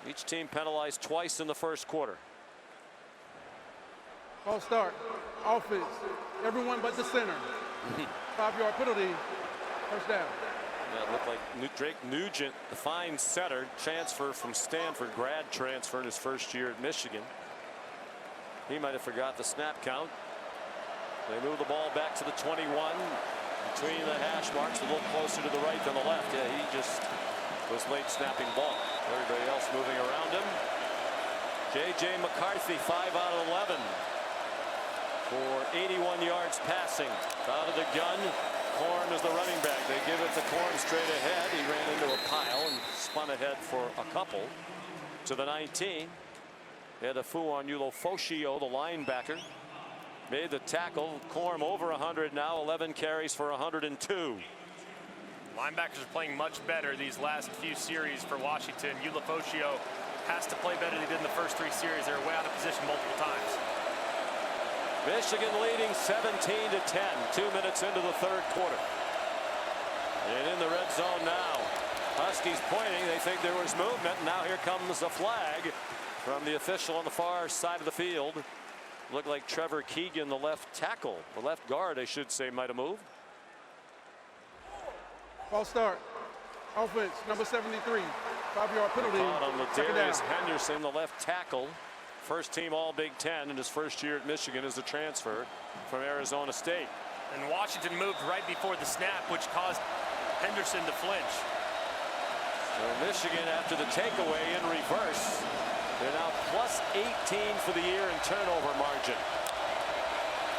Each team penalized twice in the first quarter. False start. Offense. Everyone but the center. 5-yard penalty. First down. Yeah, it looked like Drake Nugent, the fine center, transfer from Stanford, grad transfer in his first year at Michigan. He might have forgot the snap count. They move the ball back to the 21, between the hash marks, a little closer to the right than the left. Yeah, he just was late snapping ball. Everybody else moving around him. J.J. McCarthy, 5 out of 11 for 81 yards passing. Out of the gun. Korn is the running back. They give it to Korn straight ahead. He ran into a pile and spun ahead for a couple to the 19. They had a foo on Ulofoscio, the linebacker. Made the tackle. Korn over 100 now, 11 carries for 102. Linebackers are playing much better these last few series for Washington. Ulofoscio has to play better than he did in the first 3 series. They were way out of position multiple times. Michigan leading 17-10, 2 minutes into the third quarter. And in the red zone now. Huskies pointing. They think there was movement. Now here comes a flag from the official on the far side of the field. Looked like Trevor Keegan, the left tackle, the left guard, I should say, might have moved. False start. Offense, number 73. 5-yard penalty. On Ladarius Henderson, the left tackle. First team all Big Ten in his first year at Michigan as a transfer from Arizona State. And Washington moved right before the snap, which caused Henderson to flinch. So Michigan, after the takeaway in reverse, they're now plus 18 for the year in turnover margin.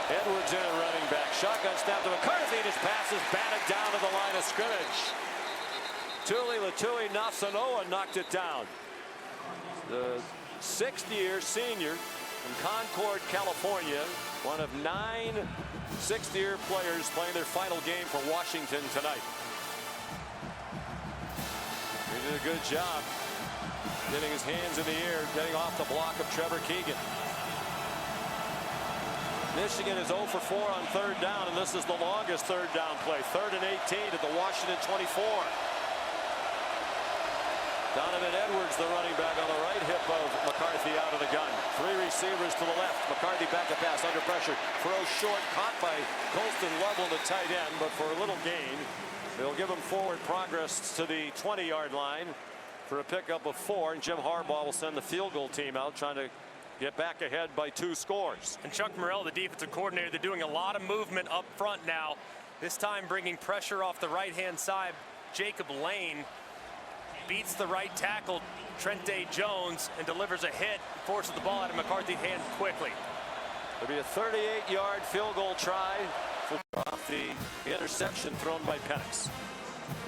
Edwards in at running back. Shotgun snap to McCarthy. His pass is batted down to the line of scrimmage. Latui Nasanoa knocked it down. The 6th-year senior from Concord, California. One of 9 6th-year players playing their final game for Washington tonight. He did a good job getting his hands in the air, getting off the block of Trevor Keegan. Michigan is 0 for 4 on 3rd down, and this is the longest 3rd down play. 3rd and 18 at the Washington 24. Donovan Edwards, the running back, on the right hip of McCarthy out of the gun. 3 receivers to the left. McCarthy back to pass under pressure. Throws short, caught by Colston Lovell, the tight end, but for a little gain. They'll give him forward progress to the 20-yard line for a pickup of 4, and Jim Harbaugh will send the field goal team out trying to get back ahead by 2 scores. And Chuck Morrell, the defensive coordinator, they're doing a lot of movement up front now. This time bringing pressure off the right-hand side. Jacob Lane beats the right tackle, Trente Jones, and delivers a hit, forces the ball out of McCarthy's hand quickly. There'll be a 38-yard field goal try off the interception thrown by Penix.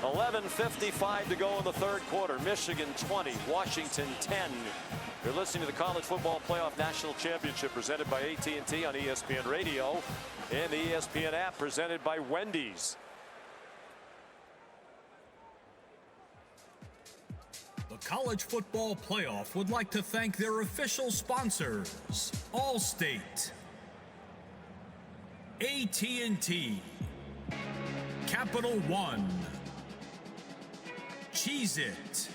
11:55 to go in the third quarter. Michigan 20, Washington 10. You're listening to the College Football Playoff National Championship presented by AT&T on ESPN Radio and the ESPN app presented by Wendy's. The College Football Playoff would like to thank their official sponsors, Allstate, AT&T, Capital One, Cheez-It,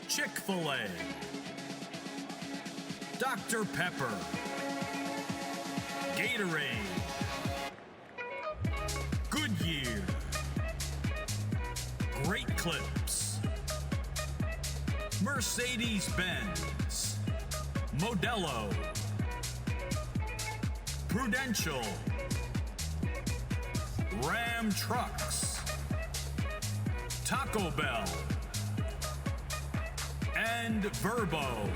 Chick-fil-A, Dr. Pepper, Gatorade, Goodyear, Great Clips, Mercedes-Benz, Modelo, Prudential, Ram Trucks, Taco Bell, and Verbo.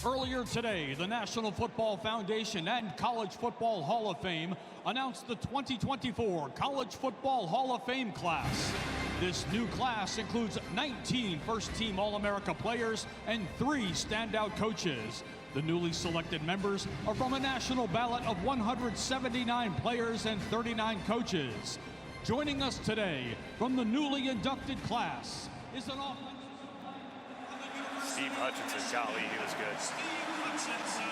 Earlier today, the National Football Foundation and College Football Hall of Fame announced the 2024 College Football Hall of Fame class. This new class includes 19 first-team All-America players and 3 standout coaches. The newly selected members are from a national ballot of 179 players and 39 coaches. Joining us today from the newly inducted class is an offensive. Steve Hutchinson, golly, he was good. Steve Hutchinson.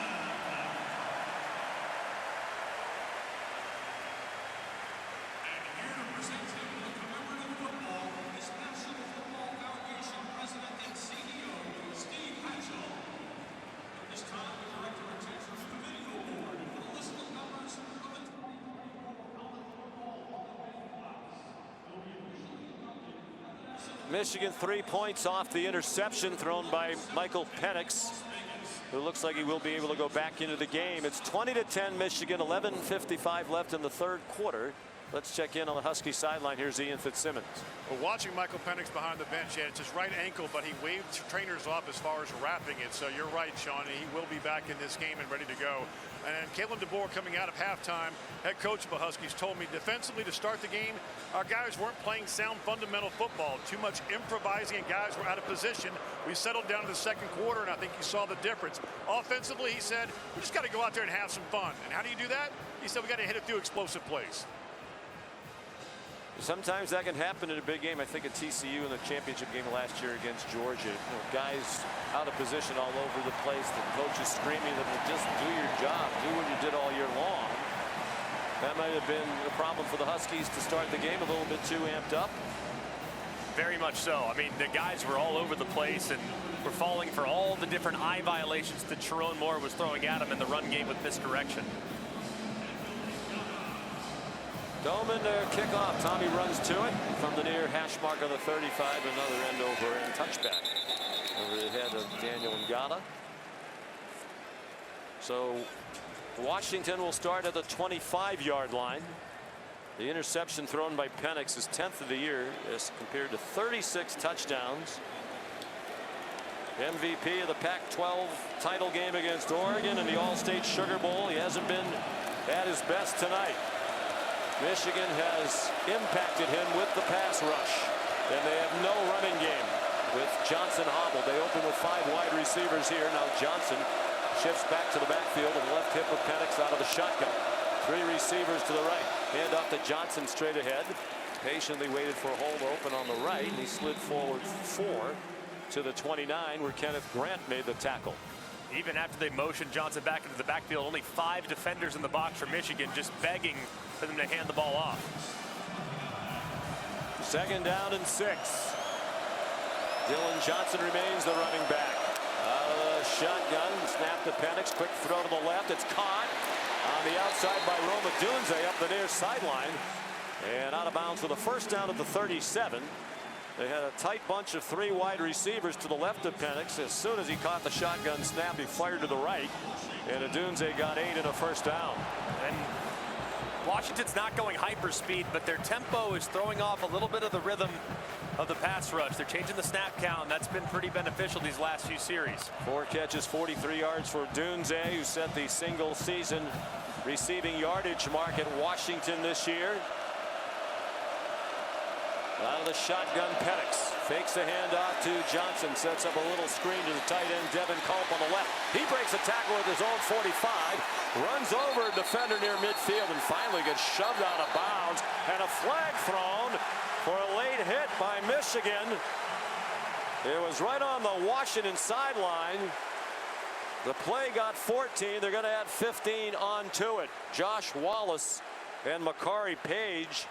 Michigan 3 points off the interception thrown by Michael Penix, who looks like he will be able to go back into the game. It's 20-10 Michigan, 11:55 left in the third quarter. Let's check in on the Husky sideline. Here's Ian Fitzsimmons. Well, watching Michael Penix behind the bench, it's his right ankle, but he waved trainers off as far as wrapping it. So you're right, Sean. He will be back in this game and ready to go. And Kalen DeBoer, coming out of halftime, head coach of the Huskies, told me defensively to start the game, our guys weren't playing sound fundamental football. Too much improvising and guys were out of position. We settled down in the second quarter, and I think you saw the difference. Offensively, he said, we just got to go out there and have some fun. And how do you do that? He said we got to hit it through explosive plays. Sometimes that can happen in a big game. I think at TCU in the championship game last year against Georgia, guys out of position all over the place. The coach is screaming at them, just do your job, do what you did all year long. That might have been a problem for the Huskies to start the game a little bit too amped up. Very much so. I mean, the guys were all over the place and were falling for all the different eye violations that Sharon Moore was throwing at them in the run game with misdirection. Doman to kick off. Tommy runs to it from the near hash mark on the 35. Another end over and touchback over the head of Daniel Ngata. So Washington will start at the 25-yard line. The interception thrown by Penix is 10th of the year as compared to 36 touchdowns. MVP of the Pac-12 title game against Oregon in the All-State Sugar Bowl. He hasn't been at his best tonight. Michigan has impacted him with the pass rush, and they have no running game with Johnson hobbled. They open with 5 wide receivers here. Now Johnson shifts back to the backfield with the left hip of Penix out of the shotgun. 3 receivers to the right. Hand off to Johnson straight ahead. Patiently waited for a hole to open on the right, and he slid forward 4 to the 29 where Kenneth Grant made the tackle. Even after they motioned Johnson back into the backfield, only 5 defenders in the box for Michigan, just begging for them to hand the ball off. 2nd down and 6. Dylan Johnson remains the running back. Out of the shotgun, snap to Penix, quick throw to the left. It's caught on the outside by Roma Dunze up the near sideline. And out of bounds for the first down at the 37. They had a tight bunch of 3 wide receivers to the left of Penix. As soon as he caught the shotgun snap, he fired to the right. And Dunze got 8 in a first down. And Washington's not going hyperspeed, but their tempo is throwing off a little bit of the rhythm of the pass rush. They're changing the snap count, and that's been pretty beneficial these last few series. 4 catches, 43 yards for Dunze, who set the single season receiving yardage mark at Washington this year. Out of the shotgun, Penix fakes the handoff to Johnson, sets up a little screen to the tight end Devin Culp on the left. He breaks a tackle with his own 45, runs over a defender near midfield, and finally gets shoved out of bounds. And a flag thrown for a late hit by Michigan. It was right on the Washington sideline. The play got 14. They're going to add 15 onto it. Josh Wallace and Makari Page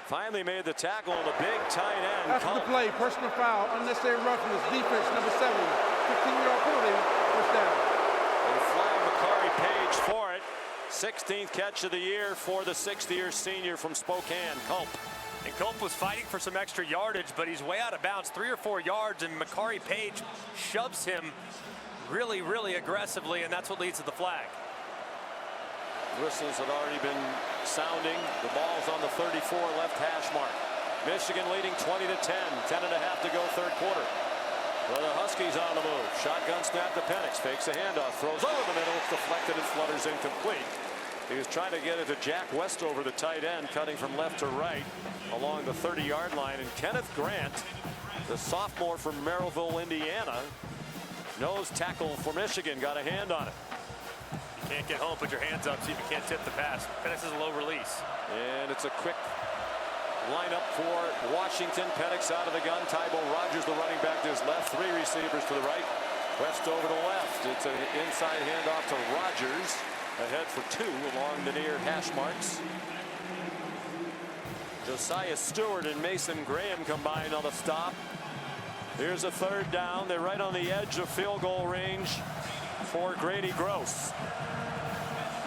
finally made the tackle on the big tight end. After the play, personal foul, unnecessary roughness, defense number 7, 15-yard penalty, first down. They flag Makari Page for it. 16th catch of the year for the 6th-year senior from Spokane, Culp. And Culp was fighting for some extra yardage, but he's way out of bounds, 3 or 4 yards, and Makari Page shoves him really, really aggressively, and that's what leads to the flag. Whistles had already been sounding. The ball's on the 34 left hash mark. Michigan leading 20-10. 10.5 to go third quarter. Well, the Huskies on the move. Shotgun snap to Penix. Fakes a handoff. Throws over the middle. It's deflected and flutters incomplete. He was trying to get it to Jack Westover, the tight end, cutting from left to right along the 30-yard line. And Kenneth Grant, the sophomore from Merrillville, Indiana, nose tackle for Michigan, got a hand on it. You can't get home, put your hands up, see if you can't tip the pass. Penix is a low release. And it's a quick lineup for Washington. Penix out of the gun. Tybo Rogers, the running back, to his left. 3 receivers to the right. West over to left. It's an inside handoff to Rogers. Ahead for 2 along the near hash marks. Josiah Stewart and Mason Graham combined on the stop. Here's a 3rd down. They're right on the edge of field goal range for Grady Gross.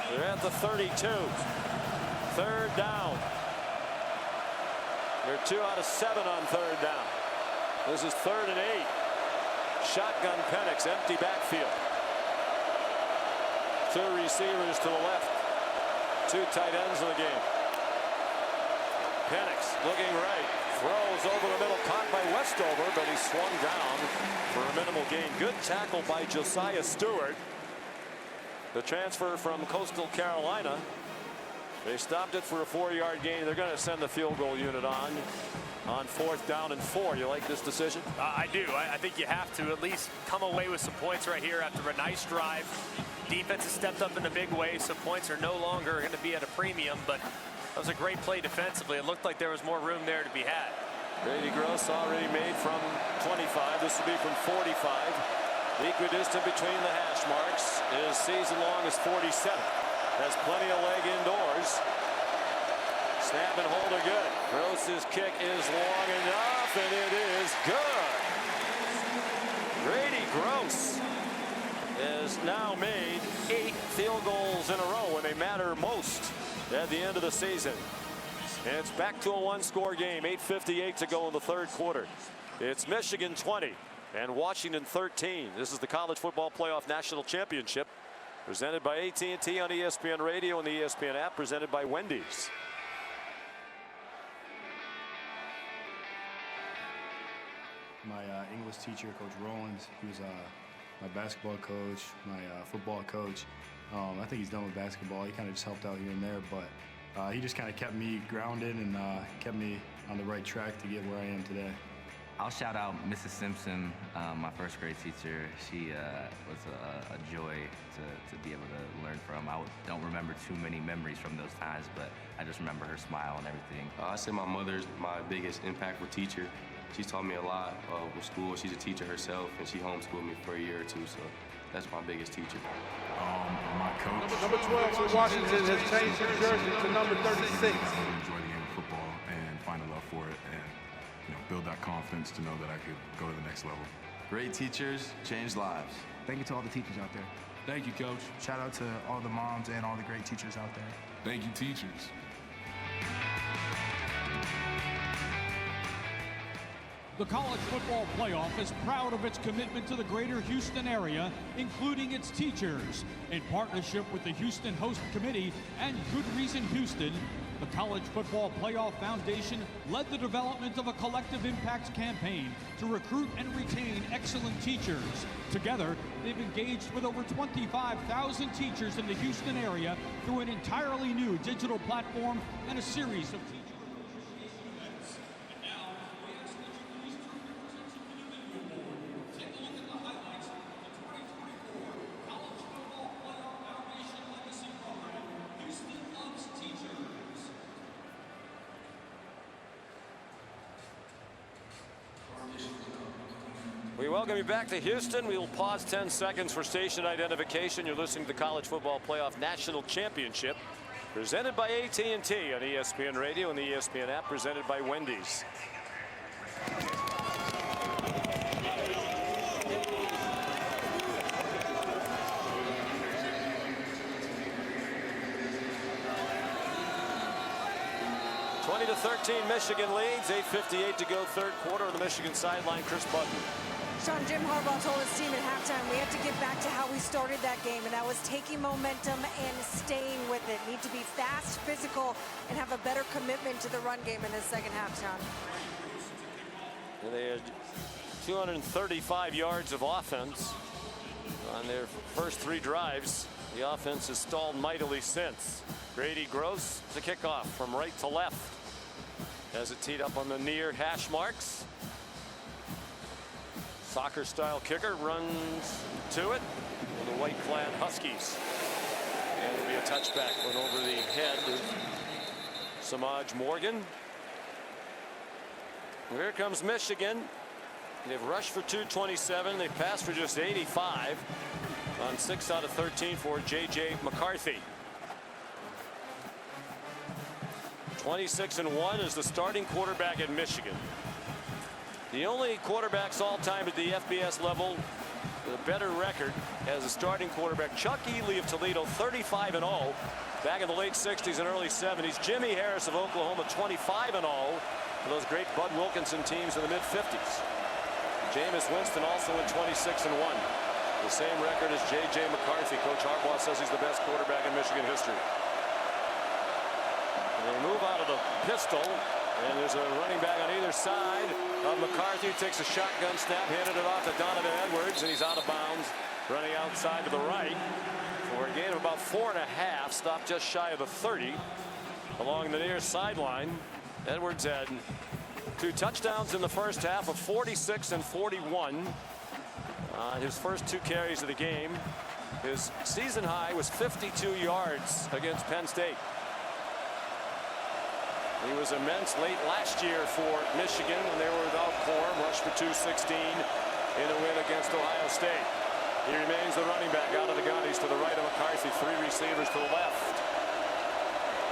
They're at the 32. 3rd down. They're 2 out of 7 on 3rd down. This is 3rd and 8. Shotgun Penix, empty backfield. 2 receivers to the left. 2 tight ends in the game. Penix looking right. Throws over the middle, caught by Westover, but he swung down for a minimal gain. Good tackle by Josiah Stewart. The transfer from Coastal Carolina. They stopped it for a 4-yard gain. They're going to send the field goal unit on 4th down and 4. You like this decision? I do. I think you have to at least come away with some points right here after a nice drive. Defense has stepped up in a big way, so points are no longer going to be at a premium, but that was a great play defensively. It looked like there was more room there to be had. Grady Gross already made from 25. This will be from 45. The equidistant between the hash marks is season long as 47. Has plenty of leg indoors. Snap and hold are good. Gross's kick is long enough, and it is good. Grady Gross has now made 8 field goals in a row, and they matter most at the end of the season. And it's back to a 1-score game. 8:58 to go in the 3rd quarter. It's Michigan 20 and Washington 13. This is the College Football Playoff National Championship, presented by AT&T on ESPN Radio and the ESPN app, presented by Wendy's. My English teacher, Coach Rollins, he was my basketball coach, my football coach. I think he's done with basketball. He kind of just helped out here and there, but he just kind of kept me grounded and kept me on the right track to get where I am today. I'll shout out Mrs. Simpson, my 1st grade teacher. She was a joy to be able to learn from. I don't remember too many memories from those times, but I just remember her smile and everything. I say my mother's my biggest impactful teacher. She's taught me a lot with school. She's a teacher herself, and she homeschooled me for a year or 2, so that's my biggest teacher. My coach. Number 12 for Washington has changed his jersey to number 36. Enjoy the game of football and find a love for it, and build that confidence to know that I could go to the next level. Great teachers change lives. Thank you to all the teachers out there. Thank you, Coach. Shout out to all the moms and all the great teachers out there. Thank you, teachers. The College Football Playoff is proud of its commitment to the greater Houston area, including its teachers. In partnership with the Houston Host Committee and Good Reason Houston, the College Football Playoff Foundation led the development of a collective impact campaign to recruit and retain excellent teachers. Together, they've engaged with over 25,000 teachers in the Houston area through an entirely new digital platform and a series of teacher appreciation events. And now, we ask that you please turn your attention to the video board. Take a look at the highlights of the 2024 College Football Playoff Foundation Legacy Program, Houston Loves Teachers. We welcome you back to Houston. We will pause 10 seconds for station identification. You're listening to the College Football Playoff National Championship, presented by AT&T on ESPN Radio and the ESPN app, presented by Wendy's. To 13, Michigan leads. 8:58 to go, 3rd quarter. On the Michigan sideline, Chris Button. Sean, Jim Harbaugh told his team at halftime, we have to get back to how we started that game, and that was taking momentum and staying with it. Need to be fast, physical, and have a better commitment to the run game in this second half, Sean. And they had 235 yards of offense on their first 3 drives. The offense has stalled mightily since. Grady Gross, the kickoff from right to left. Has it teed up on the near hash marks. Soccer style kicker runs to it for the white clad Huskies. And it'll be a touchback. Went over the head of Samaj Morgan. Here comes Michigan. They've rushed for 227. They've passed for just 85 on 6 out of 13 for J.J. McCarthy. 26-1 is the starting quarterback at Michigan. The only quarterbacks all time at the FBS level with a better record as a starting quarterback. Chuck Ely of Toledo, 35-0 back in the late 60s and early 70s. Jimmy Harris of Oklahoma, 25-0 for those great Bud Wilkinson teams in the mid-50s. Jameis Winston also in 26-1. The same record as J.J. McCarthy. Coach Harbaugh says he's the best quarterback in Michigan history. They move out of the pistol, and there's a running back on either side of McCarthy. Takes a shotgun snap, handed it off to Donovan Edwards, and he's out of bounds, running outside to the right for a gain of about 4.5. Stopped just shy of the 30 along the near sideline. Edwards had 2 touchdowns in the first half of 46 and 41. His first 2 carries of the game. His season high was 52 yards against Penn State. He was immense late last year for Michigan when they were without Corum. Rushed for 216 in a win against Ohio State. He remains the running back out of the gun. He's to the right of McCarthy. 3 receivers to the left.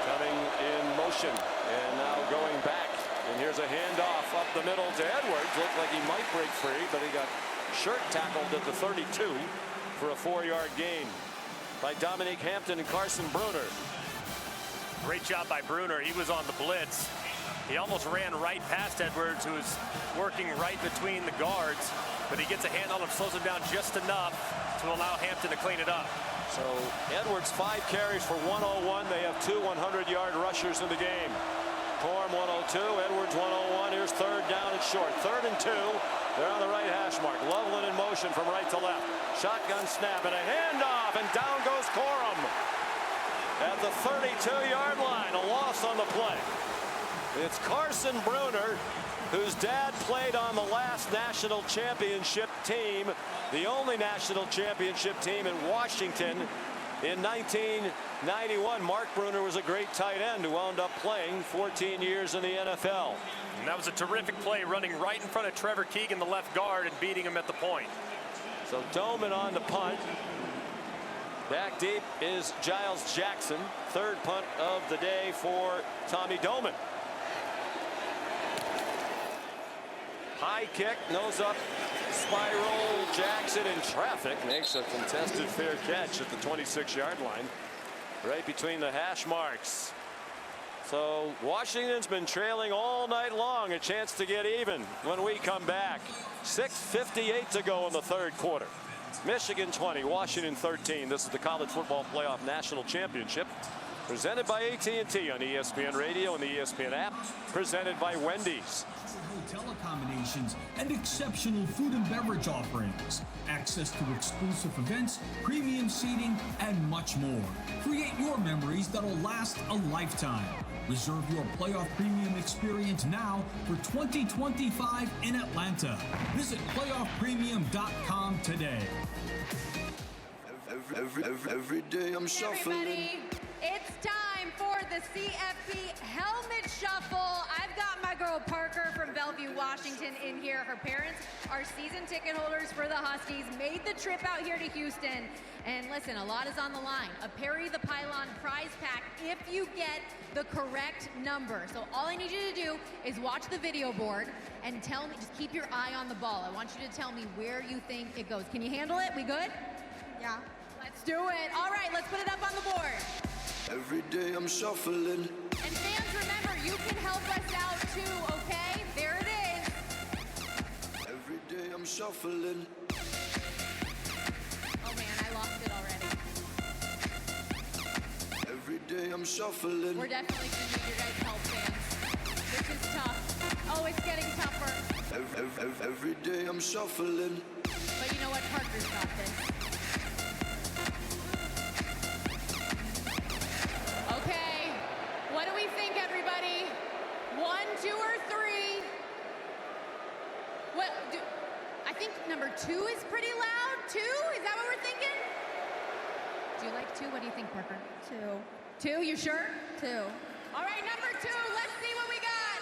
Coming in motion and now going back. And here's a handoff up the middle to Edwards. Looked like he might break free, but he got shirt tackled at the 32 for a 4-yard gain by Dominique Hampton and Carson Bruner. Great job by Bruner. He was on the blitz. He almost ran right past Edwards, who was working right between the guards, but he gets a hand on him, slows him down just enough to allow Hampton to clean it up. So Edwards 5 carries for 101. They have 2 100-yard rushers in the game. Corum 102, Edwards 101. Here's 3rd down and short. 3rd and 2. They're on the right hash mark. Loveland in motion from right to left. Shotgun snap and a handoff, and down goes Corum at the 32-yard line. A loss on the play. It's Carson Bruner, whose dad played on the last national championship team, the only national championship team in Washington in 1991. Mark Bruner was a great tight end who wound up playing 14 years in the NFL. And that was a terrific play, running right in front of Trevor Keegan, the left guard, and beating him at the point. So Doman on the punt. Back deep is Giles Jackson. 3rd punt of the day for Tommy Doman. High kick, nose up, spiral. Jackson in traffic makes a contested fair catch at the 26-yard line, right between the hash marks. So Washington's been trailing all night long. A chance to get even when we come back. 6:58 to go in the 3rd quarter. Michigan 20, Washington 13. This is the College Football Playoff National Championship, presented by AT&T on ESPN Radio and the ESPN app, presented by Wendy's. Hotel accommodations and exceptional food and beverage offerings, access to exclusive events, premium seating, and much more. Create your memories that'll last a lifetime. Reserve your playoff premium experience now for 2025 in Atlanta. Visit playoffpremium.com today. Every day I'm shuffling. Everybody, it's time for the CFP Helmet Shuffle. I've got my girl Parker from Bellevue, Washington in here. Her parents are season ticket holders for the Huskies, made the trip out here to Houston. And listen, a lot is on the line. A Perry the Pylon prize pack if you get the correct number. So all I need you to do is watch the video board and tell me, just keep your eye on the ball. I want you to tell me where you think it goes. Can you handle it? We good? Yeah. Let's do it. All right, let's put it up on the board. Every day I'm shuffling. And fans, remember, you can help us out too, okay? There it is. Every day I'm shuffling. Oh man, I lost it already. Every day I'm shuffling. We're definitely going to need your guys' help, fans. This is tough. Oh, it's getting tougher. Every day I'm shuffling. But you know what? Parker's got this. Okay. What do we think, everybody? 1, 2, or 3? What? I think number 2 is pretty loud. 2? Is that what we're thinking? Do you like 2? What do you think, Parker? 2. 2? You sure? 2. All right, number 2. Let's see what we got.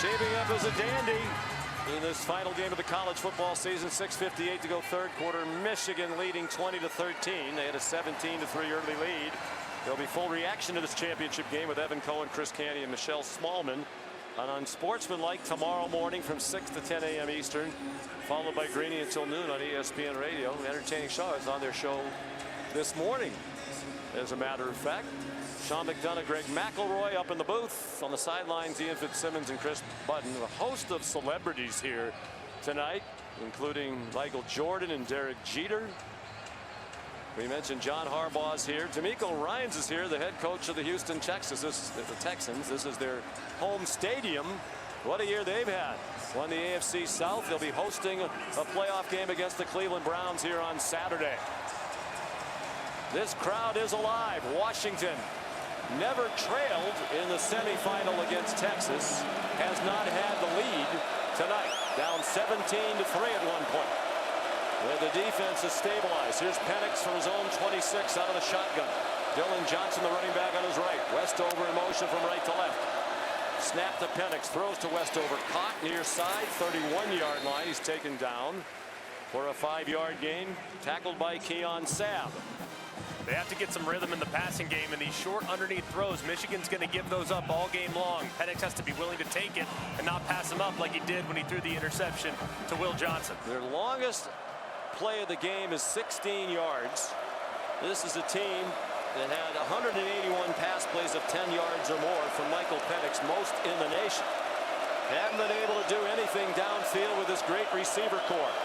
Shaping up as a dandy in this final game of the college football season. 6:58 to go, third quarter. Michigan leading 20-13. They had a 17-3 early lead. There'll be full reaction to this championship game with Evan Cohen, Chris Canty, and Michelle Smallman. And Unsportsmanlike tomorrow morning from 6 to 10 a.m. Eastern, followed by Greeny until noon on ESPN Radio. Entertaining show is on their show this morning, as a matter of fact. Sean McDonough, Greg McElroy up in the booth. On the sidelines, Ian Fitzsimmons and Chris Budden. A host of celebrities here tonight, including Michael Jordan and Derek Jeter. We mentioned John Harbaugh's here. D'Amico Ryans is here, the head coach of the Houston Texans. The Texans. This is their home stadium. What a year they've had. Won the AFC South. They'll be hosting a playoff game against the Cleveland Browns here on Saturday. This crowd is alive. Washington never trailed in the semifinal against Texas. Has not had the lead tonight. Down 17-3 at one point. Where the defense is stabilized. Here's Penix from his own 26 out of the shotgun. Dylan Johnson, the running back, on his right. Westover in motion from right to left. Snap to Penix, throws to Westover. Caught near side, 31-yard line. He's taken down for a 5-yard gain. Tackled by Keon Sabb. They have to get some rhythm in the passing game, and these short underneath throws, Michigan's going to give those up all game long. Penix has to be willing to take it and not pass them up like he did when he threw the interception to Will Johnson. Their longest play of the game is 16 yards. This is a team that had 181 pass plays of 10 yards or more from Michael Penix, most in the nation. Haven't been able to do anything downfield with this great receiver corps.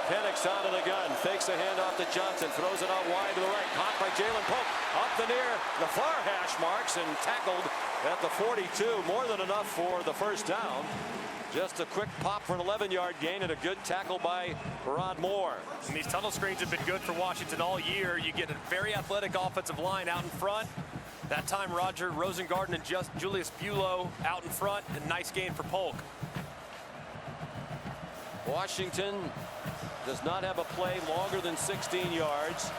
Penix out of the gun, fakes a handoff to Johnson, throws it out wide to the right, caught by Jalen Pope, up the near the far hash marks and tackled at the 42. More than enough for the first down. Just a quick pop for an 11-yard gain and a good tackle by Rod Moore. And these tunnel screens have been good for Washington all year. You get a very athletic offensive line out in front. That time Roger Rosengarten and Julius Buelow out in front. A nice gain for Polk. Washington does not have a play longer than 16 yards.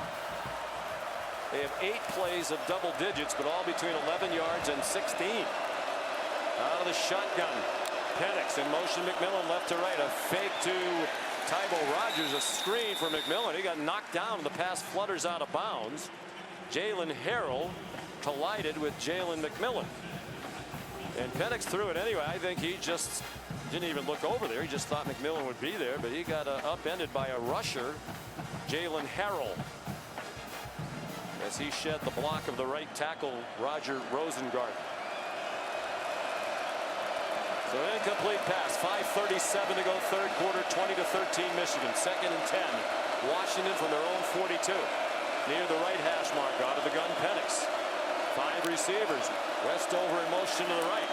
They have 8 plays of double digits, but all between 11 yards and 16. Out of the shotgun. Penix in motion, McMillan left to right. A fake to Tybo Rogers, a screen for McMillan. He got knocked down. The pass flutters out of bounds. Jalen Harrell collided with Jalen McMillan. And Penix threw it anyway. I think he just didn't even look over there. He just thought McMillan would be there, but he got upended by a rusher, Jalen Harrell, as he shed the block of the right tackle, Roger Rosengarten. So incomplete pass. 5:37 to go, third quarter. 20-13 Michigan. 2nd and 10. Washington from their own 42. Near the right hash mark. Out of the gun, Penix. 5 receivers. Westover in motion to the right.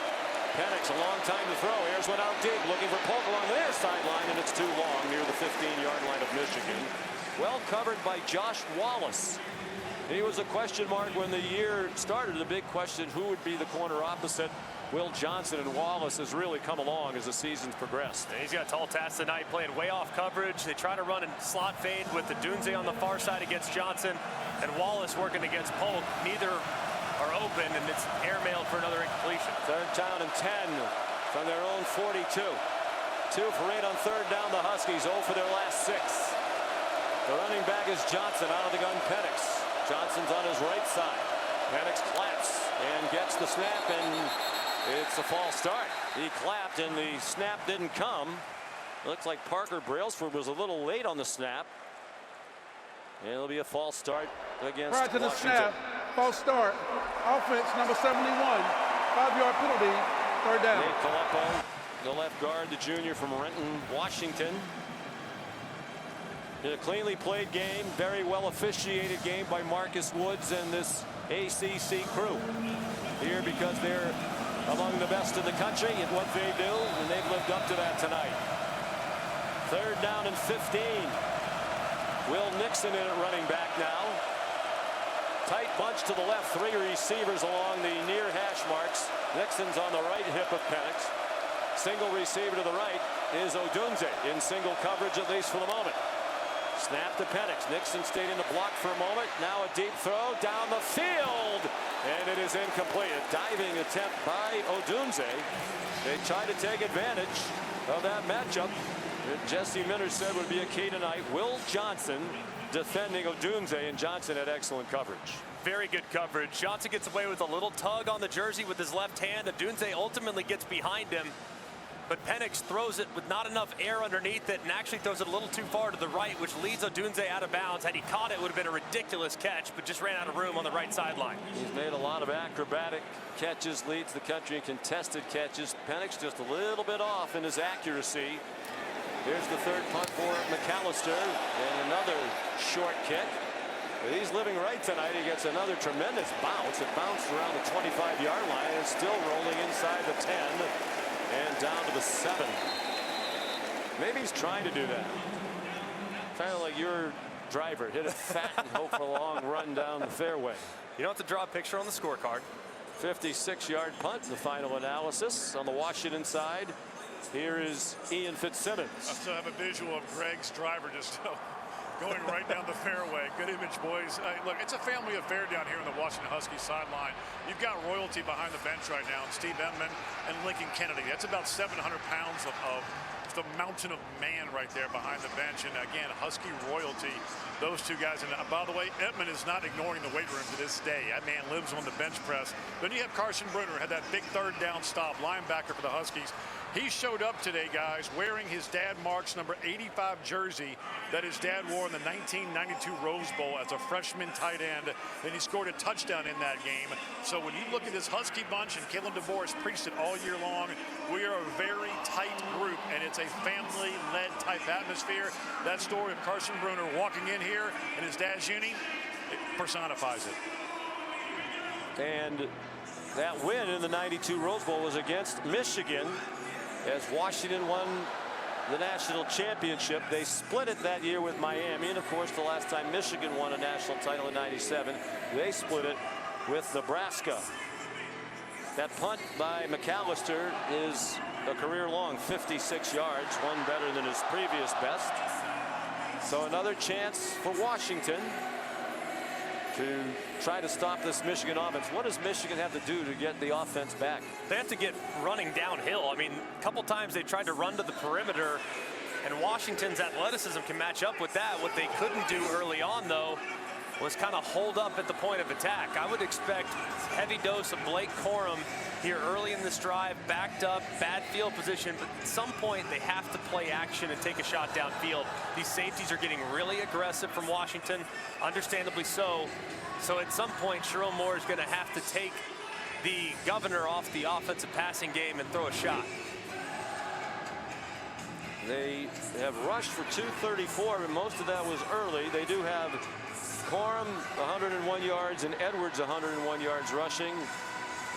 Penix, a long time to throw. Ayers went out deep, looking for Polk along their sideline, and it's too long near the 15-yard line of Michigan. Well covered by Josh Wallace. He was a question mark when the year started. The big question, who would be the corner opposite Will Johnson, and Wallace has really come along as the season's progressed. And he's got a tall task tonight, playing way off coverage. They try to run a slot fade with the Dunze on the far side against Johnson, and Wallace working against Polk. Neither are open, and it's airmailed for another incompletion. 3rd down and 10 from their own 42. 2 for 8 on 3rd down. The Huskies 0 for their last 6. The running back is Johnson. Out of the gun, Penix. Johnson's on his right side. Penix claps and gets the snap, and it's a false start. He clapped and the snap didn't come. Looks like Parker Brailsford was a little late on the snap. And it'll be a false start against Prior to the Washington. snap, false start. Offense number 71. 5-yard penalty. 3rd down. Nate Filippo, the left guard, the junior from Renton, Washington. In a cleanly played game, very well officiated game by Marcus Woods and this ACC crew. Here because they're among the best in the country at what they do, and they've lived up to that tonight. 3rd down and 15. Will Nixon in at running back now. Tight bunch to the left, 3 receivers along the near hash marks. Nixon's on the right hip of Penix. Single receiver to the right is Odunze in single coverage, at least for the moment. Snap to Penix. Nixon stayed in the block for a moment. Now a deep throw down the field. And it is incomplete. A diving attempt by Odunze. They try to take advantage of that matchup that Jesse Minter said would be a key tonight. Will Johnson defending Odunze, and Johnson had excellent coverage. Very good coverage. Johnson gets away with a little tug on the jersey with his left hand. Odunze ultimately gets behind him, but Penix throws it with not enough air underneath it and actually throws it a little too far to the right, which leads Odunze out of bounds. Had he caught it, it would have been a ridiculous catch, but just ran out of room on the right sideline. He's made a lot of acrobatic catches, leads the country in contested catches. Penix just a little bit off in his accuracy. Here's the third punt for McAllister, and another short kick. He's living right tonight. He gets another tremendous bounce. It bounced around the 25-yard line and still rolling inside the 10 and down to the 7. Maybe he's trying to do that. Kind of like your driver. Hit it fat and hope for a long run down the fairway. You don't have to draw a picture on the scorecard. 56-yard punt, the final analysis on the Washington side. Here is Ian Fitzsimmons. I still have a visual of Greg's driver just going right down the fairway. Good image, boys. Look, it's a family affair down here on the Washington Huskies sideline. You've got royalty behind the bench right now, and Steve Emman and Lincoln Kennedy. That's about 700 pounds of the mountain of man right there behind the bench. And again, Husky royalty, those two guys. And by the way, Emman is not ignoring the weight room to this day. That man lives on the bench press. Then you have Carson Bruner, had that big third down stop, linebacker for the Huskies. He showed up today, guys, wearing his dad Mark's number 85 jersey that his dad wore in the 1992 Rose Bowl as a freshman tight end, and he scored a touchdown in that game. So when you look at this Husky bunch, and Kalen DeBoer has preached it all year long, we are a very tight group, and it's a family-led type atmosphere. That story of Carson Bruner walking in here in his dad's uni, it personifies it. And that win in the 92 Rose Bowl was against Michigan. As Washington won the national championship, they split it that year with Miami. And of course, the last time Michigan won a national title in '97, they split it with Nebraska. That punt by McAllister is a career-long 56 yards, one better than his previous best. So another chance for Washington to try to stop this Michigan offense. What does Michigan have to do to get the offense back? They have to get running downhill. I mean, a couple times they tried to run to the perimeter, and Washington's athleticism can match up with that. What they couldn't do early on, though, was kind of hold up at the point of attack. I would expect heavy dose of Blake Corum here early in this drive, backed up, bad field position, but at some point they have to play action and take a shot downfield. These safeties are getting really aggressive from Washington, understandably so. So at some point, Sharon Moore is going to have to take the governor off the offensive passing game and throw a shot. They have rushed for 234, but most of that was early. They do have Corum 101 yards and Edwards 101 yards rushing.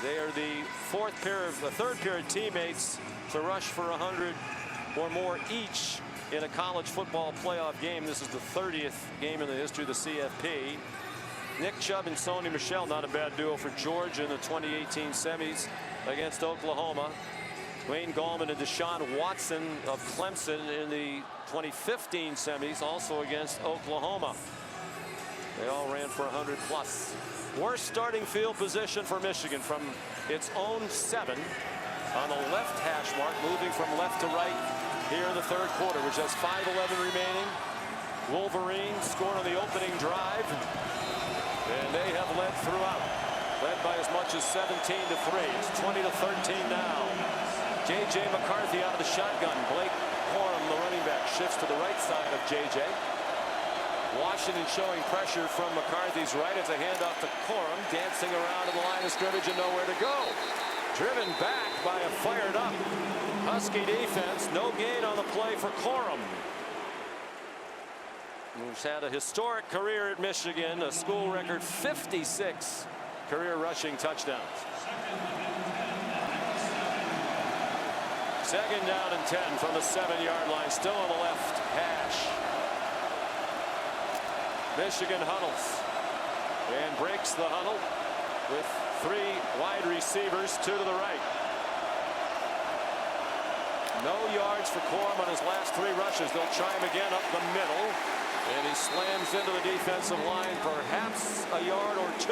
They are the third pair of teammates to rush for 100 or more each in a college football playoff game. This is the 30th game in the history of the CFP. Nick Chubb and Sony Michel, not a bad duo for Georgia in the 2018 semis against Oklahoma. Wayne Gallman and Deshaun Watson of Clemson in the 2015 semis, also against Oklahoma. They all ran for 100 plus. Worst starting field position for Michigan from its own 7 on the left hash mark, moving from left to right here in the third quarter, which has 5:11 remaining. Wolverines scored on the opening drive, and they have led throughout, led by as much as 17-3. It's 20-13 now. J.J. McCarthy out of the shotgun. Blake Corum, the running back, shifts to the right side of J.J. Washington showing pressure from McCarthy's right. It's a handoff to Corum, dancing around in the line of scrimmage and nowhere to go. Driven back by a fired up Husky defense. No gain on the play for Corum, who's had a historic career at Michigan, a school record 56 career rushing touchdowns. Second down and 10 from the 7-yard line, still on the left hash. Michigan huddles and breaks the huddle with 3 wide receivers, 2 to the right. No yards for Corum on his last 3 rushes. They'll try him again up the middle, and he slams into the defensive line, perhaps a yard or 2.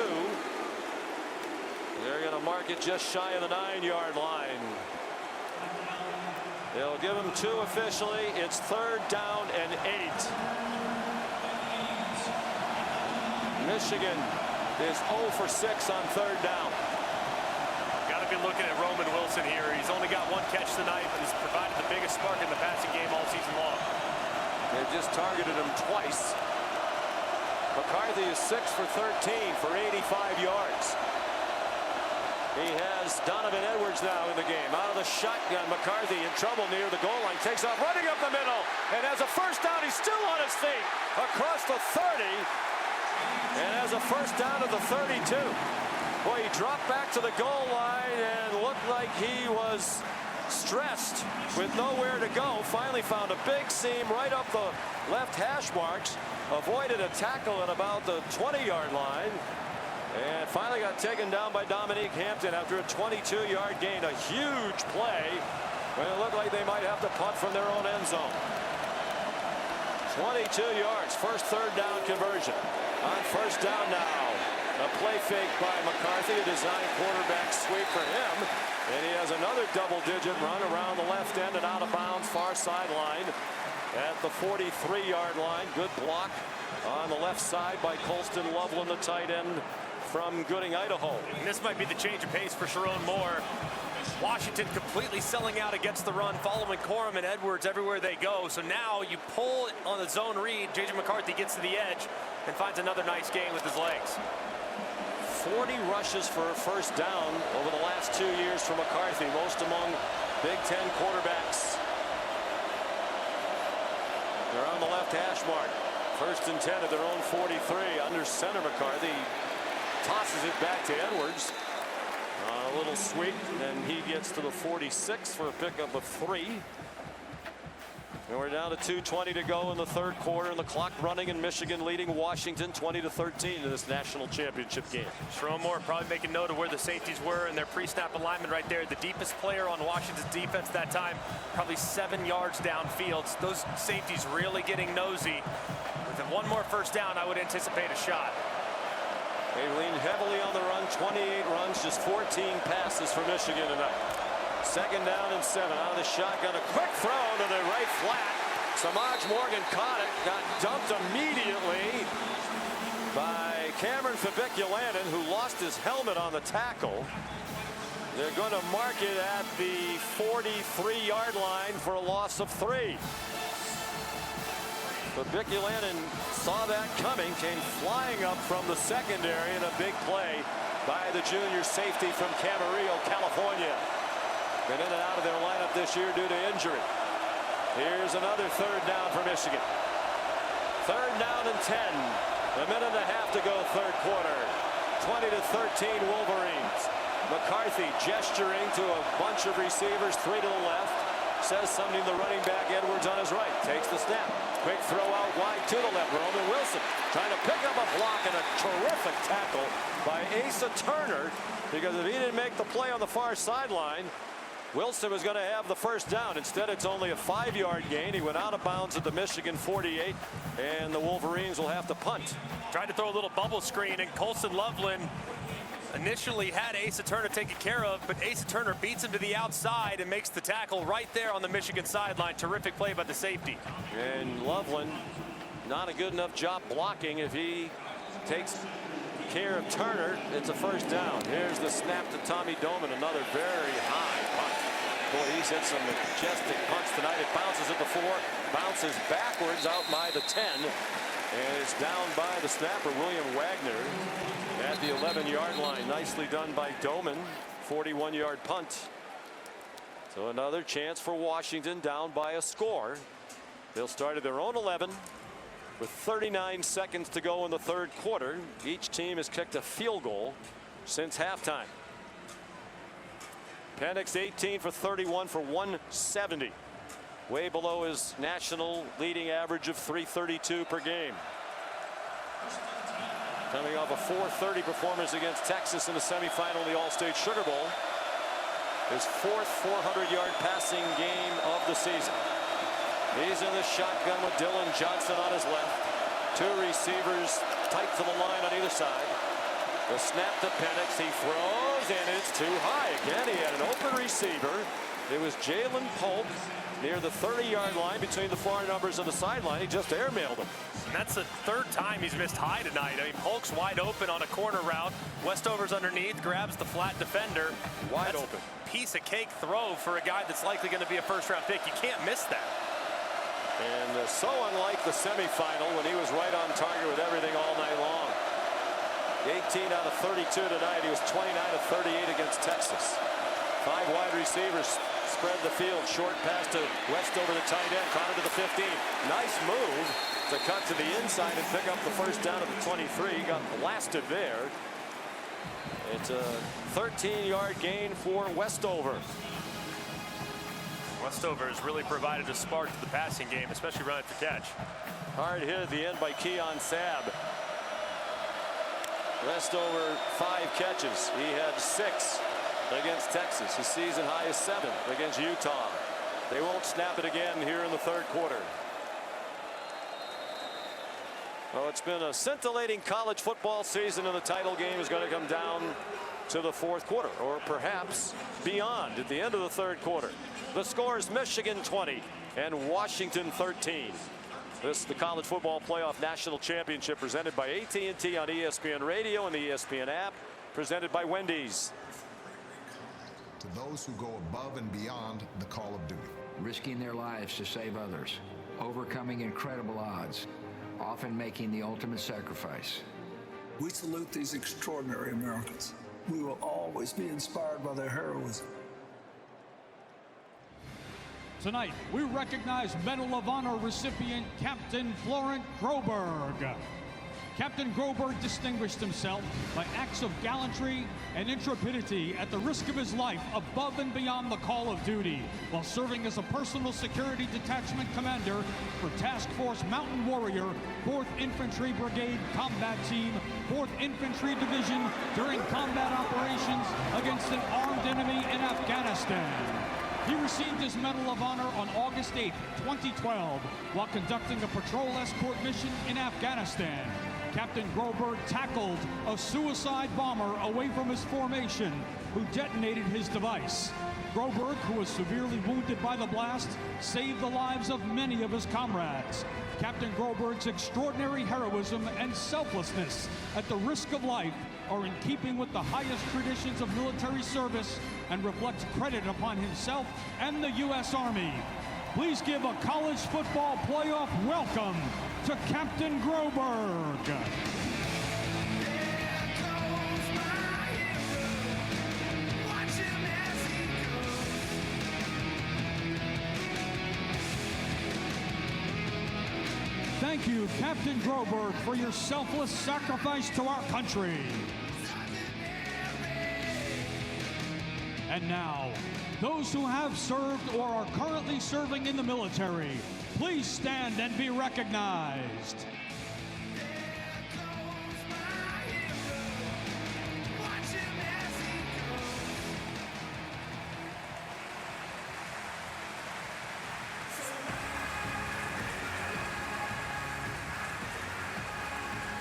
to mark it just shy of the 9-yard line. They'll give him 2 officially. It's 3rd down and 8. Michigan is 0 for 6 on 3rd down. Got to be looking at Roman Wilson here. He's only got 1 catch tonight, but has provided the biggest spark in the passing game all season long. They just targeted him twice. McCarthy is 6 for 13 for 85 yards. He has Donovan Edwards now in the game. Out of the shotgun, McCarthy in trouble near the goal line. Takes off, running up the middle, and has a first down. He's still on his feet across the 30, and has a first down at the 32. Boy, he dropped back to the goal line and looked like he was stressed with nowhere to go. Finally found a big seam right up the left hash marks. Avoided a tackle at about the 20-yard line. And finally got taken down by Dominique Hampton after a 22-yard gain. A huge play when it looked like they might have to punt from their own end zone. 22 yards, first 3rd down conversion. On 1st down now. A play fake by McCarthy, a design quarterback sweep for him. And he has another double-digit run around the left end and out of bounds, far sideline at the 43-yard line. Good block on the left side by Colston Loveland, the tight end from Gooding, Idaho. And this might be the change of pace for Sharon Moore. Washington completely selling out against the run, following Corum and Edwards everywhere they go. So now you pull on the zone read. J.J. McCarthy gets to the edge and finds another nice gain with his legs. 40 rushes for a first down over the last 2 years for McCarthy, most among Big Ten quarterbacks. They're on the left hash mark. 1st and 10 at their own 43. Under center, McCarthy tosses it back to Edwards. A little sweep, and he gets to the 46 for a pickup of 3. And we're down to 2:20 to go in the 3rd quarter, and the clock running, and Michigan leading Washington 20-13 in this national championship game. Sharon Moore probably making note of where the safeties were and their pre-snap alignment right there. The deepest player on Washington's defense that time, probably 7 yards downfield. Those safeties really getting nosy. With one more first down, I would anticipate a shot. They lean heavily on the run, 28 runs, just 14 passes for Michigan tonight. 2nd down and 7 out of the shotgun. A quick throw to the right flat. Samaj Morgan caught it, got dumped immediately by Cameron Fabiculanen, who lost his helmet on the tackle. They're going to mark it at the 43-yard line for a loss of 3. Fabiculanen saw that coming, came flying up from the secondary in a big play by the junior safety from Camarillo, California. Been in and out of their lineup this year due to injury. Here's another 3rd down for Michigan. 3rd down and 10. A minute and a half to go, 3rd quarter. 20-13 Wolverines. McCarthy gesturing to a bunch of receivers, 3 to the left. Says something to the running back, Edwards on his right. Takes the snap. Quick throw out wide to the left. Roman Wilson trying to pick up a block, and a terrific tackle by Asa Turner, because if he didn't make the play on the far sideline, Wilson was going to have the first down. Instead, it's only a 5-yard gain. He went out of bounds at the Michigan 48, and the Wolverines will have to punt. Tried to throw a little bubble screen, and Colston Loveland initially had Asa Turner taken care of, but Asa Turner beats him to the outside and makes the tackle right there on the Michigan sideline. Terrific play by the safety. And Loveland, not a good enough job blocking. If he takes care of Turner, it's a first down. Here's the snap to Tommy Doman, another very high punt. Boy, he's hit some majestic punts tonight. It bounces at the 4, bounces backwards out by the 10, and it's down by the snapper, William Wagner, at the 11-yard line. Nicely done by Doman. 41-yard punt. So another chance for Washington, down by a score. They'll start at their own 11 with 39 seconds to go in the 3rd quarter. Each team has kicked a field goal since halftime. Penix 18 for 31 for 170. Way below his national leading average of 332 per game. Coming off a 430 performance against Texas in the semifinal of the All-State Sugar Bowl. His 4th 400-yard passing game of the season. He's in the shotgun with Dylan Johnson on his left. 2 receivers tight to the line on either side. The snap to Penix. He throws, and it's too high again. He had an open receiver. It was Jalen Polk near the 30-yard line between the far numbers of the sideline. He just airmailed him. And that's the third time he's missed high tonight. I mean, Polk's wide open on a corner route. Westover's underneath, grabs the flat defender. Wide open. Piece of cake throw for a guy that's likely going to be a first-round pick. You can't miss that. And so unlike the semifinal when he was right on target with everything all night long. 18 out of 32 tonight. He was 29 of 38 against Texas. 5 wide receivers spread the field. Short pass to Westover, the tight end. Caught it to the 15. Nice move to cut to the inside and pick up the first down at the 23. Got blasted there. It's a 13-yard gain for Westover. Westover has really provided a spark to the passing game, especially run after catch. Hard hit at the end by Keon Sabb. Westover 5 catches. He had 6 against Texas. His season high is 7 against Utah. They won't snap it again here in the third quarter. Well, it's been a scintillating college football season, and the title game is going to come down to the fourth quarter, or perhaps beyond at the end of the third quarter. The score is Michigan 20 and Washington 13. This is the College Football Playoff National Championship presented by AT&T on ESPN Radio and the ESPN app, presented by Wendy's. To those who go above and beyond the call of duty. Risking their lives to save others, overcoming incredible odds, often making the ultimate sacrifice. We salute these extraordinary Americans. We will always be inspired by their heroism. Tonight, we recognize Medal of Honor recipient Captain Florent Groberg. Captain Groberg distinguished himself by acts of gallantry and intrepidity at the risk of his life above and beyond the call of duty, while serving as a personal security detachment commander for Task Force Mountain Warrior, 4th Infantry Brigade Combat Team, 4th Infantry Division during combat operations against an armed enemy in Afghanistan. He received his Medal of Honor on August 8, 2012, while conducting a patrol escort mission in Afghanistan. Captain Groberg tackled a suicide bomber away from his formation, who detonated his device. Groberg, who was severely wounded by the blast, saved the lives of many of his comrades. Captain Groberg's extraordinary heroism and selflessness at the risk of life are in keeping with the highest traditions of military service and reflects credit upon himself and the U.S. Army. Please give a college football playoff welcome to Captain Groberg. Thank you, Captain Groberg, for your selfless sacrifice to our country. And now, those who have served or are currently serving in the military, please stand and be recognized.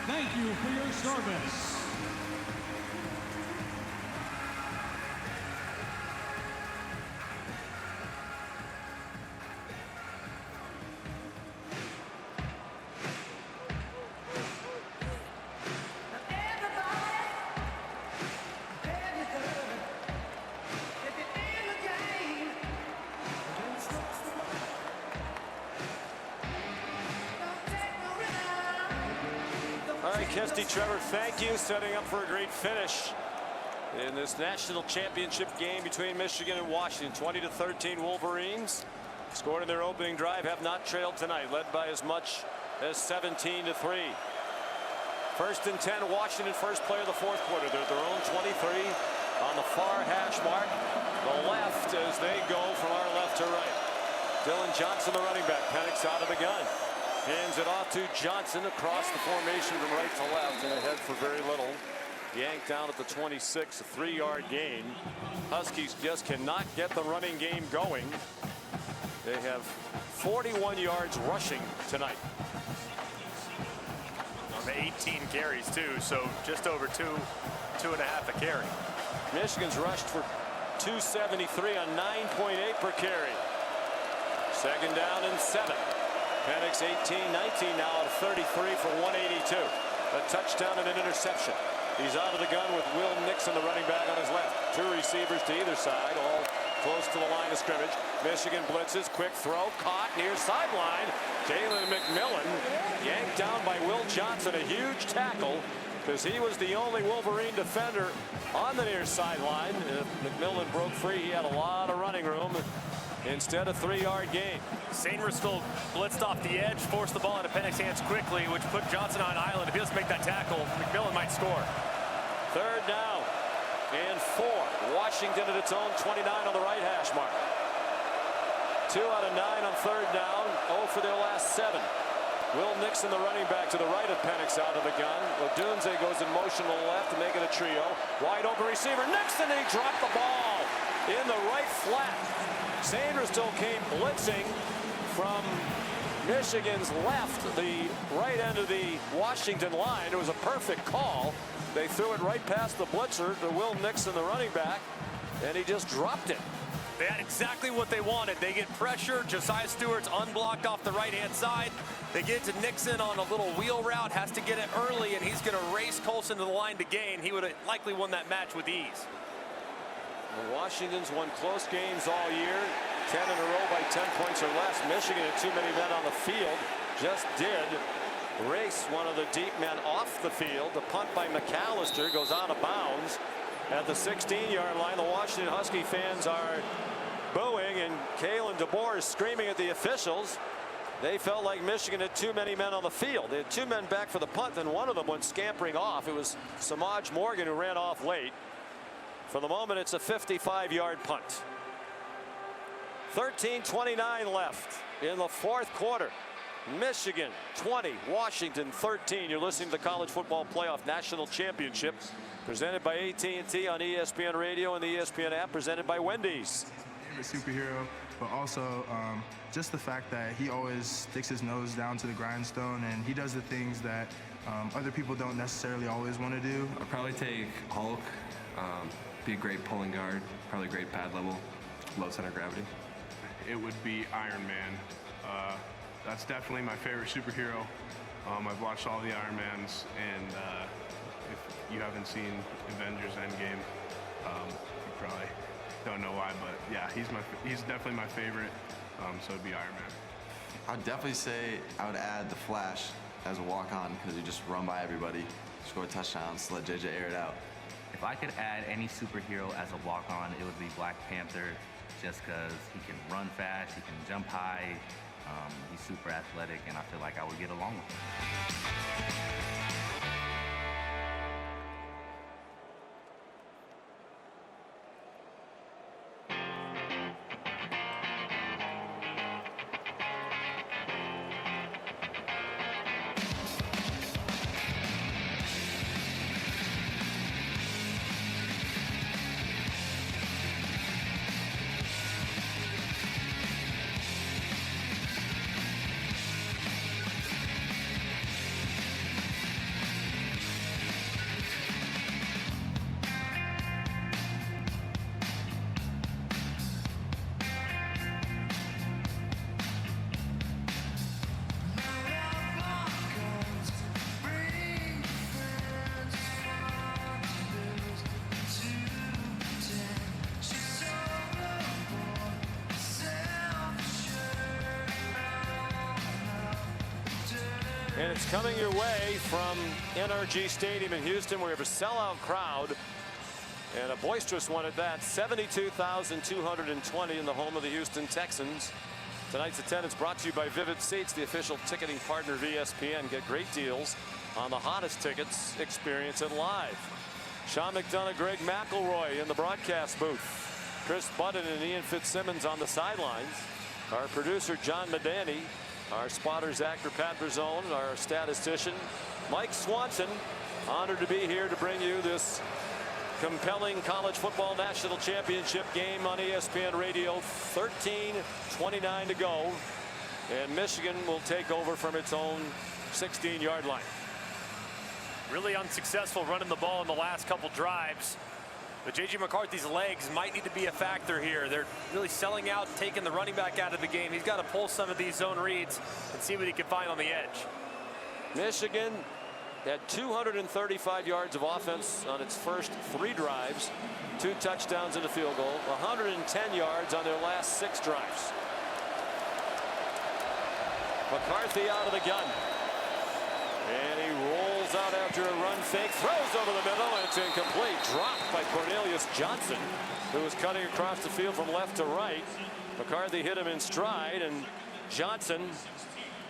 Thank you for your service. Kesty Trevor, thank you. Setting up for a great finish in this national championship game between Michigan and Washington. 20-13 Wolverines scored in their opening drive, have not trailed tonight, led by as much as 17-3. 1st and 10, Washington, first play of the fourth quarter. They're at their own 23 on the far hash mark. The left as they go from our left to right. Dylan Johnson, the running back. Penix out of the gun. Hands it off to Johnson across the formation from right to left and ahead for very little. Yanked down at the 26, a 3-yard gain. Huskies just cannot get the running game going. They have 41 yards rushing tonight. They 18 carries too, so just over two and a half a carry. Michigan's rushed for 273 on 9.8 per carry. Second down and 7. Penix 18-19 now at 33 for 182. A touchdown and an interception. He's out of the gun with Will Nixon, the running back, on his left. 2 receivers to either side, all close to the line of scrimmage. Michigan blitzes, quick throw, caught near sideline. Jalen McMillan yanked down by Will Johnson, a huge tackle, because he was the only Wolverine defender on the near sideline. If McMillan broke free, he had a lot of running room. Instead, a 3-yard gain. Sainristil blitzed off the edge, forced the ball into Penix's hands quickly, which put Johnson on an island. If he doesn't make that tackle, McMillan might score. Third down and 4. Washington at its own 29 on the right hash mark. 2 out of 9 on third down. 0 for their last 7. Will Nixon, the running back, to the right of Penix, out of the gun. Odunze goes in motion to the left to make it a trio. Wide open receiver. Nixon, he dropped the ball in the right flat. Sainristil came blitzing from Michigan's left, the right end of the Washington line. It was a perfect call. They threw it right past the blitzer to Will Nixon, the running back, and he just dropped it. They had exactly what they wanted. They get pressure. Josiah Stewart's unblocked off the right-hand side. They get to Nixon on a little wheel route, has to get it early, and he's going to race Colson to the line to gain. He would have likely won that match with ease. Washington's won close games all year, 10 in a row by 10 points or less. Michigan had too many men on the field, just did race one of the deep men off the field. The punt by McAllister goes out of bounds at the 16-yard line. The Washington Husky fans are booing, and Kalen DeBoer is screaming at the officials. They felt like Michigan had too many men on the field. They had 2 men back for the punt, and one of them went scampering off. It was Samaj Morgan who ran off late. For the moment, it's a 55-yard punt. 13:29 left in the 4th quarter. Michigan 20, Washington 13. You're listening to the College Football Playoff National Championship, presented by AT&T on ESPN Radio and the ESPN app, presented by Wendy's. A superhero, but also just the fact that he always sticks his nose down to the grindstone, and he does the things that other people don't necessarily always want to do. I'd probably take Hulk. Be a great pulling guard, probably great pad level, low center of gravity. It would be Iron Man. That's definitely my favorite superhero. I've watched all the Iron Mans, and if you haven't seen Avengers Endgame, you probably don't know why, but yeah, he's definitely my favorite, so it'd be Iron Man. I'd definitely say I would add the Flash as a walk-on, because you just run by everybody, score touchdowns, let JJ air it out. If I could add any superhero as a walk-on, it would be Black Panther, just because he can run fast, he can jump high, he's super athletic, and I feel like I would get along with him. And it's coming your way from NRG Stadium in Houston, where we have a sellout crowd, and a boisterous one at that. 72,220 in the home of the Houston Texans. Tonight's attendance brought to you by Vivid Seats, the official ticketing partner of ESPN. Get great deals on the hottest tickets. Experience it live. Sean McDonough, Greg McElroy in the broadcast booth. Chris Budden and Ian Fitzsimmons on the sidelines. Our producer, John Medani. Our spotters, actor Pat Berzone, our statistician Mike Swanson. Honored to be here to bring you this compelling college football national championship game on ESPN Radio. 13:29 to go, and Michigan will take over from its own 16-yard line. Really unsuccessful running the ball in the last couple drives. But J.J. McCarthy's legs might need to be a factor here. They're really selling out, taking the running back out of the game. He's got to pull some of these zone reads and see what he can find on the edge. Michigan had 235 yards of offense on its first 3 drives, 2 touchdowns and a field goal, 110 yards on their last 6 drives. McCarthy out of the gun. And he rolls out after a run fake, throws over the middle, and it's incomplete. Dropped by Cornelius Johnson, who was cutting across the field from left to right. McCarthy hit him in stride, and Johnson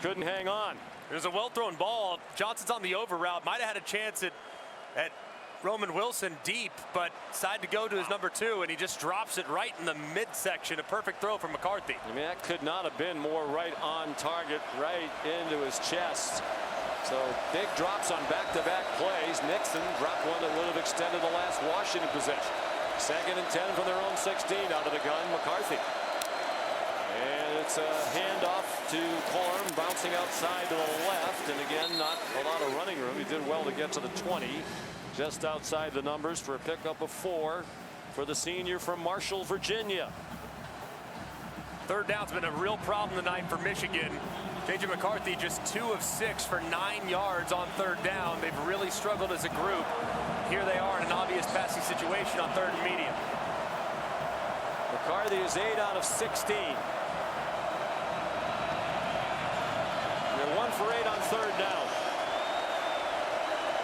couldn't hang on. It was a well-thrown ball. Johnson's on the over route. Might have had a chance at Roman Wilson deep, but decided to go to his number 2, and he just drops it right in the midsection. A perfect throw from McCarthy. I mean, that could not have been more right on target, right into his chest. So big drops on back-to-back plays. Nixon dropped one that would have extended the last Washington possession. 2nd and 10 from their own 16 out of the gun. McCarthy. And it's a handoff to Corm, bouncing outside to the left. And again, not a lot of running room. He did well to get to the 20. Just outside the numbers for a pickup of 4 for the senior from Marshall, Virginia. 3rd down's been a real problem tonight for Michigan. J.J. McCarthy just 2 of 6 for 9 yards on 3rd down. They've really struggled as a group. Here they are in an obvious passing situation on 3rd and medium. McCarthy is 8 out of 16. They're 1 for 8 on 3rd down.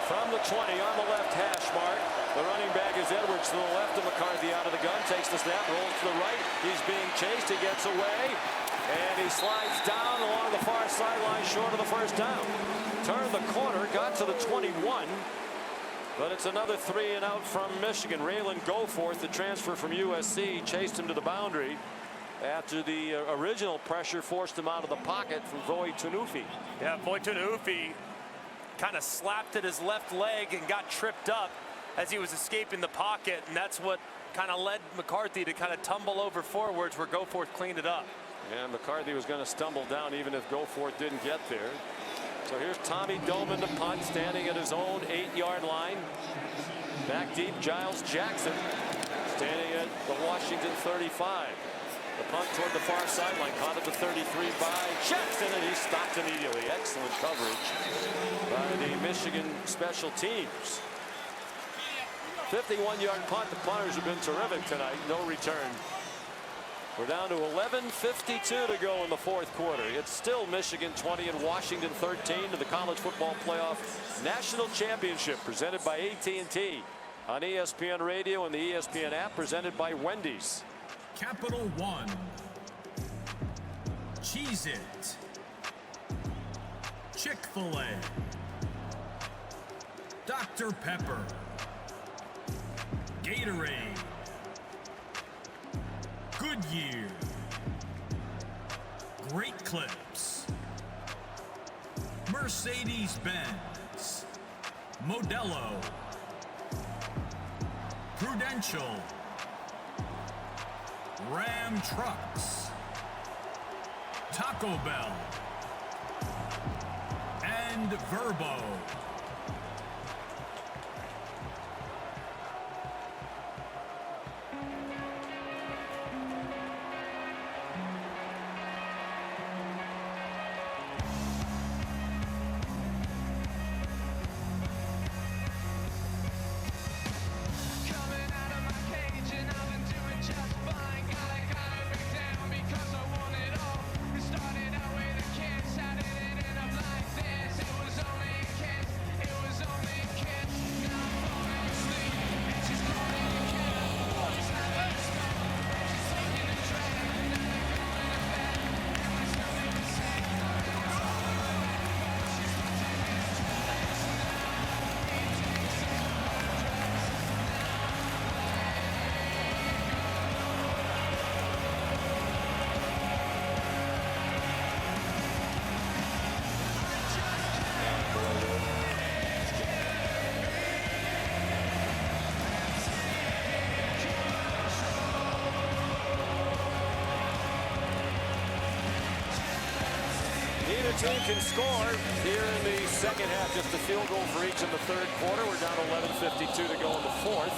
From the 20 on the left hash mark. The running back is Edwards to the left of McCarthy out of the gun. Takes the snap, rolls to the right. He's being chased. He gets away. And he slides down along the far sideline short of the 1st down. Turned the corner, got to the 21. But it's another 3 and out from Michigan. Raylan Goforth, the transfer from USC, chased him to the boundary after the original pressure forced him out of the pocket from Voi Tunuufi. Yeah, Voi Tunuufi kind of slapped at his left leg and got tripped up as he was escaping the pocket, and that's what kind of led McCarthy to kind of tumble over forwards where Goforth cleaned it up. And McCarthy was going to stumble down even if Goforth didn't get there. So here's Tommy Doman to punt, standing at his own 8-yard line. Back deep, Giles Jackson standing at the Washington 35. The punt toward the far sideline, caught at the 33 by Jackson, and he stopped immediately. Excellent coverage by the Michigan special teams. 51-yard punt. The punters have been terrific tonight. No return. We're down to 11:52 to go in the 4th quarter. It's still Michigan 20 and Washington 13 to the College Football Playoff National Championship, presented by AT&T on ESPN Radio and the ESPN app, presented by Wendy's. Capital One, Cheez-It, Chick-fil-A, Dr. Pepper, Gatorade, Goodyear, Great Clips, Mercedes-Benz, Modelo, Prudential, Ram Trucks, Taco Bell, and Verbo. Neither team can score here in the second half. Just a field goal for each in the third quarter. We're down to 11:52 to go in the fourth.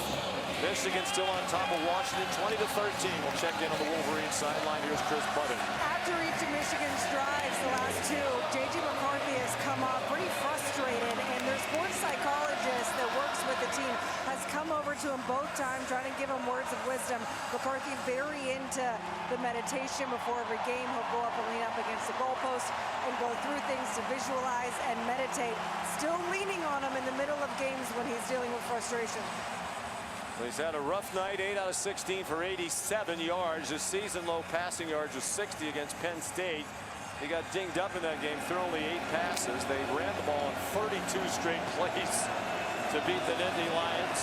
Michigan still on top of Washington, 20-13. We'll check in on the Wolverines sideline. Here's Chris Button. After each of Michigan's drives, the last two, J.J. McCarthy has come off pretty frustrated, and their sports psychologist that works with the team has come over to him both times, trying to give him words of wisdom. McCarthy very into the meditation before every game. He'll go up and lean up against the goalpost and go through things to visualize and meditate. Still leaning on him in the middle of games when he's dealing with frustration. He's had a rough night, 8 out of 16 for 87 yards. His season low passing yards was 60 against Penn State. He got dinged up in that game, threw only 8 passes. They ran the ball in 32 straight plays to beat the Nittany Lions.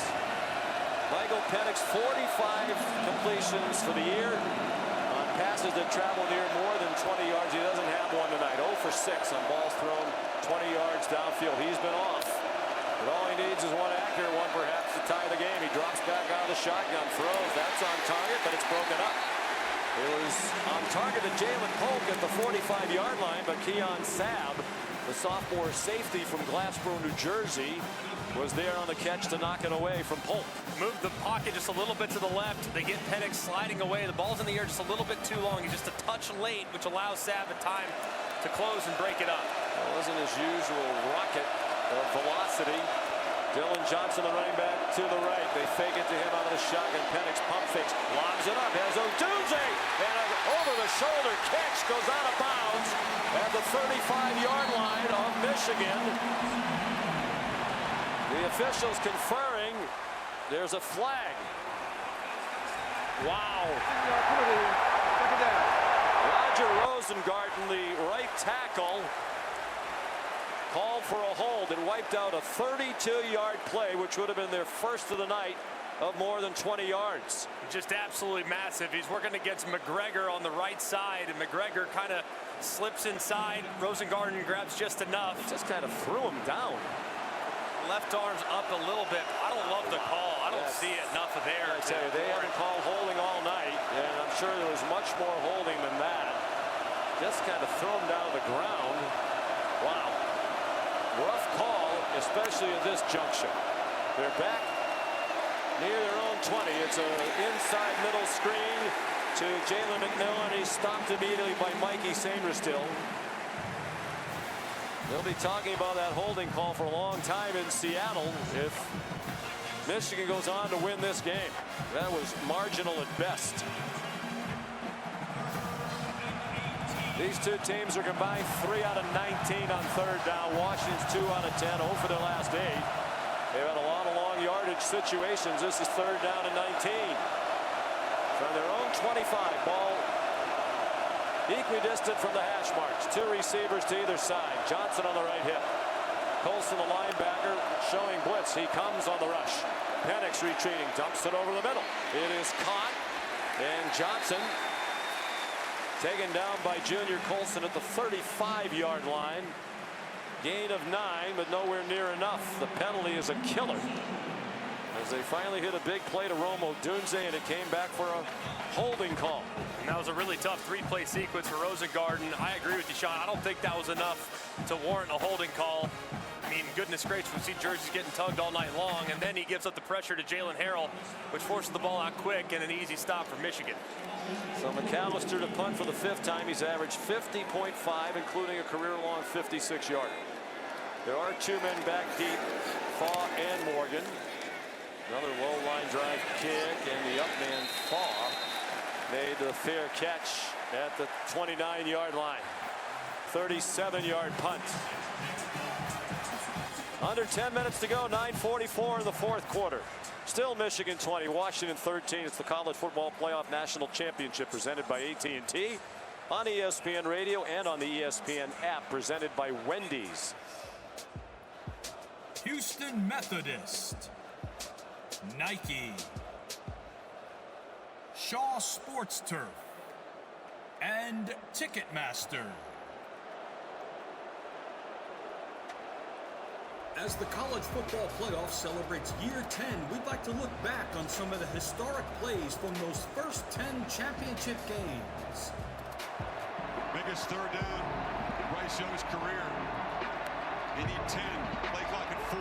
Michael Penix, 45 completions for the year on passes that travel near more than 20 yards. He doesn't have one tonight. 0 for 6 on balls thrown 20 yards downfield. He's been off. But all he needs is one accurate one, perhaps, to tie the game. He drops back out of the shotgun, throws. That's on target, but it's broken up. It was on target to Jalen Polk at the 45-yard line, but Keon Sabb, the sophomore safety from Glassboro, New Jersey, was there on the catch to knock it away from Polk. Moved the pocket just a little bit to the left. They get Penix sliding away. The ball's in the air just a little bit too long. He's just a touch late, which allows Sabb a time to close and break it up. It wasn't his usual rocket of velocity. Dylan Johnson, the running back, to the right. They fake it to him out of the shotgun. Penix pump fakes, lobs it up. Has Odunze, and an over-the-shoulder catch goes out of bounds at the 35-yard line of Michigan. The officials conferring. There's a flag. Wow. Roger Rosengarten, the right tackle, called for a hold and wiped out a 32-yard play, which would have been their first of the night of more than 20 yards. Just absolutely massive. He's working against McGregor on the right side, and McGregor kind of slips inside. Rosengarten grabs just enough. Just kind of threw him down. Left arm's up a little bit. I don't love the call. I don't see enough of there. I tell you, they haven't called holding all night, and I'm sure there was much more holding than that. Just kind of throw him down to the ground. Wow. Rough call, especially at this juncture. They're back near their own 20. It's an inside middle screen to Jalen McMillan. He's stopped immediately by Mikey Sainristil. They'll be talking about that holding call for a long time in Seattle if Michigan goes on to win this game. That was marginal at best. These two teams are combined 3 out of 19 on third down. Washington's 2 out of 10, 0 for their last 8. They've had a lot of long yardage situations. This is third down and 19. From their own 25, ball equidistant from the hash marks. 2 receivers to either side. Johnson on the right hip. Colson, the linebacker, showing blitz. He comes on the rush. Penix retreating, dumps it over the middle. It is caught, and Johnson taken down by Junior Colson at the 35-yard line. Gain of 9, but nowhere near enough. The penalty is a killer, as they finally hit a big play to Rome Odunze, and it came back for a holding call. And that was a really tough 3-play sequence for Rosengarten. I agree with you, Sean. I don't think that was enough to warrant a holding call. I mean, goodness gracious, we see jerseys getting tugged all night long, and then he gives up the pressure to Jalen Harrell, which forces the ball out quick and an easy stop for Michigan. So McAllister to punt for the 5th time. He's averaged 50.5, including a career-long 56-yarder. There are 2 men back deep, Faw and Morgan. Another low line drive kick, and the up man, Faw, made the fair catch at the 29-yard line. 37-yard punt. Under 10 minutes to go, 9:44 in the 4th quarter. Still Michigan 20, Washington 13. It's the College Football Playoff National Championship presented by AT&T on ESPN Radio and on the ESPN app, presented by Wendy's. Houston Methodist, Nike, Shaw Sports Turf, and Ticketmaster. As the College Football Playoff celebrates year 10, we'd like to look back on some of the historic plays from those first 10 championship games. Biggest third down Bryce Young's career. They need 10. Play clock at 4.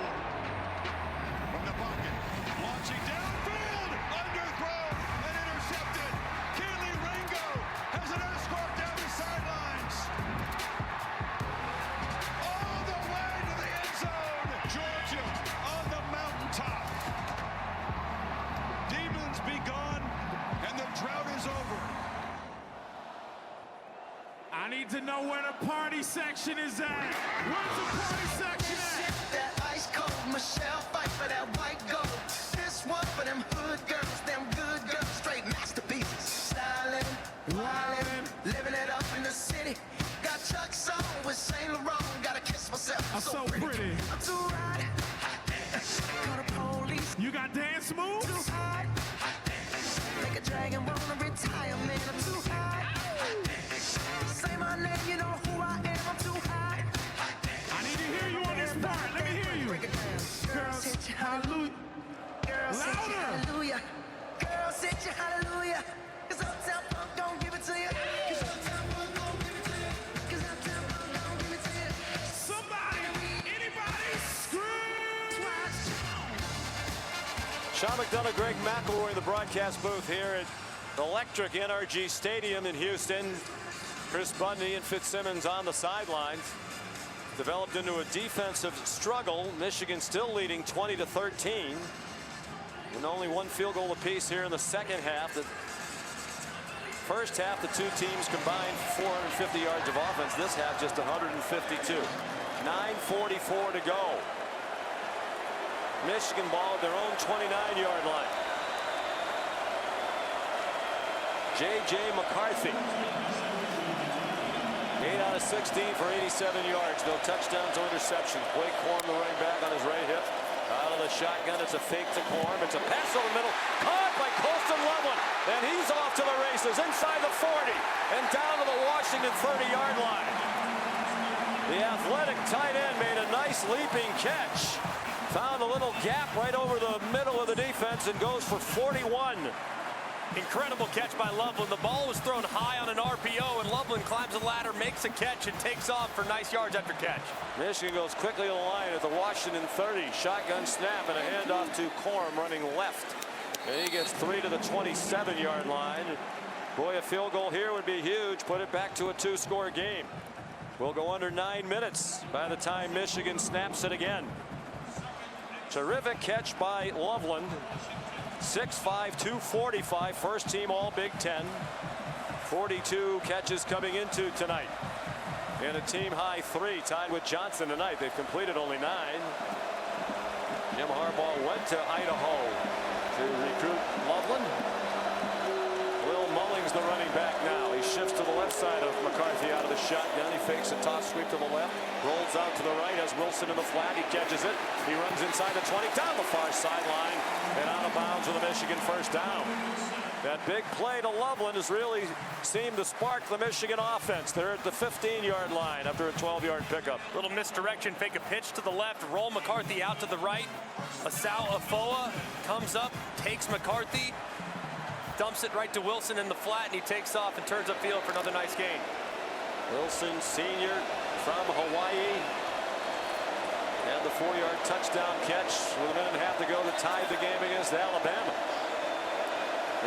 From the pocket. Launching downfield. Underthrown and intercepted. Keely Ringo has an escort down the sidelines. All the way to the end zone. Georgia on the mountaintop. Demons be gone and the drought is over. I need to know where the party section is at. Where's the party section at? That ice cold Michelle fight for that white gold. This one for them hood girls, them good girls, straight masterpieces. Styling, wildin', living it up in the city. Got Chuck's on with Saint Laurent. Gotta kiss myself. I'm so pretty. I'm too hot. Call the police. You got dance moves? Too hot. Make a dragon wanna retire, man. I'm too hot. Say my name, you know who I am. I'm too hot. I need to hear you on this part. Let me hear you. Girls hit you, hallelujah. Girls hit you, hallelujah. Girls hit you, hallelujah. 'Cause Uptown Funk don't give it to you. 'Cause Uptown Funk don't give it to you. 'Cause Uptown Funk don't give it to you. Somebody, anybody, scream! Sean McDonough, Greg McElroy in the broadcast booth here at electric NRG Stadium in Houston. Chris Bundy and Fitzsimmons on the sidelines. Developed into a defensive struggle. Michigan still leading 20-13. And only one field goal apiece here in the second half. The first half, the two teams combined 450 yards of offense. This half, just 152. 9:44 to go. Michigan ball at their own 29-yard line. J.J. McCarthy. 8 out of 16 for 87 yards. No touchdowns or interceptions. Blake Corum, the running back, on his right hip. Out of the shotgun, it's a fake to Corum. It's a pass over the middle. Caught by Colston Loveland. And he's off to the races inside the 40 and down to the Washington 30-yard line. The athletic tight end made a nice leaping catch. Found a little gap right over the middle of the defense and goes for 41. Incredible catch by Loveland. The ball was thrown high on an RPO, and Loveland climbs the ladder, makes a catch, and takes off for nice yards after catch. Michigan goes quickly to the line at the Washington 30. Shotgun snap and a handoff to Corum running left. And he gets 3 to the 27-yard line. Boy, a field goal here would be huge. Put it back to a 2-score game. We'll go under 9 minutes by the time Michigan snaps it again. Terrific catch by Loveland. 6'5", 245, first team all Big Ten. 42 catches coming into tonight. And a team high 3 tied with Johnson tonight. They've completed only 9. Jim Harbaugh went to Idaho to recruit Loveland. Will Mullings the running back now. He shifts to the left side of McCarthy out of the shotgun. He fakes a toss sweep to the left. Rolls out to the right. Has Wilson in the flat. He catches it. He runs inside the 20. Down the far sideline. And out of bounds with a Michigan first down. That big play to Loveland has really seemed to spark the Michigan offense. They're at the 15-yard line after a 12-yard pickup. Little misdirection, fake a pitch to the left, roll McCarthy out to the right. Asau Afoa comes up, takes McCarthy, dumps it right to Wilson in the flat, and he takes off and turns upfield for another nice gain. Wilson, senior from Hawaii. And the 4-yard touchdown catch with a minute and a half to go to tie the game against Alabama.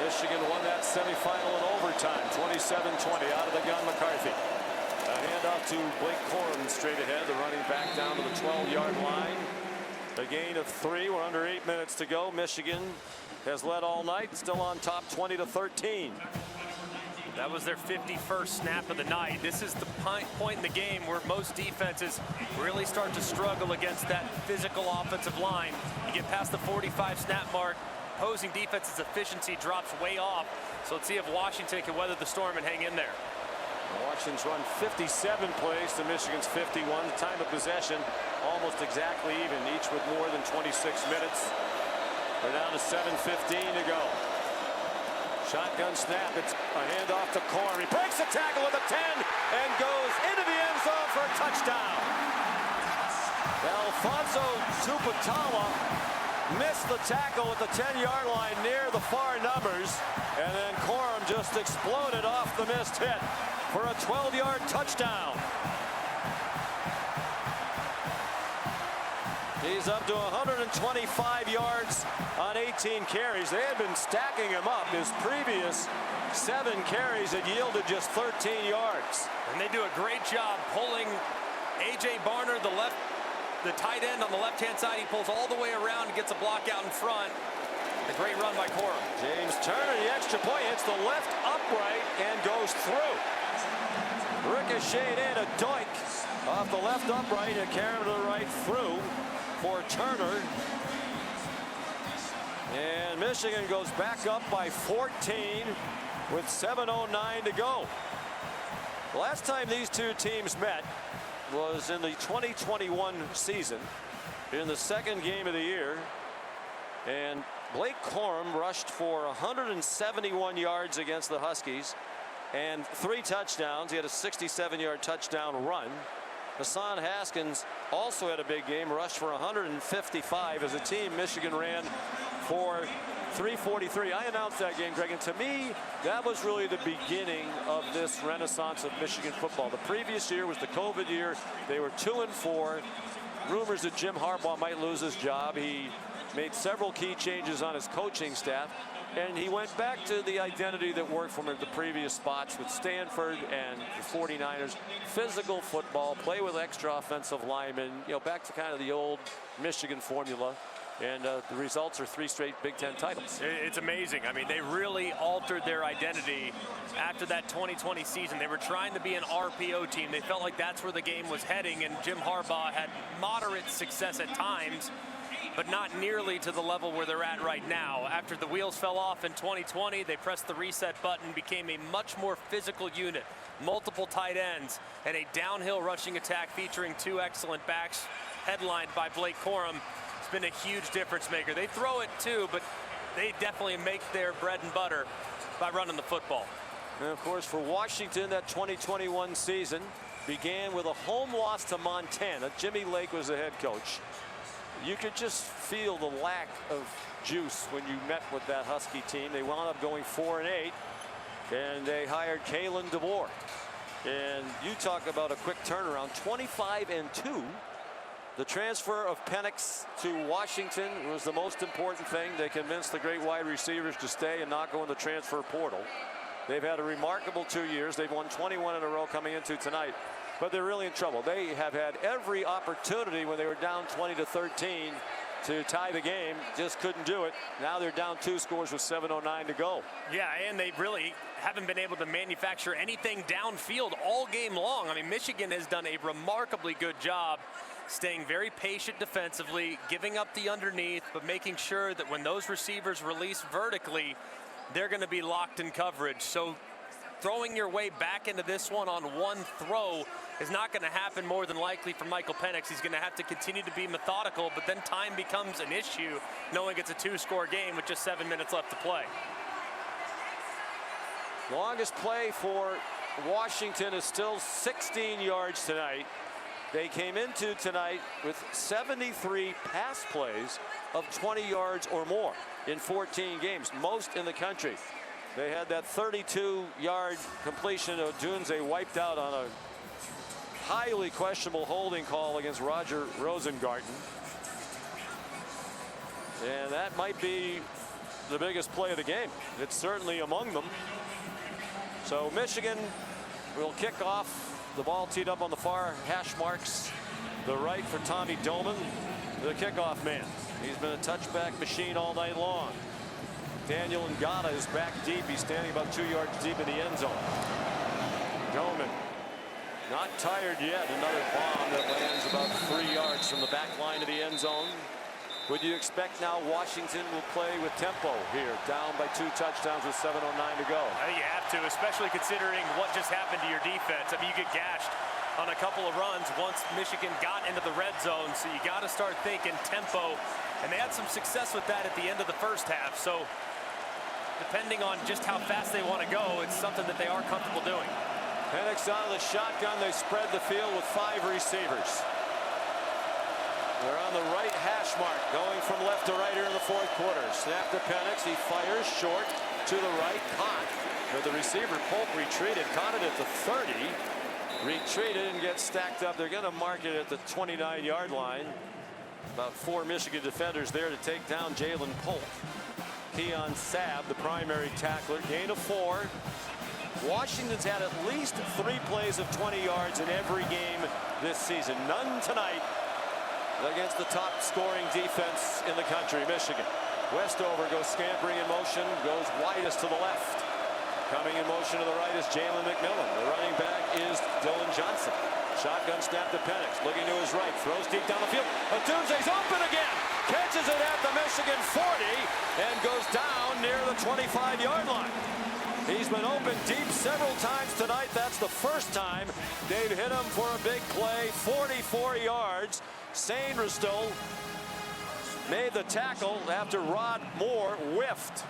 Michigan won that semifinal in overtime, 27-20 out of the gun. McCarthy. A handoff to Blake Corum straight ahead, the running back down to the 12-yard line. A gain of 3. We're under 8 minutes to go. Michigan has led all night, still on top 20-13. That was their 51st snap of the night. This is the point in the game where most defenses really start to struggle against that physical offensive line. You get past the 45 snap mark, opposing defense's efficiency drops way off. So let's see if Washington can weather the storm and hang in there. Washington's run 57 plays to Michigan's 51. The time of possession almost exactly even, each with more than 26 minutes. We're down to 7:15 to go. Shotgun snap. It's a handoff to Corum. He breaks the tackle with a 10 and goes into the end zone for a touchdown. Alfonso Tuputala missed the tackle at the 10-yard line near the far numbers, and then Corum just exploded off the missed hit for a 12-yard touchdown. He's up to 125 yards on 18 carries. They had been stacking him up. His previous 7 carries had yielded just 13 yards. And they do a great job pulling A.J. Barner, the tight end on the left-hand side. He pulls all the way around and gets a block out in front. A great run by Corum. James Turner, the extra point, hits the left upright and goes through. Ricocheted in, a doink off the left upright and carried to the right through for Turner. And Michigan goes back up by 14 with 7:09 to go. The last time these two teams met was in the 2021 season in the second game of the year. And Blake Corum rushed for 171 yards against the Huskies and 3 touchdowns. He had a 67-yard touchdown run. Hassan Haskins also had a big game, rushed for 155. As a team, Michigan ran for 343. I announced that game, Greg, and to me, that was really the beginning of this renaissance of Michigan football. The previous year was the COVID year. They were 2-4. Rumors that Jim Harbaugh might lose his job. He made several key changes on his coaching staff, and he went back to the identity that worked for him at the previous spots with Stanford and the 49ers. Physical football, play with extra offensive linemen, you know, back to kind of the old Michigan formula. And the results are 3 straight Big Ten titles. It's amazing. I mean, they really altered their identity after that 2020 season. They were trying to be an RPO team. They felt like that's where the game was heading, and Jim Harbaugh had moderate success at times, but not nearly to the level where they're at right now. After the wheels fell off in 2020, they pressed the reset button, became a much more physical unit, multiple tight ends, and a downhill rushing attack featuring 2 excellent backs, headlined by Blake Corum. It's been a huge difference maker. They throw it too, but they definitely make their bread and butter by running the football. And of course, for Washington, that 2021 season began with a home loss to Montana. Jimmy Lake was the head coach. You could just feel the lack of juice when you met with that Husky team. They wound up going 4-8, and they hired Kalen DeBoer. And you talk about a quick turnaround, 25-2. The transfer of Penix to Washington was the most important thing. They convinced the great wide receivers to stay and not go in the transfer portal. They've had a remarkable 2 years. They've won 21 in a row coming into tonight. But they're really in trouble. They have had every opportunity when they were down 20-13 to tie the game, just couldn't do it. Now they're down 2 scores with 7:09 to go. Yeah, and they really haven't been able to manufacture anything downfield all game long. I mean, Michigan has done a remarkably good job staying very patient defensively, giving up the underneath, but making sure that when those receivers release vertically, they're going to be locked in coverage. So throwing your way back into this one on one throw is not going to happen more than likely for Michael Penix. He's going to have to continue to be methodical, but then time becomes an issue knowing it's a 2-score game with just 7 minutes left to play. Longest play for Washington is still 16 yards tonight. They came into tonight with 73 pass plays of 20 yards or more in 14 games, most in the country. They had that 32-yard completion of Dunze wiped out on a highly questionable holding call against Roger Rosengarten. And that might be the biggest play of the game. It's certainly among them. So Michigan will kick off. The ball teed up on the far hash marks. The right for Tommy Doman, the kickoff man. He's been a touchback machine all night long. Daniel Ngata is back deep. He's standing about 2 yards deep in the end zone. Doman not tired yet. Another bomb that lands about 3 yards from the back line of the end zone. Would you expect now Washington will play with tempo here, down by 2 touchdowns with 7:09 to go? You have to, especially considering what just happened to your defense. I mean, you get gashed on a couple of runs once Michigan got into the red zone, so you got to start thinking tempo, and they had some success with that at the end of the first half. So depending on just how fast they want to go, it's something that they are comfortable doing. Penix out of the shotgun. They spread the field with 5 receivers. They're on the right hash mark, going from left to right here in the 4th quarter. Snap to Penix. He fires short to the right. Caught. But the receiver, Polk, retreated. Caught it at the 30. Retreated and gets stacked up. They're going to mark it at the 29-yard line. About 4 Michigan defenders there to take down Jalen Polk. Keon Sabb, the primary tackler, gain of 4. Washington's had at least 3 plays of 20 yards in every game this season. None tonight against the top scoring defense in the country, Michigan. Westover goes scampering in motion, goes widest to the left. Coming in motion to the right is Jalen McMillan. The running back is Dylan Johnson. Shotgun snap to Penix, looking to his right, throws deep down the field. Odunze's open again, catches it at the Michigan 40 and goes down near the 25-yard line. He's been open deep several times tonight. That's the first time they've hit him for a big play, 44 yards. Sainristil made the tackle after Rod Moore whiffed.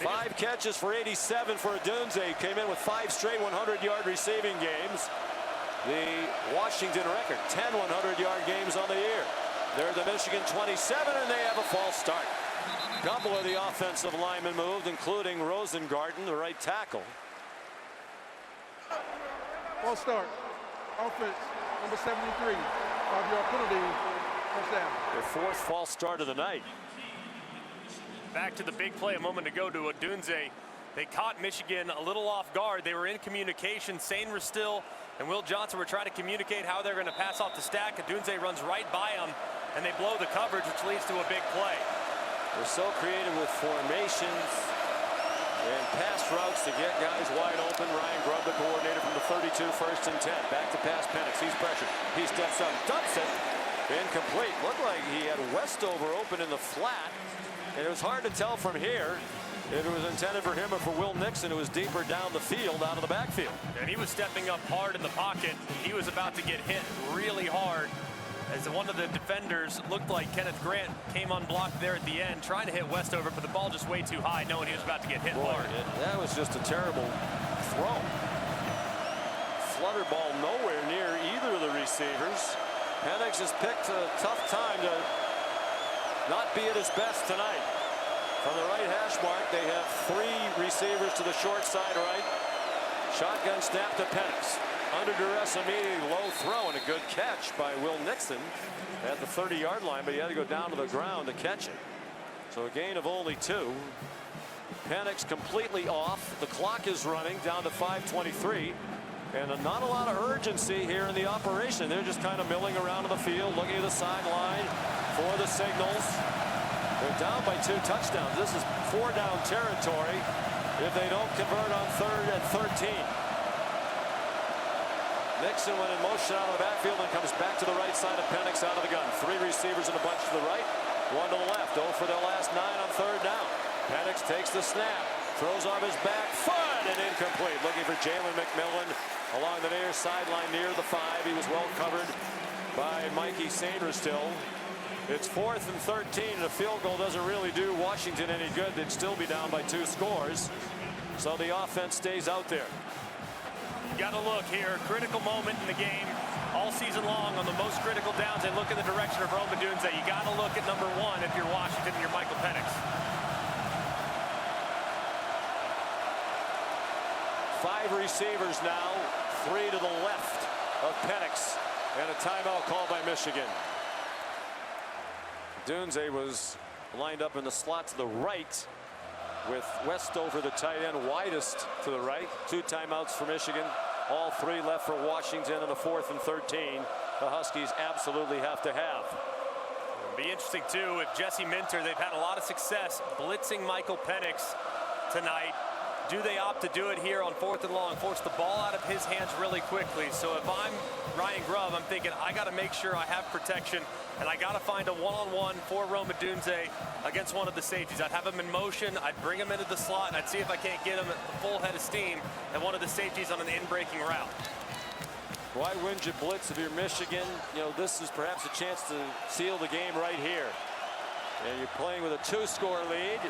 5 catches for 87 for Odunze. Came in with 5 straight 100-yard receiving games. The Washington record, 10 100-yard games on the year. They're the Michigan 27, and they have a false start. A couple of the offensive linemen moved, including Rosengarten, the right tackle. False start. Offense, number 73. 5-yard penalty. First down. Their 4th false start of the night. Back to the big play a moment ago to Odunze. They caught Michigan a little off guard. They were in communication. Sainristil and Will Johnson were trying to communicate how they're going to pass off the stack. Odunze runs right by them, and they blow the coverage, which leads to a big play. They're so creative with formations and pass routes to get guys wide open. Ryan Grubb, the coordinator from the 32, 1st and 10. Back to pass Penix. He's pressured. He steps up, dumps it. Incomplete. Looked like he had Westover open in the flat, and it was hard to tell from here if it was intended for him or for Will Nixon, who was deeper down the field, out of the backfield. And he was stepping up hard in the pocket. He was about to get hit really hard as one of the defenders, looked like Kenneth Grant, came unblocked there at the end, trying to hit Westover, but the ball just way too high, knowing he was about to get hit hard. That was just a terrible throw. Flutter ball nowhere near either of the receivers. Penix has picked a tough time to not be at his best tonight. From the right hash mark, they have 3 receivers to the short side right. Shotgun snap to Penix. Under duress immediately, low throw, and a good catch by Will Nixon at the 30-yard line, but he had to go down to the ground to catch it. So a gain of only 2. Penix completely off. The clock is running down to 5:23. And not a lot of urgency here in the operation. They're just kind of milling around on the field, looking at the sideline for the signals. They're down by 2 touchdowns. This is 4-down territory if they don't convert on 3rd and 13. Nixon went in motion out of the backfield and comes back to the right side of Penix out of the gun. 3 receivers in a bunch to the right, 1 to the left. 0 for their last 9 on 3rd down. Penix takes the snap, throws off his back foot, and incomplete. Looking for Jalen McMillan along the near sideline near the 5. He was well covered by Mikey Sainristil. It's 4th and 13, and a field goal doesn't really do Washington any good. They'd still be down by 2 scores. So the offense stays out there. Got to look here. Critical moment in the game. All season long on the most critical downs, they look in the direction of Rome Odunze. You got to look at number 1 if you're Washington and you're Michael Penix. 5 receivers now, 3 to the left of Penix, and a timeout called by Michigan. Odunze was lined up in the slot to the right with Westover, the tight end, widest to the right. 2 timeouts for Michigan. All 3 left for Washington in the 4th and 13. The Huskies absolutely have to have. It'll be interesting too if Jesse Minter, they've had a lot of success blitzing Michael Penix tonight. Do they opt to do it here on 4th and long, force the ball out of his hands really quickly? So if I'm Ryan Grubb, I'm thinking I got to make sure I have protection, and I got to find a one-on-one for Rome Odunze against one of the safeties. I'd have him in motion, I'd bring him into the slot, and I'd see if I can't get him at the full head of steam and one of the safeties on an in-breaking route. Why wouldn't you blitz if you're Michigan? You know, this is perhaps a chance to seal the game right here. And you're playing with a 2-score lead.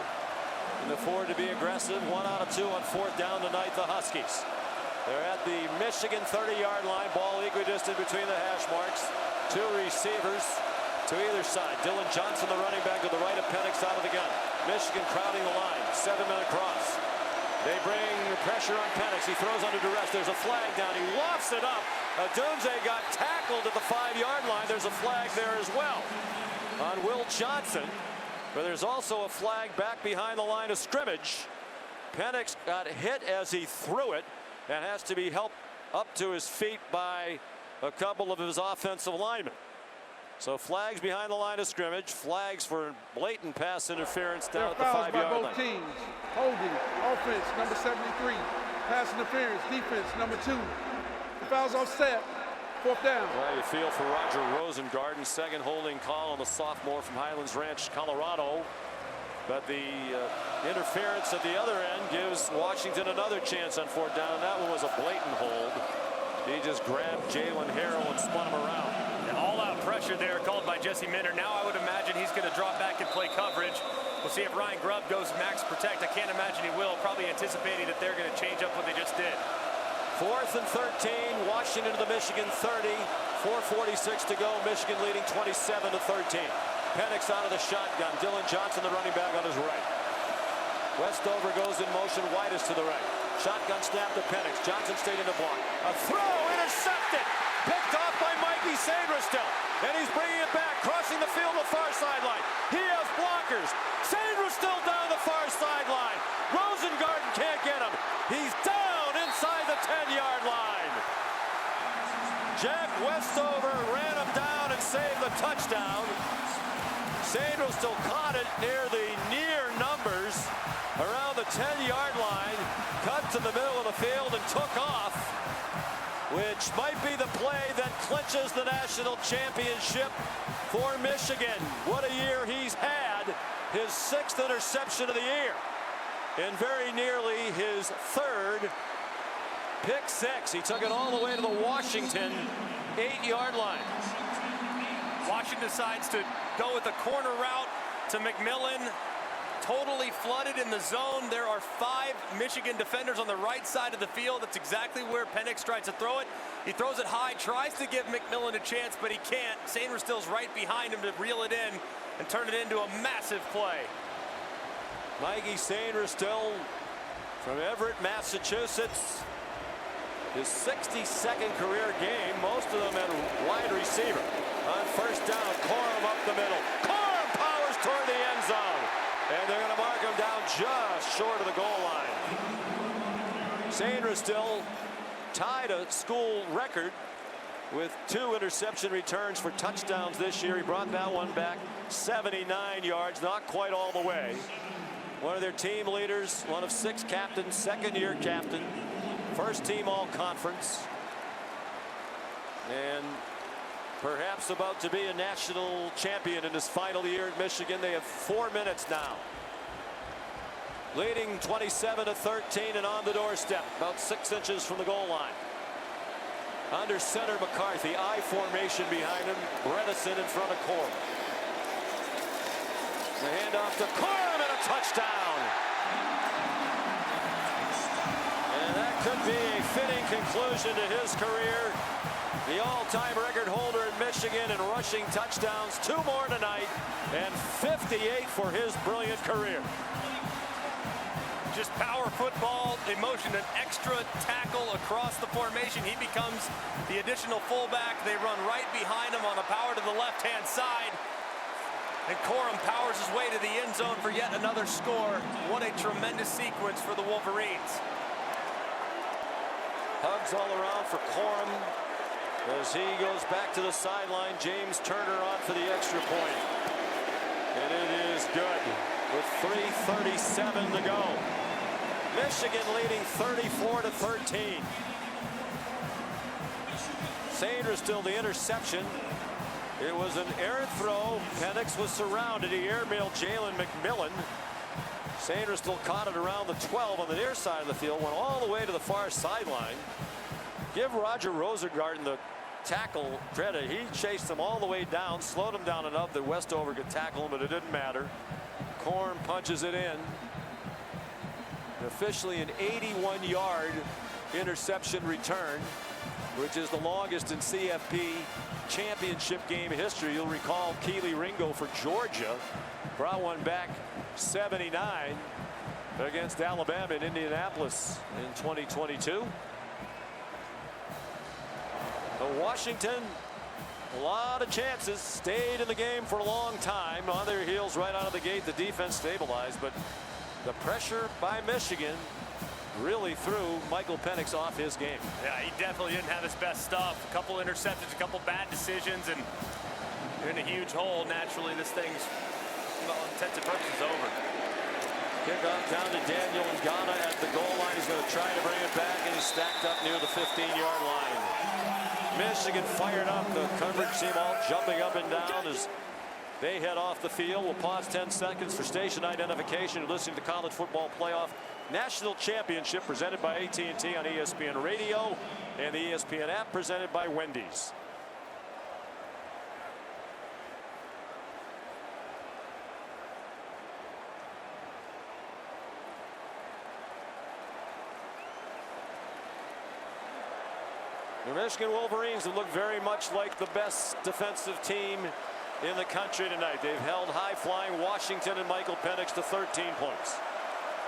And afford to be aggressive. 1 out of 2 on 4th down tonight, the Huskies. They're at the Michigan 30-yard line. Ball equidistant between the hash marks. 2 receivers to either side. Dylan Johnson, the running back, to the right of Penix out of the gun. Michigan crowding the line. 7-minute cross. They bring pressure on Penix. He throws under duress. There's a flag down. He lofts it up. Adunze got tackled at the 5-yard line. There's a flag there as well on Will Johnson. But there's also a flag back behind the line of scrimmage. Penix got hit as he threw it and has to be helped up to his feet by a couple of his offensive linemen. So flags behind the line of scrimmage, flags for blatant pass interference down at the 5-yard line. Teams. Holding, offense, number 73. Pass interference, defense, number 2. The foul's offset. 4th down. Well, you feel for Roger Rosengarten, second holding call on the sophomore from Highlands Ranch, Colorado. But the interference at the other end gives Washington another chance on 4th down. That one was a blatant hold. He just grabbed Jalen Harrell and spun him around. An all-out pressure there called by Jesse Minter. Now I would imagine he's going to drop back and play coverage. We'll see if Ryan Grubb goes max protect. I can't imagine he will, probably anticipating that they're going to change up what they just did. 4th and 13, Washington to the Michigan 30, 4:46 to go, Michigan leading 27-13. Penix out of the shotgun, Dylan Johnson, the running back, on his right. Westover goes in motion, widest to the right. Shotgun snap to Penix, Johnson stayed in the block. A throw, intercepted, picked off by Mikey Sainristil, and he's bringing it back, crossing the field to the far sideline. He has blockers. Sainristil down the far sideline. Rosengarten can't get him. He's down inside the 10-yard line. Jack Westover ran him down and saved the touchdown. Sainristil caught it near the near numbers around the 10-yard line, cut to the middle of the field and took off, which might be the play that clinches the national championship for Michigan. What a year he's had. His 6th interception of the year and very nearly his 3rd pick 6. He took it all the way to the Washington 8-yard line. Washington decides to go with the corner route to McMillan. Totally flooded in the zone. There are 5 Michigan defenders on the right side of the field. That's exactly where Penix tries to throw it. He throws it high, tries to give McMillan a chance, but he can't. Sainristil's right behind him to reel it in and turn it into a massive play. Mikey Sainristil from Everett, Massachusetts. His 62nd career game, most of them at wide receiver. On 1st down, Corum up the middle. Corum powers toward the end zone. And they're going to mark him down just short of the goal line. Sainristil tied a school record with 2 interception returns for touchdowns this year. He brought that one back 79 yards, not quite all the way. One of their team leaders, one of 6 captains, 2nd-year captain, 1st team all-conference, and perhaps about to be a national champion in his final year at Michigan. They have 4 minutes now. Leading 27-13 and on the doorstep, about 6 inches from the goal line. Under center, McCarthy, I formation behind him. Bredesen in front of Corum. The handoff to Corum and a touchdown. And that could be a fitting conclusion to his career. The all-time record holder in Michigan in rushing touchdowns, 2 more tonight, and 58 for his brilliant career. Just power football, emotion, an extra tackle across the formation. He becomes the additional fullback. They run right behind him on a power to the left-hand side. And Corum powers his way to the end zone for yet another score. What a tremendous sequence for the Wolverines. Hugs all around for Corum as he goes back to the sideline. James Turner on for the extra point. And it is good with 3:37 to go. Michigan leading 34-13. Sainristil the interception. It was an errant throw. Penix was surrounded. He airmailed Jalen McMillan. Sainristil caught it around the 12 on the near side of the field, went all the way to the far sideline. Give Roger Rosengarten the tackle credit. He chased them all the way down, slowed him down enough that Westover could tackle him, but it didn't matter. Corum punches it in. Officially an 81-yard interception return, which is the longest in CFP championship game history. You'll recall Keely Ringo for Georgia brought one back 79. against Alabama in Indianapolis in 2022. Washington, a lot of chances, stayed in the game for a long time. On their heels right out of the gate, the defense stabilized, but the pressure by Michigan really threw Michael Penix off his game. Yeah, he definitely didn't have his best stuff. A couple interceptions, a couple bad decisions, and you're in a huge hole. Naturally, this thing's, for all intents and purposes, over. Kickoff down to Daniel Ngana at the goal line. He's going to try to bring it back, and he's stacked up near the 15-yard line. Michigan fired up. The coverage team all jumping up and down as they head off the field. We'll pause 10 seconds for station identification. You're listening to College Football Playoff National Championship presented by AT&T on ESPN Radio and the ESPN app presented by Wendy's. The Michigan Wolverines have looked very much like the best defensive team in the country tonight. They've held high-flying Washington and Michael Penix to 13 points.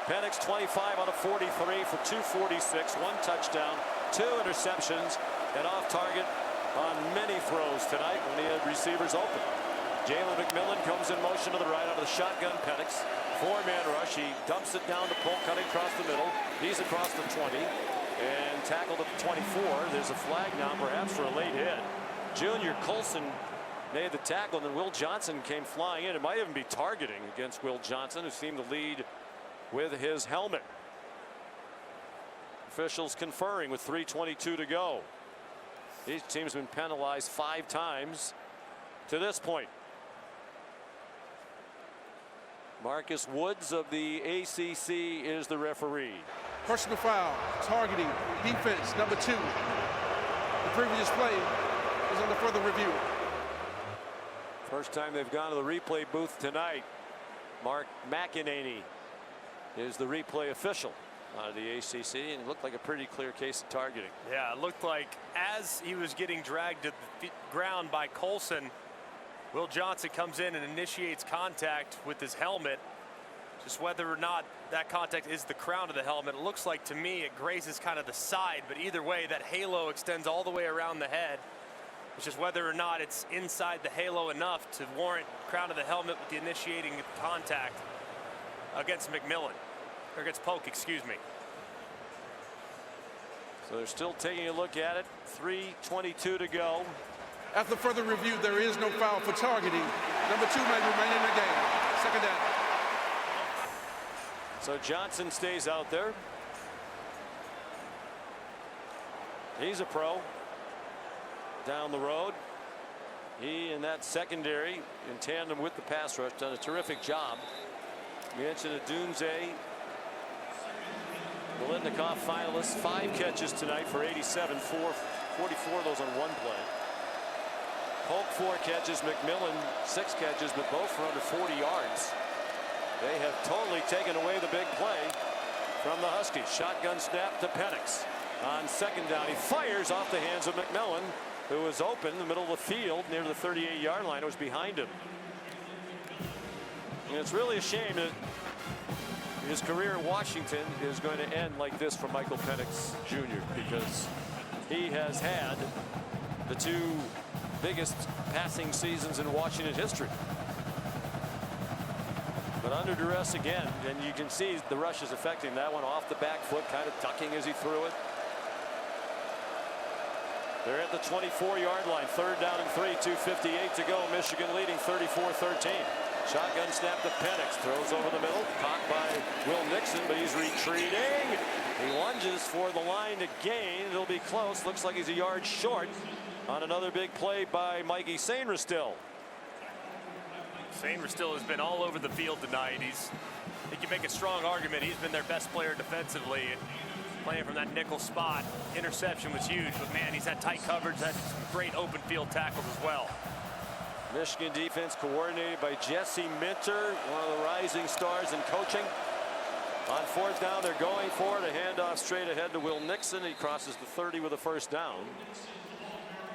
Penix 25 out of 43 for 246, 1 touchdown, 2 interceptions, and off target on many throws tonight when he had receivers open. Jalen McMillan comes in motion to the right out of the shotgun. Penix, 4-man rush. He dumps it down to Polk, cutting across the middle. He's across the 20 and tackled at the 24. There's a flag now, perhaps for a late hit. Junior Colson made the tackle, and then Will Johnson came flying in. It might even be targeting against Will Johnson, who seemed to lead with his helmet. Officials conferring with 3:22 to go. Each team's been penalized 5 times to this point. Marcus Woods of the ACC is the referee. Personal foul, targeting, defense, number 2. The previous play is under further review. First time they've gone to the replay booth tonight. Mark McEnany is the replay official out of the ACC, and it looked like a pretty clear case of targeting. Yeah, it looked like as he was getting dragged to the ground by Colson, Will Johnson comes in and initiates contact with his helmet. Just whether or not that contact is the crown of the helmet, it looks like to me it grazes kind of the side, but either way that halo extends all the way around the head. It's just whether or not it's inside the halo enough to warrant crown of the helmet with the initiating contact against McMillan, or against Polk, excuse me. So they're still taking a look at it. 3:22 to go. After further review, there is no foul for targeting. Number 2 may remain in the game. Second down. So Johnson stays out there. He's a pro. Down the road. He and that secondary in tandem with the pass rush done a terrific job. We mentioned Adunze, Biletnikoff finalist, 5 catches tonight for 87, 44 of those on 1 play. Polk 4 catches, McMillan 6 catches, but both for under 40 yards. They have totally taken away the big play from the Huskies. Shotgun snap to Penix. On second down, he fires off the hands of McMillan, who was open in the middle of the field near the 38-yard line. It was behind him. And it's really a shame that his career in Washington is going to end like this for Michael Penix Jr. because he has had the 2 biggest passing seasons in Washington history. But under duress again, and you can see the rush is affecting that one off the back foot, kind of ducking as he threw it. They're at the 24-yard line, 3rd down and 3, 2:58 to go. Michigan leading 34-13. Shotgun snap to Penix, throws over the middle, caught by Will Nixon, but he's retreating. He lunges for the line to gain. It'll be close. Looks like he's a yard short on another big play by Mikey Sainristil. Sainristil has been all over the field tonight. You can make a strong argument. He's been their best player defensively. Playing from that nickel spot. Interception was huge, but man, he's had tight coverage, had some great open field tackles as well. Michigan defense coordinated by Jesse Minter, one of the rising stars in coaching. On 4th down, they're going for it. A handoff straight ahead to Will Nixon. He crosses the 30 with a 1st down.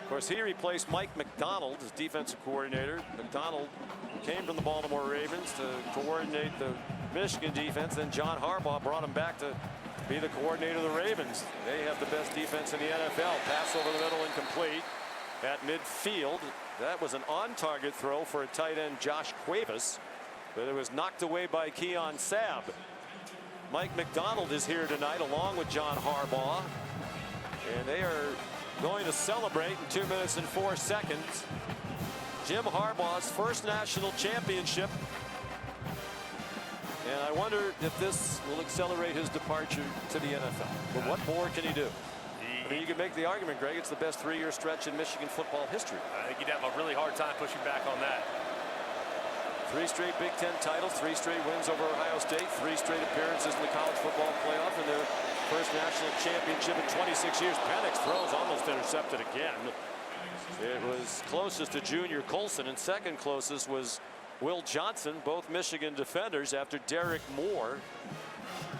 Of course, he replaced Mike McDonald as defensive coordinator. McDonald came from the Baltimore Ravens to coordinate the Michigan defense. Then John Harbaugh brought him back to be the coordinator of the Ravens. They have the best defense in the NFL. Pass over the middle, incomplete at midfield. That was an on-target throw for a tight end, Josh Cuevas, but it was knocked away by Keon Sabb. Mike McDonald is here tonight along with John Harbaugh, and they are going to celebrate in 2 minutes and 4 seconds. Jim Harbaugh's first national championship, and I wonder if this will accelerate his departure to the NFL. But what more can he do? I mean, you can make the argument, Greg, it's the best 3-year stretch in Michigan football history. I think you'd have a really hard time pushing back on that. 3 straight Big Ten titles, 3 straight wins over Ohio State, 3 straight appearances in the college football playoff, and their first national championship in 26 years. Penix throws almost intercepted again. It was closest to Junior Colson, and second closest was Will Johnson, both Michigan defenders, after Derek Moore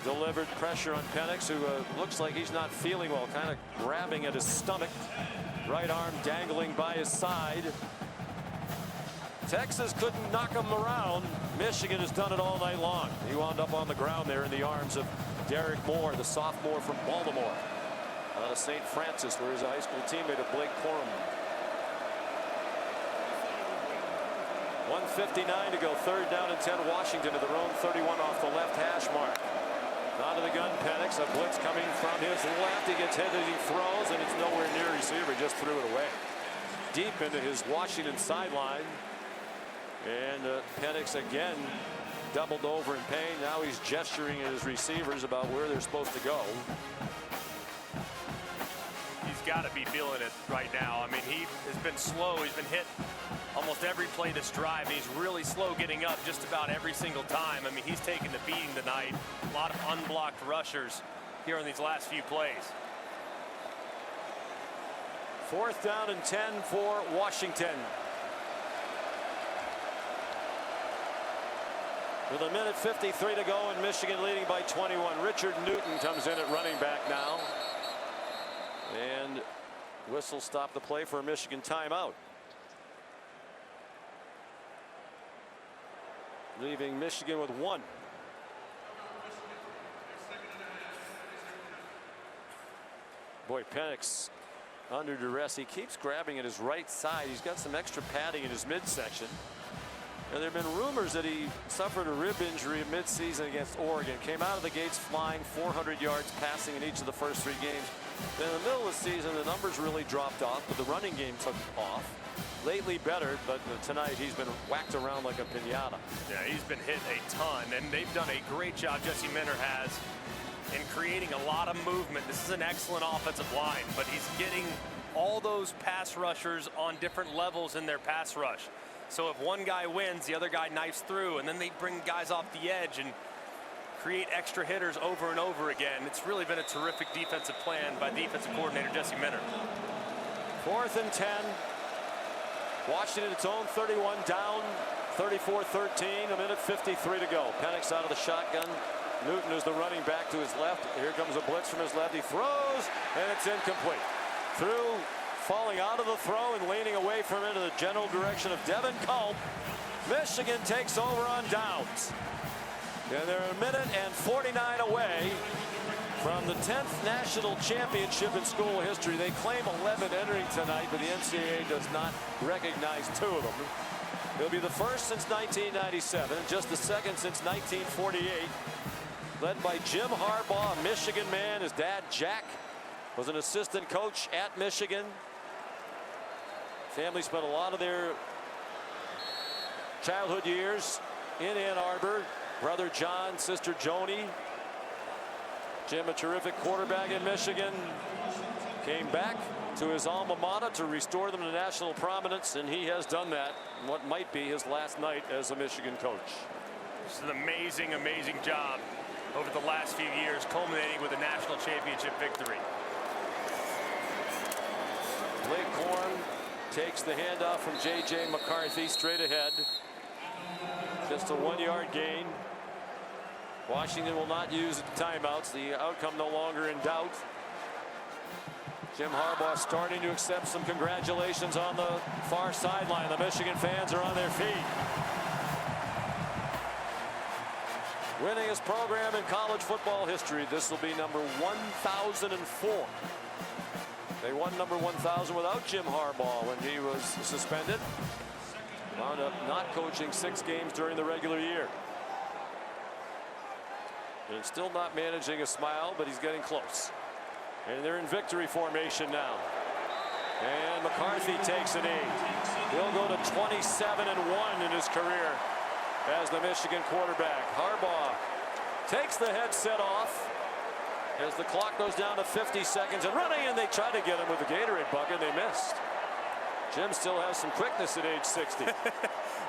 delivered pressure on Penix, who looks like he's not feeling well, kind of grabbing at his stomach, right arm dangling by his side. Texas couldn't knock him around. Michigan has done it all night long. He wound up on the ground there in the arms of Derek Moore, the sophomore from Baltimore, out of St. Francis, where he's a high school teammate of Blake Corum. 1:59 to go, 3rd down and 10, Washington to their own 31 off the left hash mark. Out of the gun, Penix, a blitz coming from his left. He gets hit as he throws, and it's nowhere near receiver. He just threw it away. Deep into his Washington sideline. And Penix again doubled over in pain. Now he's gesturing at his receivers about where they're supposed to go. He's got to be feeling it right now. I mean, he has been slow. He's been hit almost every play this drive. He's really slow getting up just about every single time. I mean, he's taken the beating tonight. A lot of unblocked rushers here in these last few plays. 4th down and 10 for Washington. With 1:53 to go, and Michigan leading by 21. Richard Newton comes in at running back now. And whistle stopped the play for a Michigan timeout. Leaving Michigan with 1. Boy, Penix under duress. He keeps grabbing at his right side. He's got some extra padding in his midsection. And there have been rumors that he suffered a rib injury mid-season against Oregon. Came out of the gates flying, 400 yards passing in each of the first 3 games. Then in the middle of the season, the numbers really dropped off, but the running game took off. Lately better, but tonight he's been whacked around like a piñata. Yeah, he's been hit a ton, and they've done a great job, Jesse Minter has, in creating a lot of movement. This is an excellent offensive line, but he's getting all those pass rushers on different levels in their pass rush. So if one guy wins, the other guy knifes through, and then they bring guys off the edge and create extra hitters over and over again. It's really been a terrific defensive plan by defensive coordinator Jesse Minter. 4th and 10. Washington its own 31, down 34-13, 1:53 to go. Penix out of the shotgun. Newton is the running back to his left. Here comes a blitz from his left. He throws, and it's incomplete. Through, falling out of the throw and leaning away from it in the general direction of Devin Culp. Michigan takes over on downs. And they're 1:49 away from the 10th national championship in school history. They claim 11 entering tonight, but the NCAA does not recognize 2 of them. It'll be the first since 1997, just the second since 1948. Led by Jim Harbaugh, a Michigan man. His dad, Jack, was an assistant coach at Michigan. Family spent a lot of their childhood years in Ann Arbor. Brother John, sister Joni. Jim, a terrific quarterback in Michigan, came back to his alma mater to restore them to national prominence, and he has done that in what might be his last night as a Michigan coach. It's an amazing, amazing job over the last few years, culminating with a national championship victory. Blake Corum takes the handoff from J.J. McCarthy straight ahead. Just a 1-yard gain. Washington will not use timeouts. The outcome no longer in doubt. Jim Harbaugh starting to accept some congratulations on the far sideline. The Michigan fans are on their feet. Winningest program in college football history. This will be number 1,004. They won number 1,000 without Jim Harbaugh when he was suspended. Wound up not coaching 6 games during the regular year. And still not managing a smile, but he's getting close. And they're in victory formation now. And McCarthy takes a knee. He'll go to 27-1 in his career as the Michigan quarterback. Harbaugh takes the headset off as the clock goes down to 50 seconds and running, and they try to get him with the Gatorade bucket. They missed. Jim still has some quickness at age 60.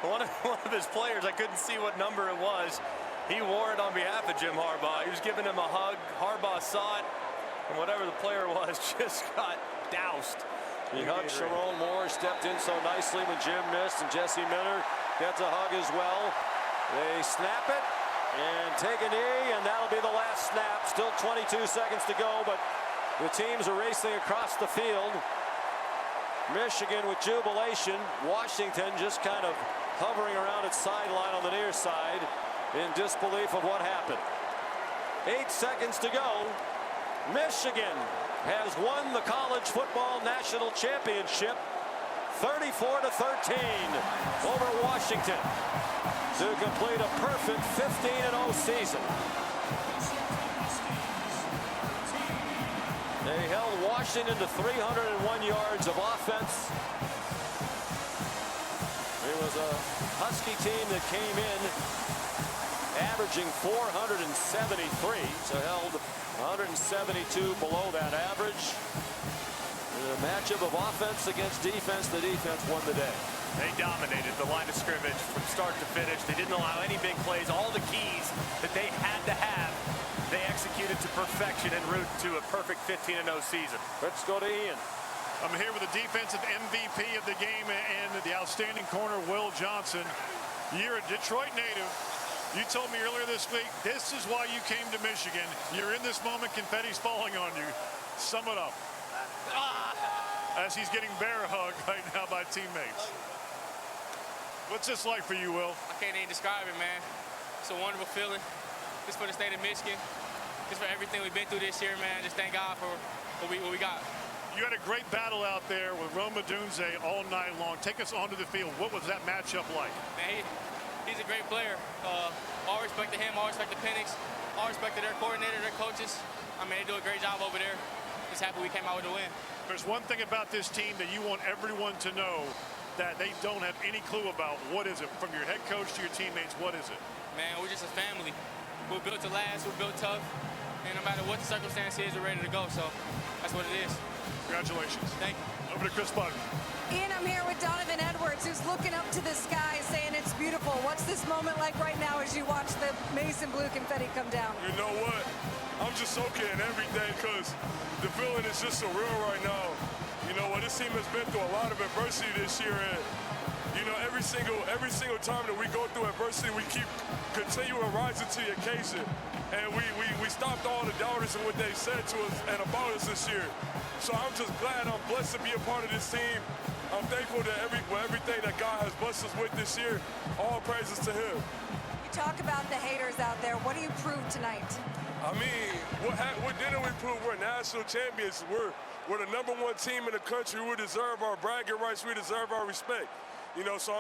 one of his players, I couldn't see what number it was. He wore it on behalf of Jim Harbaugh. He was giving him a hug. Harbaugh saw it, and whatever the player was just got doused. He hugged Sharon Moore, stepped in so nicely when Jim missed, and Jesse Miller gets a hug as well. They snap it and take a knee, and that'll be the last snap. Still 22 seconds to go, but the teams are racing across the field. Michigan with jubilation. Washington just kind of hovering around its sideline on the near side in disbelief of what happened. 8 seconds to go. Michigan has won the college football national championship 34-13 over Washington to complete a perfect 15-0 season. They held Washington to 301 yards of offense. It was a Husky team that came in averaging 473, so held 172 below that average. In a matchup of offense against defense, the defense won the day. They dominated the line of scrimmage from start to finish. They didn't allow any big plays. All the keys that they had to have, they executed to perfection en route to a perfect 15-0 season. Let's go to Ian. I'm here with the defensive MVP of the game and the outstanding corner, Will Johnson. You're a Detroit native. You told me earlier this week, this is why you came to Michigan. You're in this moment, confetti's falling on you. Sum it up. As he's getting bear hugged right now by teammates. What's this like for you, Will? I can't even describe it, man. It's a wonderful feeling. Just for the state of Michigan. Just for everything we've been through this year, man. Just thank God for what we got. You had a great battle out there with Roma Dunze all night long. Take us onto the field. What was that matchup like? Man, he's a great player. All respect to him, all respect to Penix, all respect to their coordinator, their coaches. I mean, they do a great job over there. Just happy we came out with a win. There's one thing about this team that you want everyone to know that they don't have any clue about. What is it? From your head coach to your teammates, what is it? Man, we're just a family. We're built to last, we're built tough, and no matter what the circumstance is, we're ready to go. So that's what it is. Congratulations. Thank you. Over to Chris Button. Ian, I'm here with Donovan Edwards, who's looking up to the sky saying it's beautiful. What's this moment like right now as you watch the Mason blue confetti come down? You know what? I'm just soaking in everything because the feeling is just surreal right now. You know what? This team has been through a lot of adversity this year, and you know every single time that we go through adversity, we continue to rise to the occasion, and we stopped all the doubters and what they said to us and about us this year. So I'm just glad, I'm blessed to be a part of this team. I'm thankful to everything that God has blessed us with this year. All praises to Him. You talk about the haters out there. What do you prove tonight? I mean, what didn't we prove? We're national champions. We're the #1 team in the country. We deserve our bragging rights. We deserve our respect. You know, so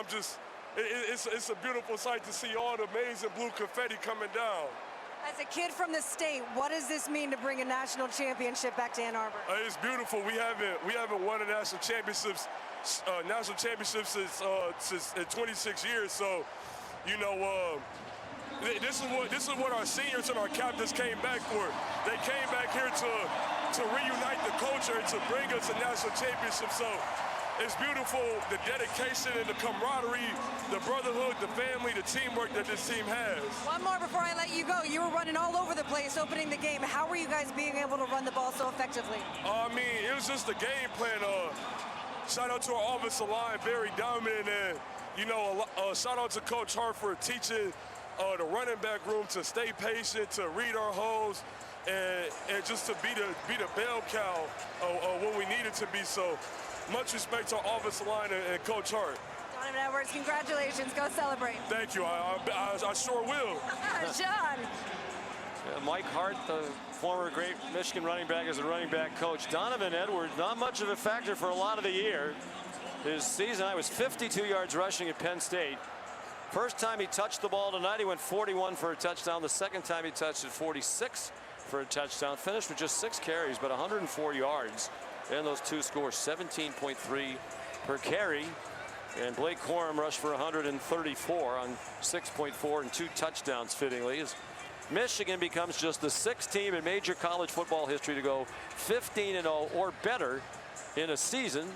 it's a beautiful sight to see all the amazing blue confetti coming down. As a kid from the state, what does this mean to bring a national championship back to Ann Arbor? It's beautiful. We haven't won a national championship since 26 years. So, you know. This is what our seniors and our captains came back for. They came back here to reunite the culture and to bring us a national championship. So it's beautiful, the dedication and the camaraderie, the brotherhood, the family, the teamwork that this team has. One more before I let you go. You were running all over the place opening the game. How were you guys being able to run the ball so effectively? I mean, it was just the game plan. Shout out to our offensive line, very dominant, and you know, shout out to Coach Hartford teaching the running back room to stay patient, to read our holes, and just to be the bell cow when we needed to be. So much respect to our offensive line and Coach Hart. Donovan Edwards, congratulations. Go celebrate. Thank you. I sure will. John. Mike Hart, the former great Michigan running back, is a running back coach. Donovan Edwards, not much of a factor for a lot of the year. His season high was 52 yards rushing at Penn State. First time he touched the ball tonight, he went 41 for a touchdown. The second time he touched it, 46 for a touchdown. Finished with just 6 carries, but 104 yards. And those two scores, 17.3 per carry. And Blake Corum rushed for 134 on 6.4 and 2 touchdowns, fittingly. As Michigan becomes just the 6th team in major college football history to go 15-0 or better in a season.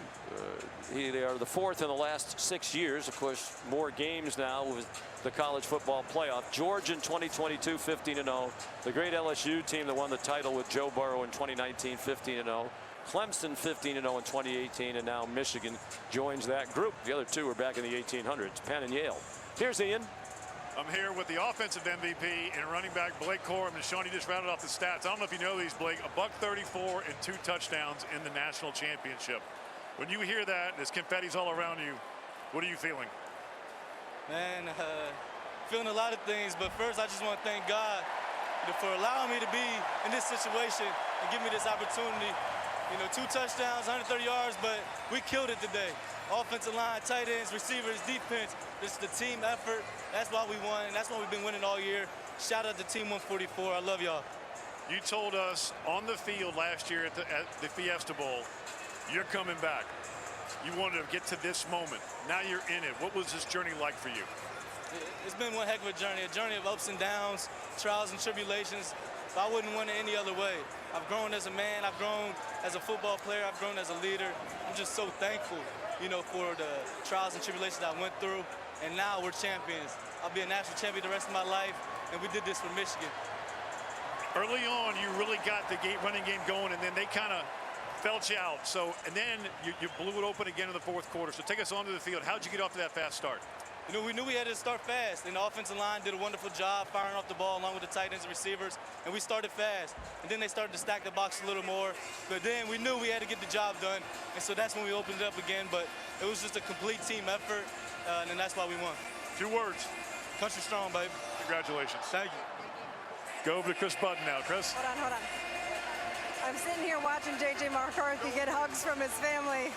They are the 4th in the last 6 years. Of course, more games now with the college football playoff. Georgia in 2022, 15-0. The great LSU team that won the title with Joe Burrow in 2019, 15-0. Clemson 15-0 in 2018, and now Michigan joins that group. The other two are back in the 1800s, Penn and Yale. Here's Ian. I'm here with the offensive MVP and running back Blake Corum. And Sean, you just rounded off the stats. I don't know if you know these, Blake. $134 and 2 touchdowns in the national championship. When you hear that, there's confetti's all around you. What are you feeling? Man, feeling a lot of things. But first, I just want to thank God for allowing me to be in this situation and give me this opportunity. 2 touchdowns, 130 yards, but we killed it today. Offensive line, tight ends, receivers, defense. This is the team effort. That's why we won, and that's why we've been winning all year. Shout out to Team 144. I love y'all. You told us on the field last year at the Fiesta Bowl, you're coming back. You wanted to get to this moment. Now you're in it. What was this journey like for you? It's been one heck of a journey of ups and downs, trials and tribulations. But I wouldn't want it any other way. I've grown as a man. I've grown as a football player. I've grown as a leader. I'm just so thankful, for the trials and tribulations I went through. And now we're champions. I'll be a national champion the rest of my life, and we did this for Michigan. Early on, you really got the running game going, and then they kind of felt you out. And then you blew it open again in the 4th quarter. So take us onto the field. How'd you get off to that fast start? We knew we had to start fast, and the offensive line did a wonderful job firing off the ball along with the tight ends and receivers, and we started fast. And then they started to stack the box a little more, but then we knew we had to get the job done, and so that's when we opened it up again. But it was just a complete team effort, and that's why we won. 2 words. Country strong, baby. Congratulations. Thank you. Go over to Chris Budden now. Chris? Hold on. I'm sitting here watching J.J. McCarthy get hugs from his family.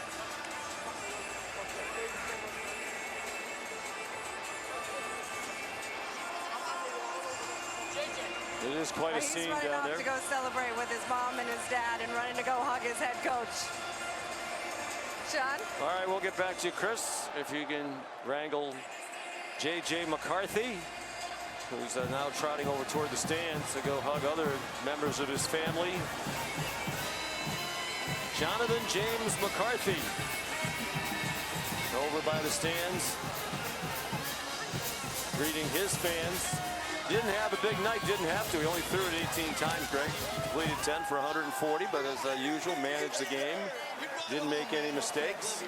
It is quite a scene down there. He's running off to go celebrate with his mom and his dad and running to go hug his head coach. Sean? All right, we'll get back to you, Chris, if you can wrangle J.J. McCarthy, who's now trotting over toward the stands to go hug other members of his family. Jonathan James McCarthy over by the stands, greeting his fans. Didn't have a big night, didn't have to. He only threw it 18 times, Greg. Completed 10 for 140, but as usual, managed the game. Didn't make any mistakes.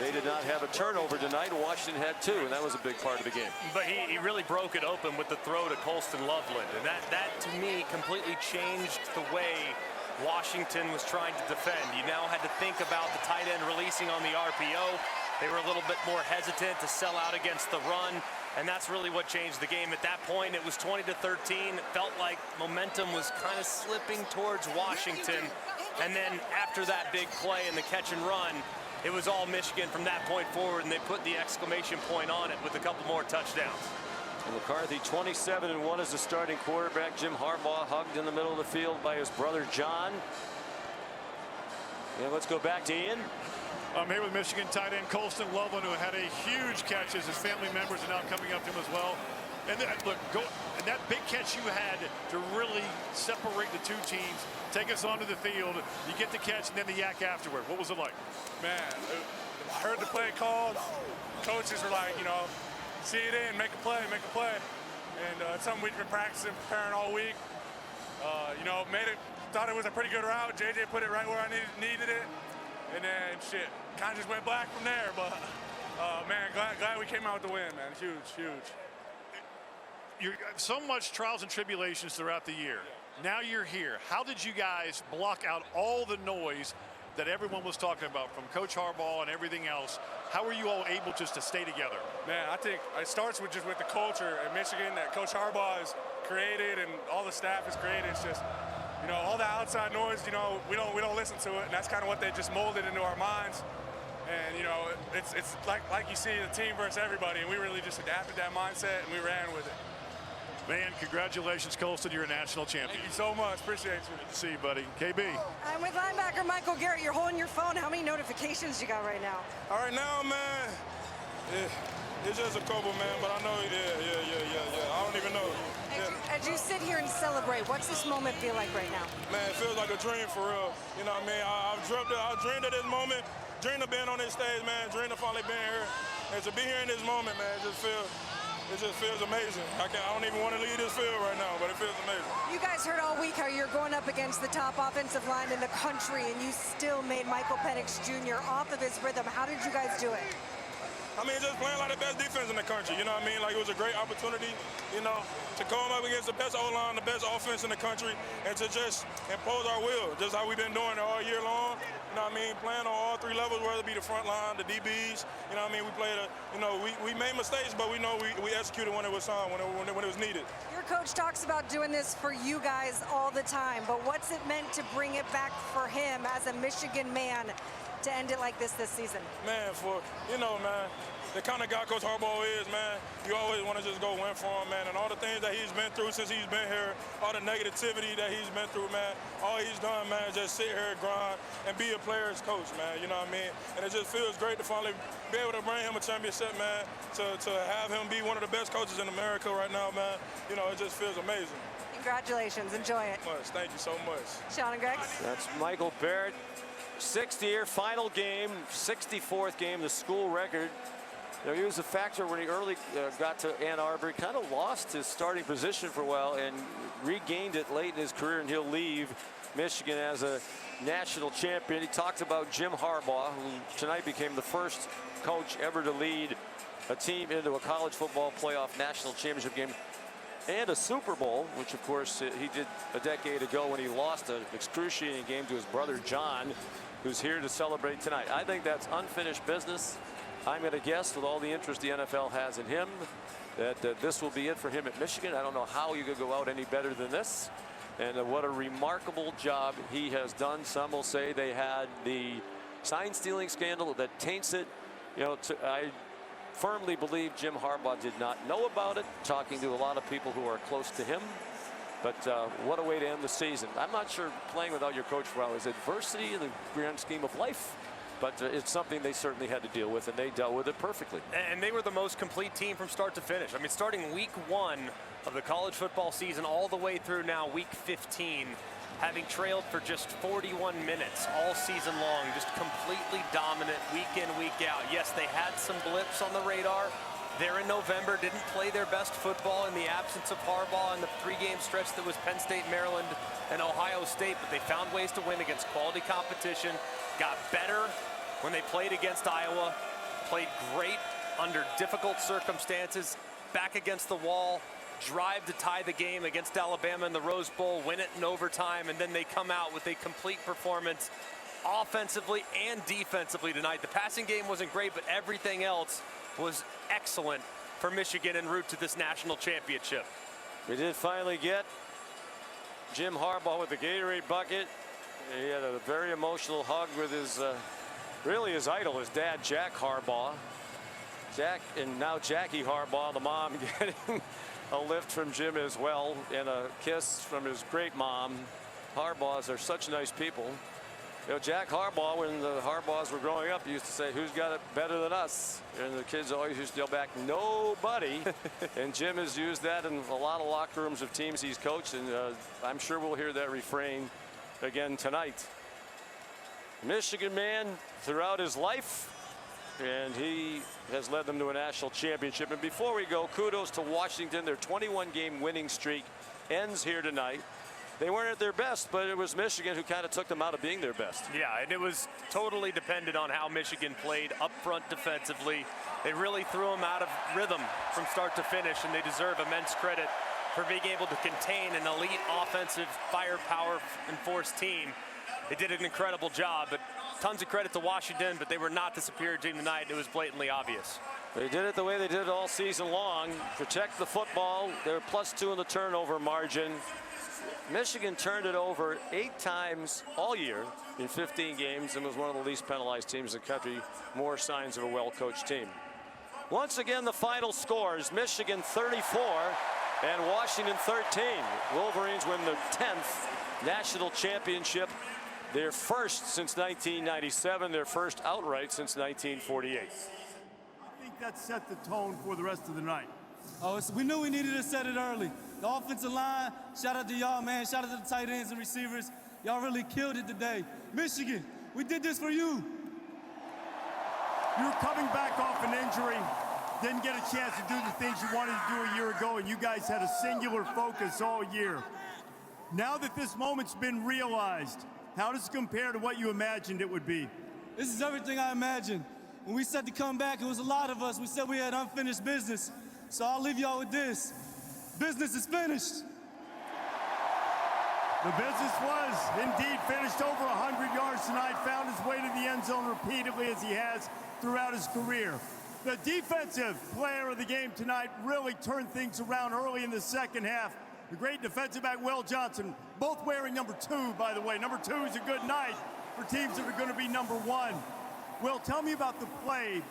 They did not have a turnover tonight. Washington had 2, and that was a big part of the game. But he really broke it open with the throw to Colston Loveland, and that to me completely changed the way Washington was trying to defend. You now had to think about the tight end releasing on the RPO. They were a little bit more hesitant to sell out against the run, and that's really what changed the game. At that point, it was 20-13. It felt like momentum was kind of slipping towards Washington, and then after that big play and the catch and run, it was all Michigan from that point forward, and they put the exclamation point on it with a couple more touchdowns. And McCarthy 27-1 as the starting quarterback. Jim Harbaugh hugged in the middle of the field by his brother John. And let's go back to Ian. I'm here with Michigan tight end Colston Loveland, who had a huge catch as his family members are now coming up to him as well. And then, look, and that big catch you had to really separate the 2 teams. Take us onto the field. You get the catch and then the yak afterward. What was it like? Man, I heard the play called. Coaches were like, see it in, make a play. And it's something we've been practicing, preparing all week. Thought it was a pretty good route. JJ put it right where I needed it. And then shit, kind of just went black from there. But man, glad we came out with the win, man. Huge. You're so much trials and tribulations throughout the year. Now you're here. How did you guys block out all the noise that everyone was talking about, from Coach Harbaugh and everything else. How are you all able just to stay together? Man, I think it starts with just with the culture at Michigan that Coach Harbaugh has created and all the staff has created. It's just, you know, all the outside noise, you know, we don't listen to it, and that's kind of what they just molded into our minds. And, you know, it's like you see the team versus everybody, and we really just adapted that mindset and we ran with it. Man, congratulations, Colston. You're a national champion. Thank you so much. Appreciate you. Good to see you, buddy. KB. And with linebacker Michael Garrett, you're holding your phone. How many notifications you got right now? All right, now, man, it's just a couple, man, but I know, yeah. I don't even know. As you sit here and celebrate, what's this moment feel like right now? Man, it feels like a dream for real. You know what I mean? I dreamed of this moment, dreamed of being on this stage, man, dreamed of finally being here. And to be here in this moment, man, it just feels amazing. I don't even want to leave this field right now, but it feels amazing. You guys heard all week how you're going up against the top offensive line in the country, and you still made Michael Penix Jr. off of his rhythm. How did you guys do it? I mean, just playing like the best defense in the country, you know what I mean? Like, it was a great opportunity, you know, to come up against the best O-line, the best offense in the country, and to just impose our will, just how we've been doing it all year long. You know what I mean? Playing on all three levels, whether it be the front line, the DBs, you know what I mean? We played, we made mistakes, but we know we executed when it was time, when it was needed. Your coach talks about doing this for you guys all the time, but what's it meant to bring it back for him as a Michigan man to end it like this season? Man, man, the kind of guy Coach Harbaugh is, man, you always want to just go win for him, man. And all the things that he's been through since he's been here, all the negativity that he's been through, man, all he's done, man, is just sit here and grind and be a player's coach, man, you know what I mean? And it just feels great to finally be able to bring him a championship, man, to have him be one of the best coaches in America right now, man. You know, it just feels amazing. Congratulations. Enjoy it. Thank you so much. Sean and Greg. That's Michael Barrett. 6th year, final game, 64th game, the school record. You know, he was a factor when he early got to Ann Arbor. He kind of lost his starting position for a while and regained it late in his career, and he'll leave Michigan as a national champion. He talked about Jim Harbaugh, who tonight became the first coach ever to lead a team into a college football playoff national championship game and a Super Bowl, which of course he did a decade ago when he lost an excruciating game to his brother John, who's here to celebrate tonight. I think that's unfinished business. I'm going to guess, with all the interest the NFL has in him, that this will be it for him at Michigan. I don't know how you could go out any better than this. And what a remarkable job he has done. Some will say they had the sign stealing scandal that taints it. You know, I firmly believe Jim Harbaugh did not know about it, talking to a lot of people who are close to him. But what a way to end the season. I'm not sure playing without your coach for a while is adversity in the grand scheme of life. But it's something they certainly had to deal with, and they dealt with it perfectly. And they were the most complete team from start to finish. I mean, starting week 1 of the college football season all the way through now week 15, having trailed for just 41 minutes all season long, just completely dominant week in, week out. Yes, they had some blips on the radar. There in November, didn't play their best football in the absence of Harbaugh in the 3-game stretch that was Penn State, Maryland, and Ohio State, but they found ways to win against quality competition, got better when they played against Iowa, played great under difficult circumstances, back against the wall, drive to tie the game against Alabama in the Rose Bowl, win it in overtime, and then they come out with a complete performance offensively and defensively tonight. The passing game wasn't great, but everything else was excellent for Michigan en route to this national championship. We did finally get Jim Harbaugh with the Gatorade bucket. He had a very emotional hug with his really his idol, his dad, Jack Harbaugh. Jack, and now Jackie Harbaugh, the mom, getting a lift from Jim as well, and a kiss from his great mom. Harbaughs are such nice people. You know, Jack Harbaugh, when the Harbaughs were growing up, used to say, "Who's got it better than us?" And the kids always used to yell back, "Nobody." And Jim has used that in a lot of locker rooms of teams he's coached, and I'm sure we'll hear that refrain again tonight. Michigan man throughout his life, and he has led them to a national championship. And before we go, kudos to Washington. Their 21-game winning streak ends here tonight. They weren't at their best, but it was Michigan who kind of took them out of being their best. Yeah, and it was totally dependent on how Michigan played up front defensively. They really threw them out of rhythm from start to finish, and they deserve immense credit for being able to contain an elite offensive firepower enforced team. They did an incredible job, but tons of credit to Washington, but they were not the superior team tonight. It was blatantly obvious. They did it the way they did it all season long. Protect the football. They're +2 in the turnover margin. Michigan turned it over 8 times all year in 15 games and was one of the least penalized teams in the country. More signs of a well-coached team. Once again, the final scores: Michigan 34 and Washington 13. Wolverines win the 10th national championship, their first since 1997, their first outright since 1948. I think that set the tone for the rest of the night. Oh, we knew we needed to set it early. The offensive line, shout out to y'all, man. Shout out to the tight ends and receivers. Y'all really killed it today. Michigan, we did this for you. You were coming back off an injury, didn't get a chance to do the things you wanted to do a year ago, and you guys had a singular focus all year. Now that this moment's been realized, how does it compare to what you imagined it would be? This is everything I imagined. When we said to come back, it was a lot of us. We said we had unfinished business. So I'll leave y'all with this. Business is finished. The business was indeed finished. Over 100 yards tonight, found his way to the end zone repeatedly as he has throughout his career. The defensive player of the game tonight really turned things around early in the second half. The great defensive back, Will Johnson, both wearing number 2, by the way. Number 2 is a good night for teams that are going to be number 1. Will, tell me about the play.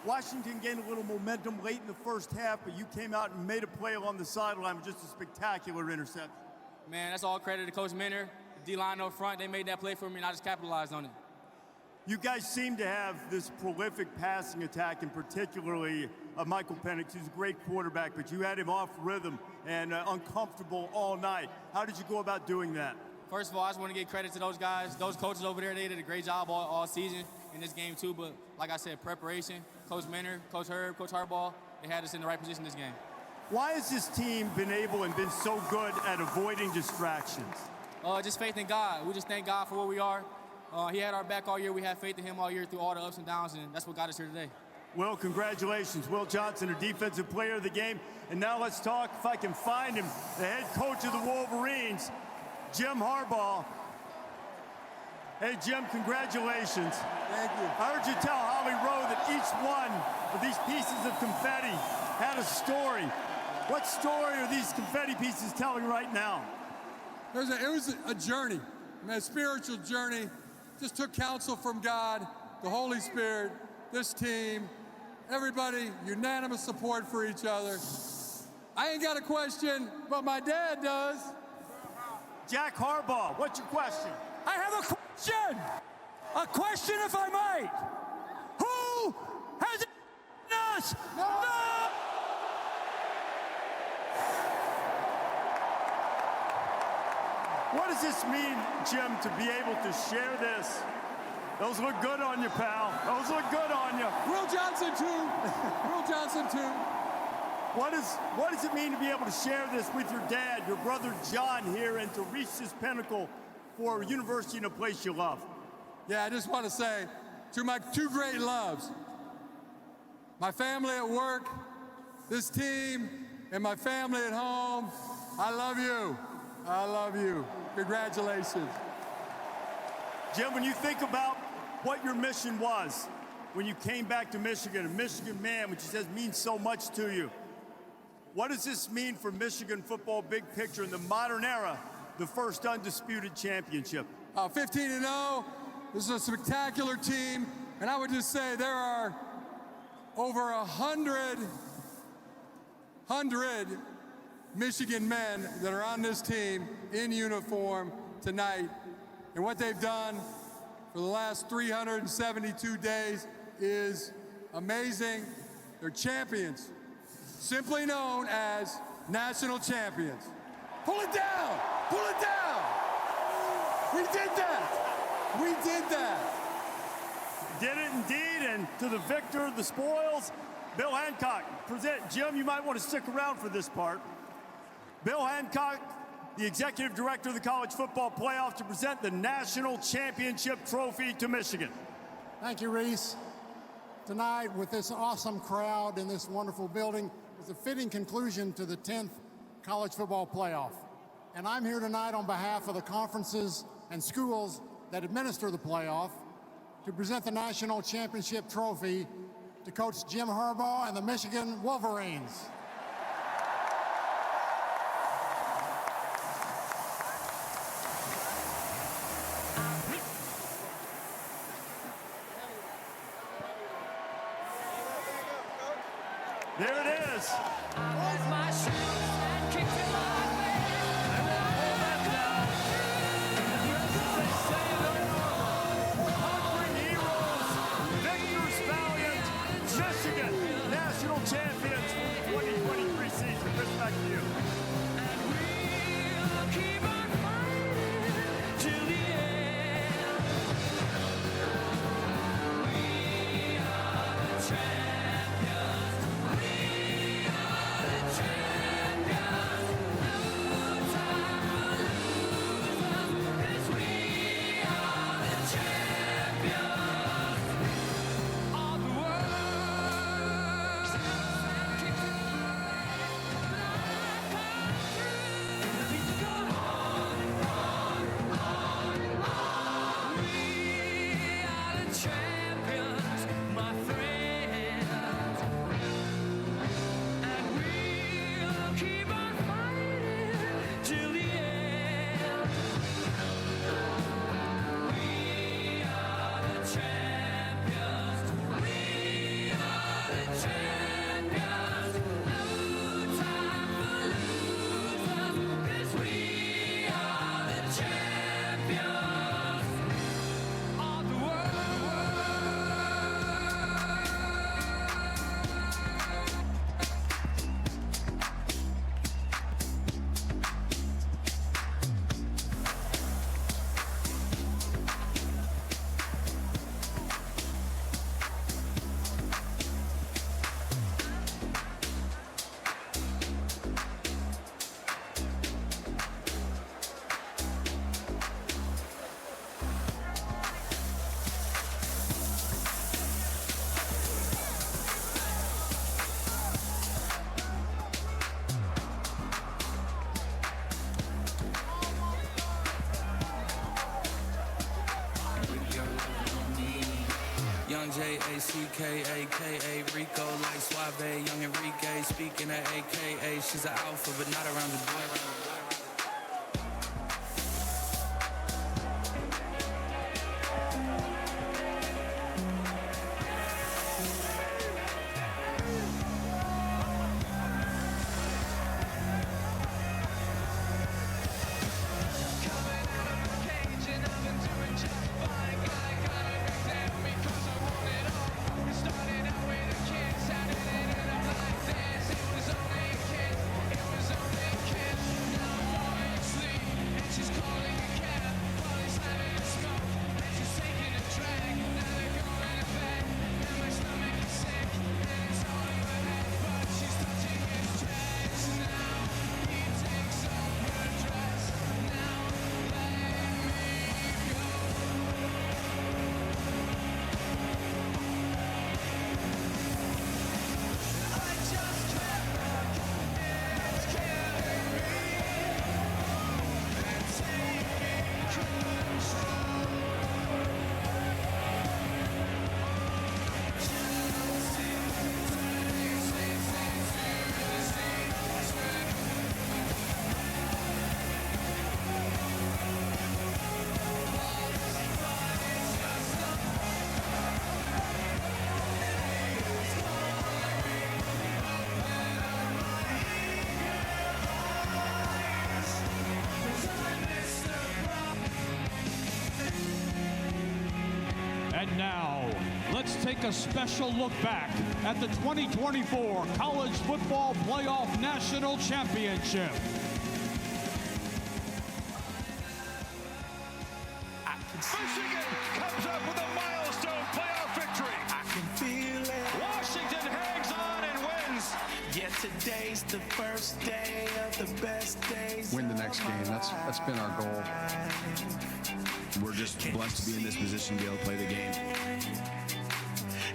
Washington gained a little momentum late in the first half, but you came out and made a play along the sideline with just a spectacular interception. Man, that's all credit to Coach Minter. The D-line up front, they made that play for me, and I just capitalized on it. You guys seem to have this prolific passing attack, and particularly Michael Penix, who's a great quarterback, but you had him off rhythm and uncomfortable all night. How did you go about doing that? First of all, I just want to give credit to those guys. Those coaches over there, they did a great job all season in this game too, but like I said, preparation, Coach Minter, Coach Herb, Coach Harbaugh, they had us in the right position this game. Why has this team been able and been so good at avoiding distractions? Just faith in God. We just thank God for where we are. He had our back all year. We had faith in him all year through all the ups and downs, and that's what got us here today. Will, congratulations. Will Johnson, a defensive player of the game. And now let's talk, if I can find him, the head coach of the Wolverines, Jim Harbaugh. Hey, Jim, congratulations. Thank you. I heard you tell Holly Rowe that each one of these pieces of confetti had a story. What story are these confetti pieces telling right now? It was a journey, a spiritual journey. Just took counsel from God, the Holy Spirit, this team, everybody, unanimous support for each other. I ain't got a question, but my dad does. Jack Harbaugh, what's your question? I have a question. A question, if I might. Who has us? No! What does this mean, Jim, to be able to share this? Those look good on you, pal. Those look good on you. Will Johnson, too. Will Johnson, too. What does it mean to be able to share this with your dad, your brother John here, and to reach this pinnacle for a university in a place you love? Yeah, I just want to say to my 2 great loves, my family at work, this team, and my family at home, I love you. I love you. Congratulations. Jim, when you think about what your mission was when you came back to Michigan, a Michigan man, which he says means so much to you, what does this mean for Michigan football big picture in the modern era, the first undisputed championship? 15-0. This is a spectacular team, and I would just say there are over 100 Michigan men that are on this team in uniform tonight, and what they've done for the last 372 days is amazing. They're champions, simply known as national champions. Pull it down! Pull it down! We did that! We did that! Did it indeed, and to the victor, the spoils, Bill Hancock. Present, Jim, you might want to stick around for this part. Bill Hancock, the executive director of the College Football Playoff, to present the national championship trophy to Michigan. Thank you, Reese. Tonight, with this awesome crowd in this wonderful building, is a fitting conclusion to the 10th College Football Playoff. And I'm here tonight on behalf of the conferences and schools that administer the playoff, to present the national championship trophy to Coach Jim Harbaugh and the Michigan Wolverines. There it is. Michigan, national champions for the 2023 season. Chris, back to you. Young J-A-C-K-A-K-A, Rico like Suave, Young Enrique, speaking at AKA. She's an alpha, but not around the boy. And now, let's take a special look back at the 2024 College Football Playoff National Championship. Michigan comes up with a milestone playoff victory. I can feel it. Washington hangs on and wins. Yet today's the first day of the best days. Win the next game. That's been our goal. We're just blessed to be in this position to be able to play the game.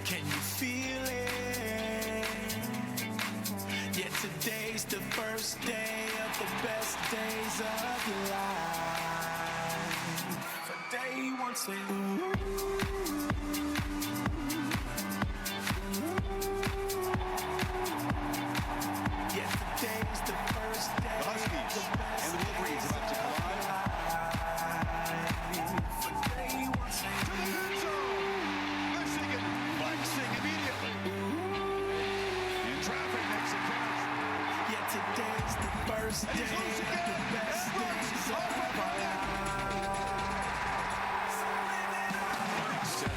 Can you feel it? Yet today's the first day of the best days of your life. For day one, say ooh.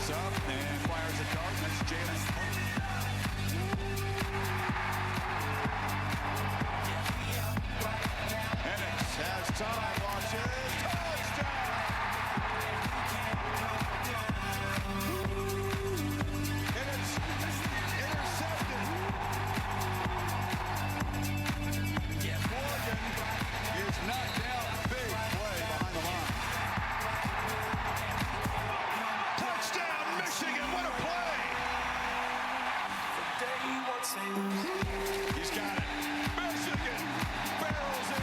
Steps up and fires a dart. That's Jalen. Ennis has time, launches, touchdown! And it's intercepted. Morgan is knocked down. Big play behind the line. Touchdown, Michigan! What a play! He's got it. Michigan barrels in.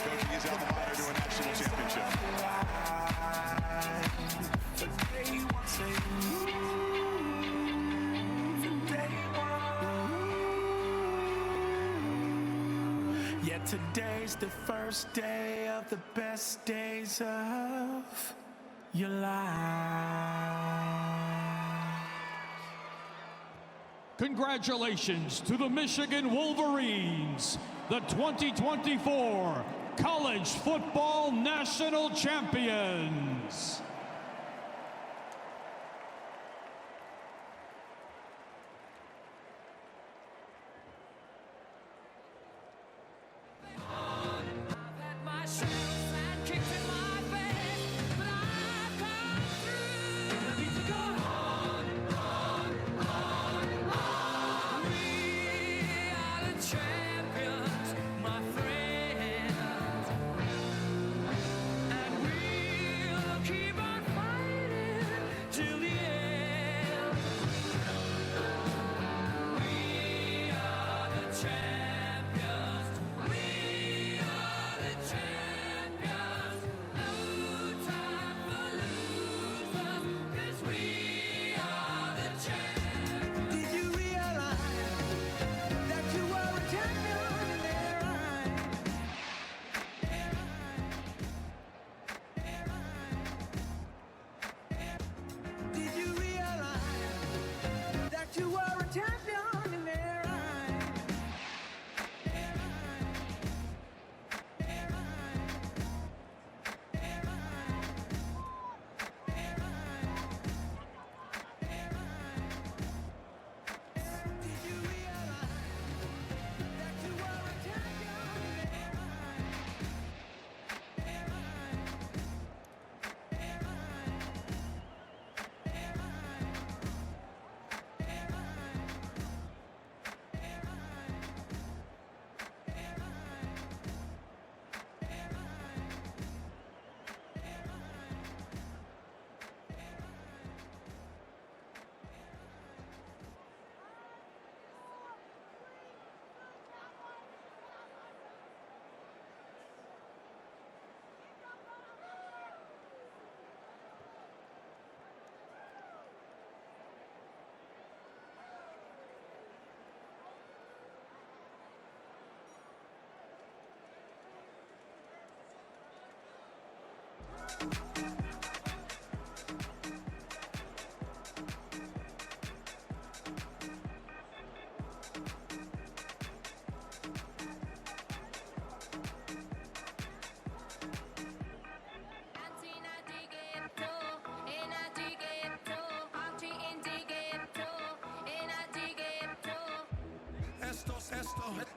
Coaching his alma mater to a national championship. Yet today's the first day of the best days of your life. Congratulations to the Michigan Wolverines, the 2024 College Football National Champions.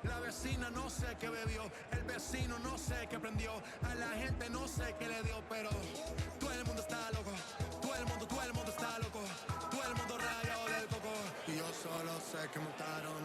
La vecina no sé qué bebió, el vecino no sé qué prendió, a la gente no sé qué le dio, pero todo el mundo está loco, todo el mundo está loco, todo el mundo rayado del coco, y yo solo sé que montaron.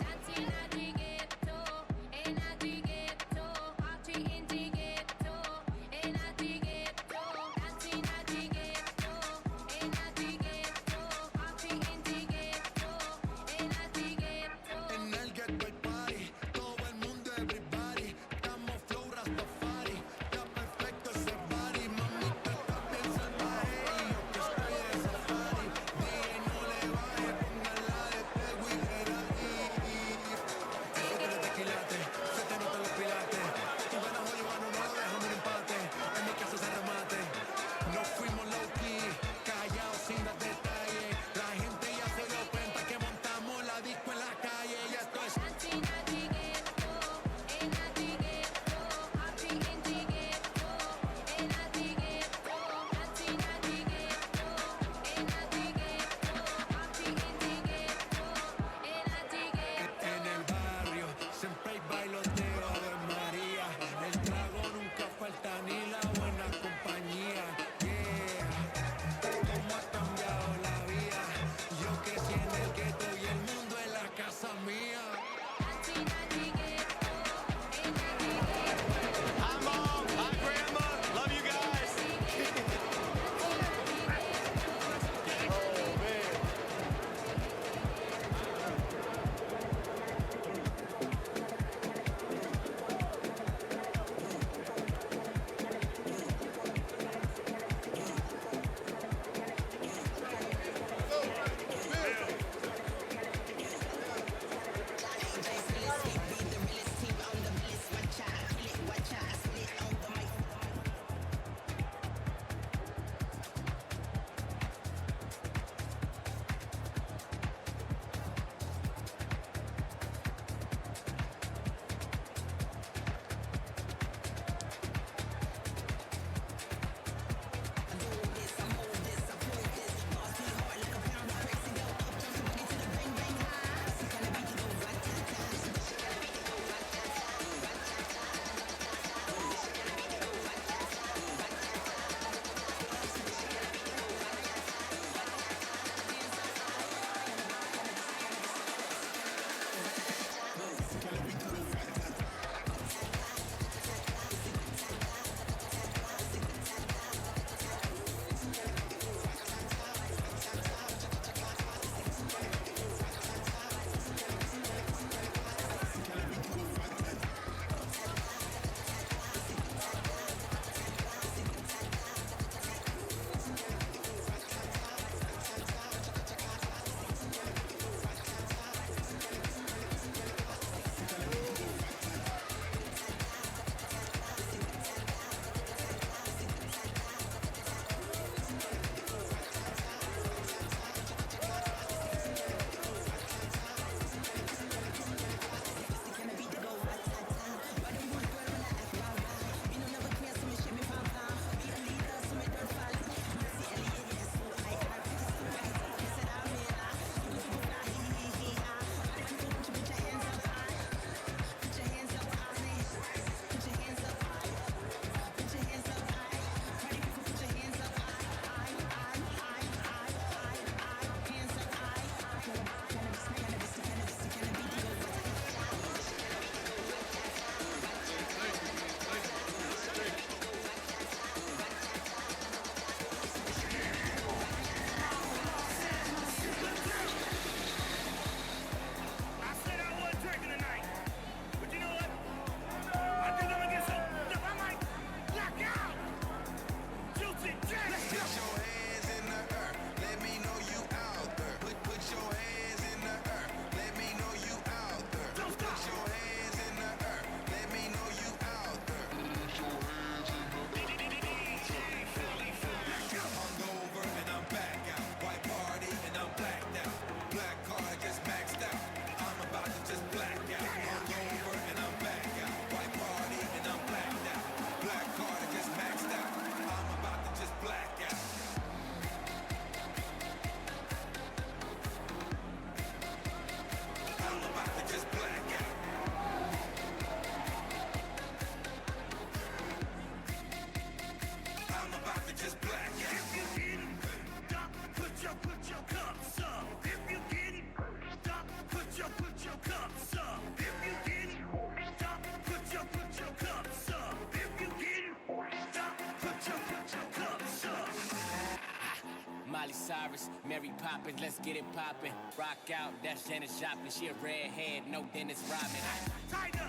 Cyrus, Mary Poppins, let's get it poppin'. Rock out, that's Janis Joplin. She a redhead, no Dennis Rodman.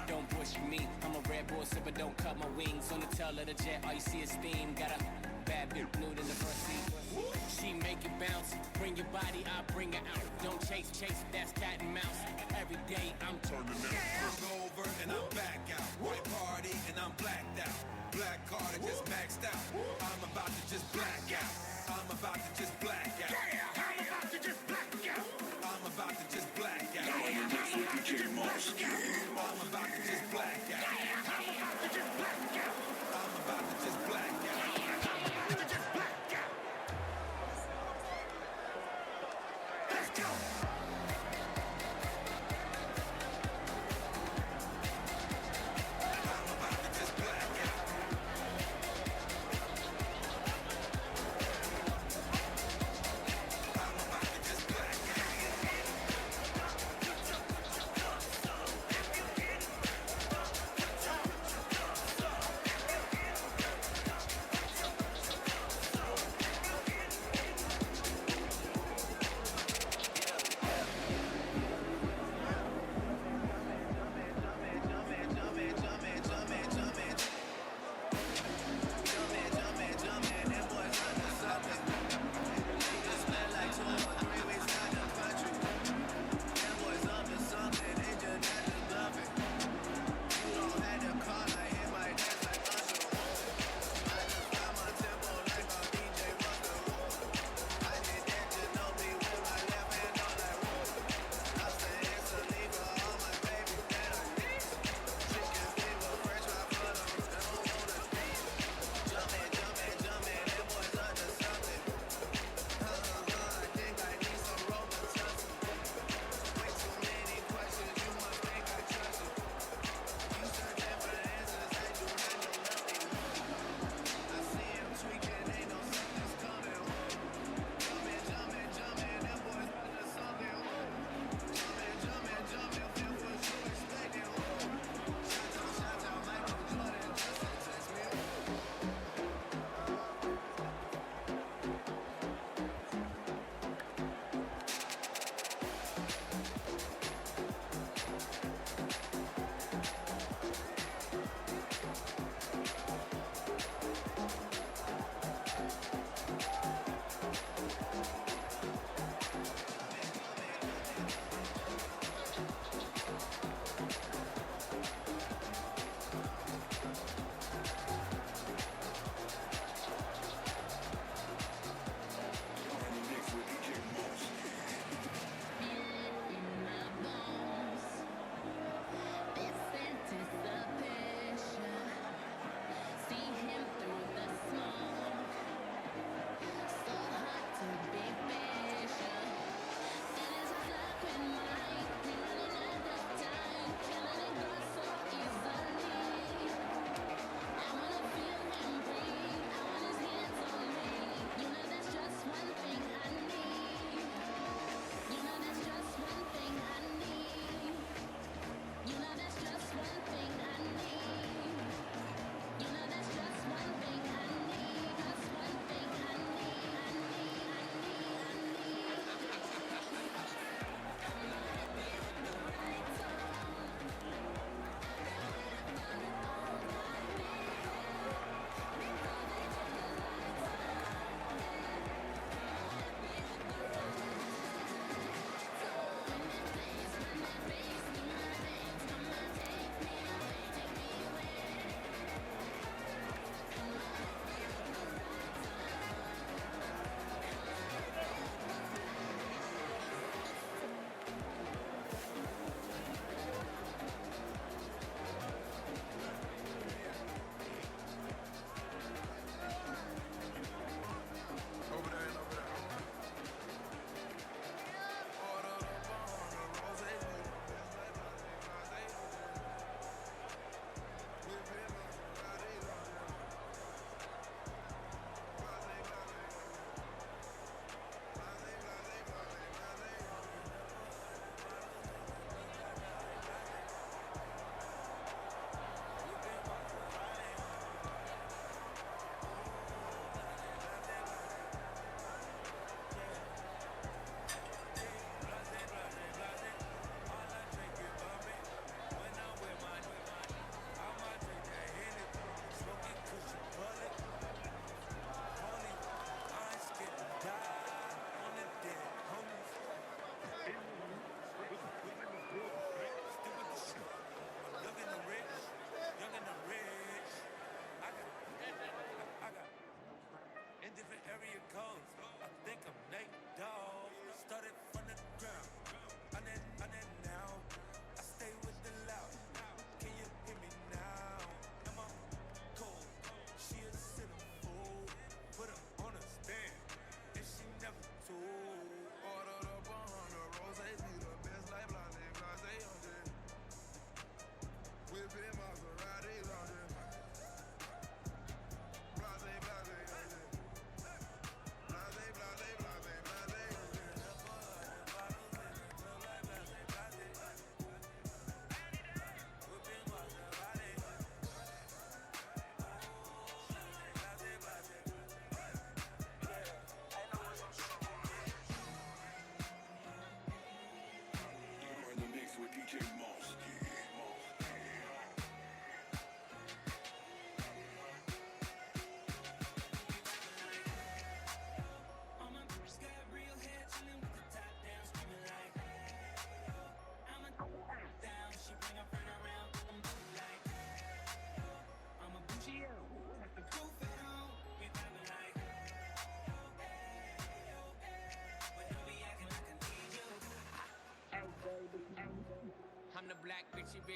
Don't push me, I'm a Red Bull sipper, don't cut my wings. On the tail of the jet, all you see is steam. Got a bad bitch nude in the front seat. She make it bounce, bring your body, I bring her out. Don't chase, that's cat and mouse. Every day I'm turning out. Look over and I'm back out. White party and I'm blacked out. Black card I just maxed out. I'm about to just black out. I'm about to just black out. I'm about to just black out. I'm about to just black out. I'm about to just black out. I'm about to just black out. I'm about to just black out. Let's go.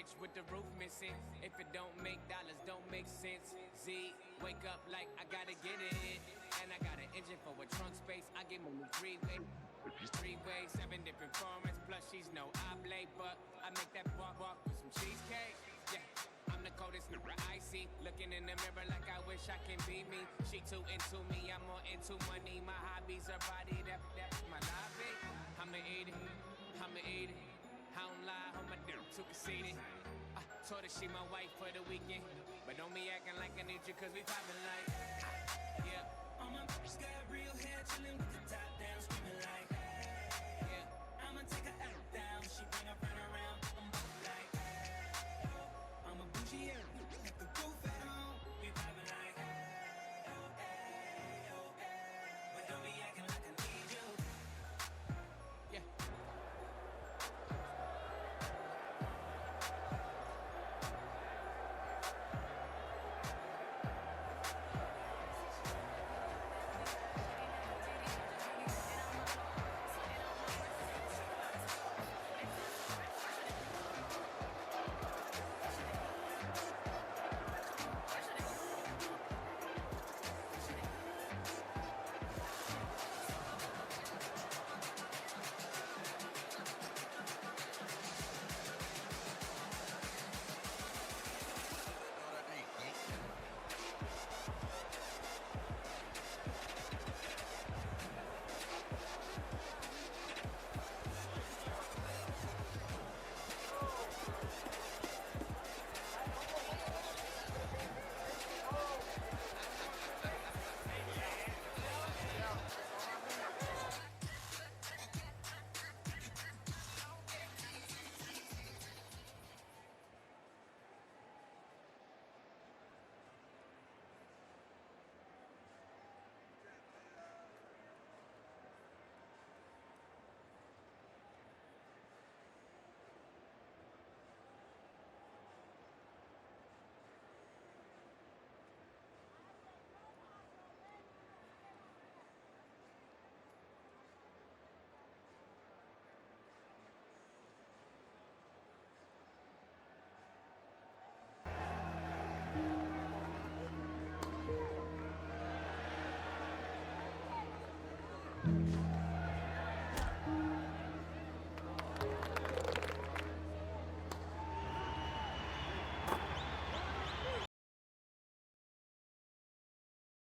rich with the roof missing. If it don't make dollars, don't make sense. Z, wake up like I gotta get it. And I got an engine for a trunk space. I get moving three-way, 7 different formats. Plus she's no oblate, but I make that walk with some cheesecake. Yeah. I'm the coldest nigga I see. Looking in the mirror like I wish I can be me. She too into me, I'm more into money. My hobbies are body, that's my lobby. I'ma eat it, I'ma eat it. I don't lie, on my dick, too conceited. I told her she my wife for the weekend. But don't be acting like I need you, cause we poppin'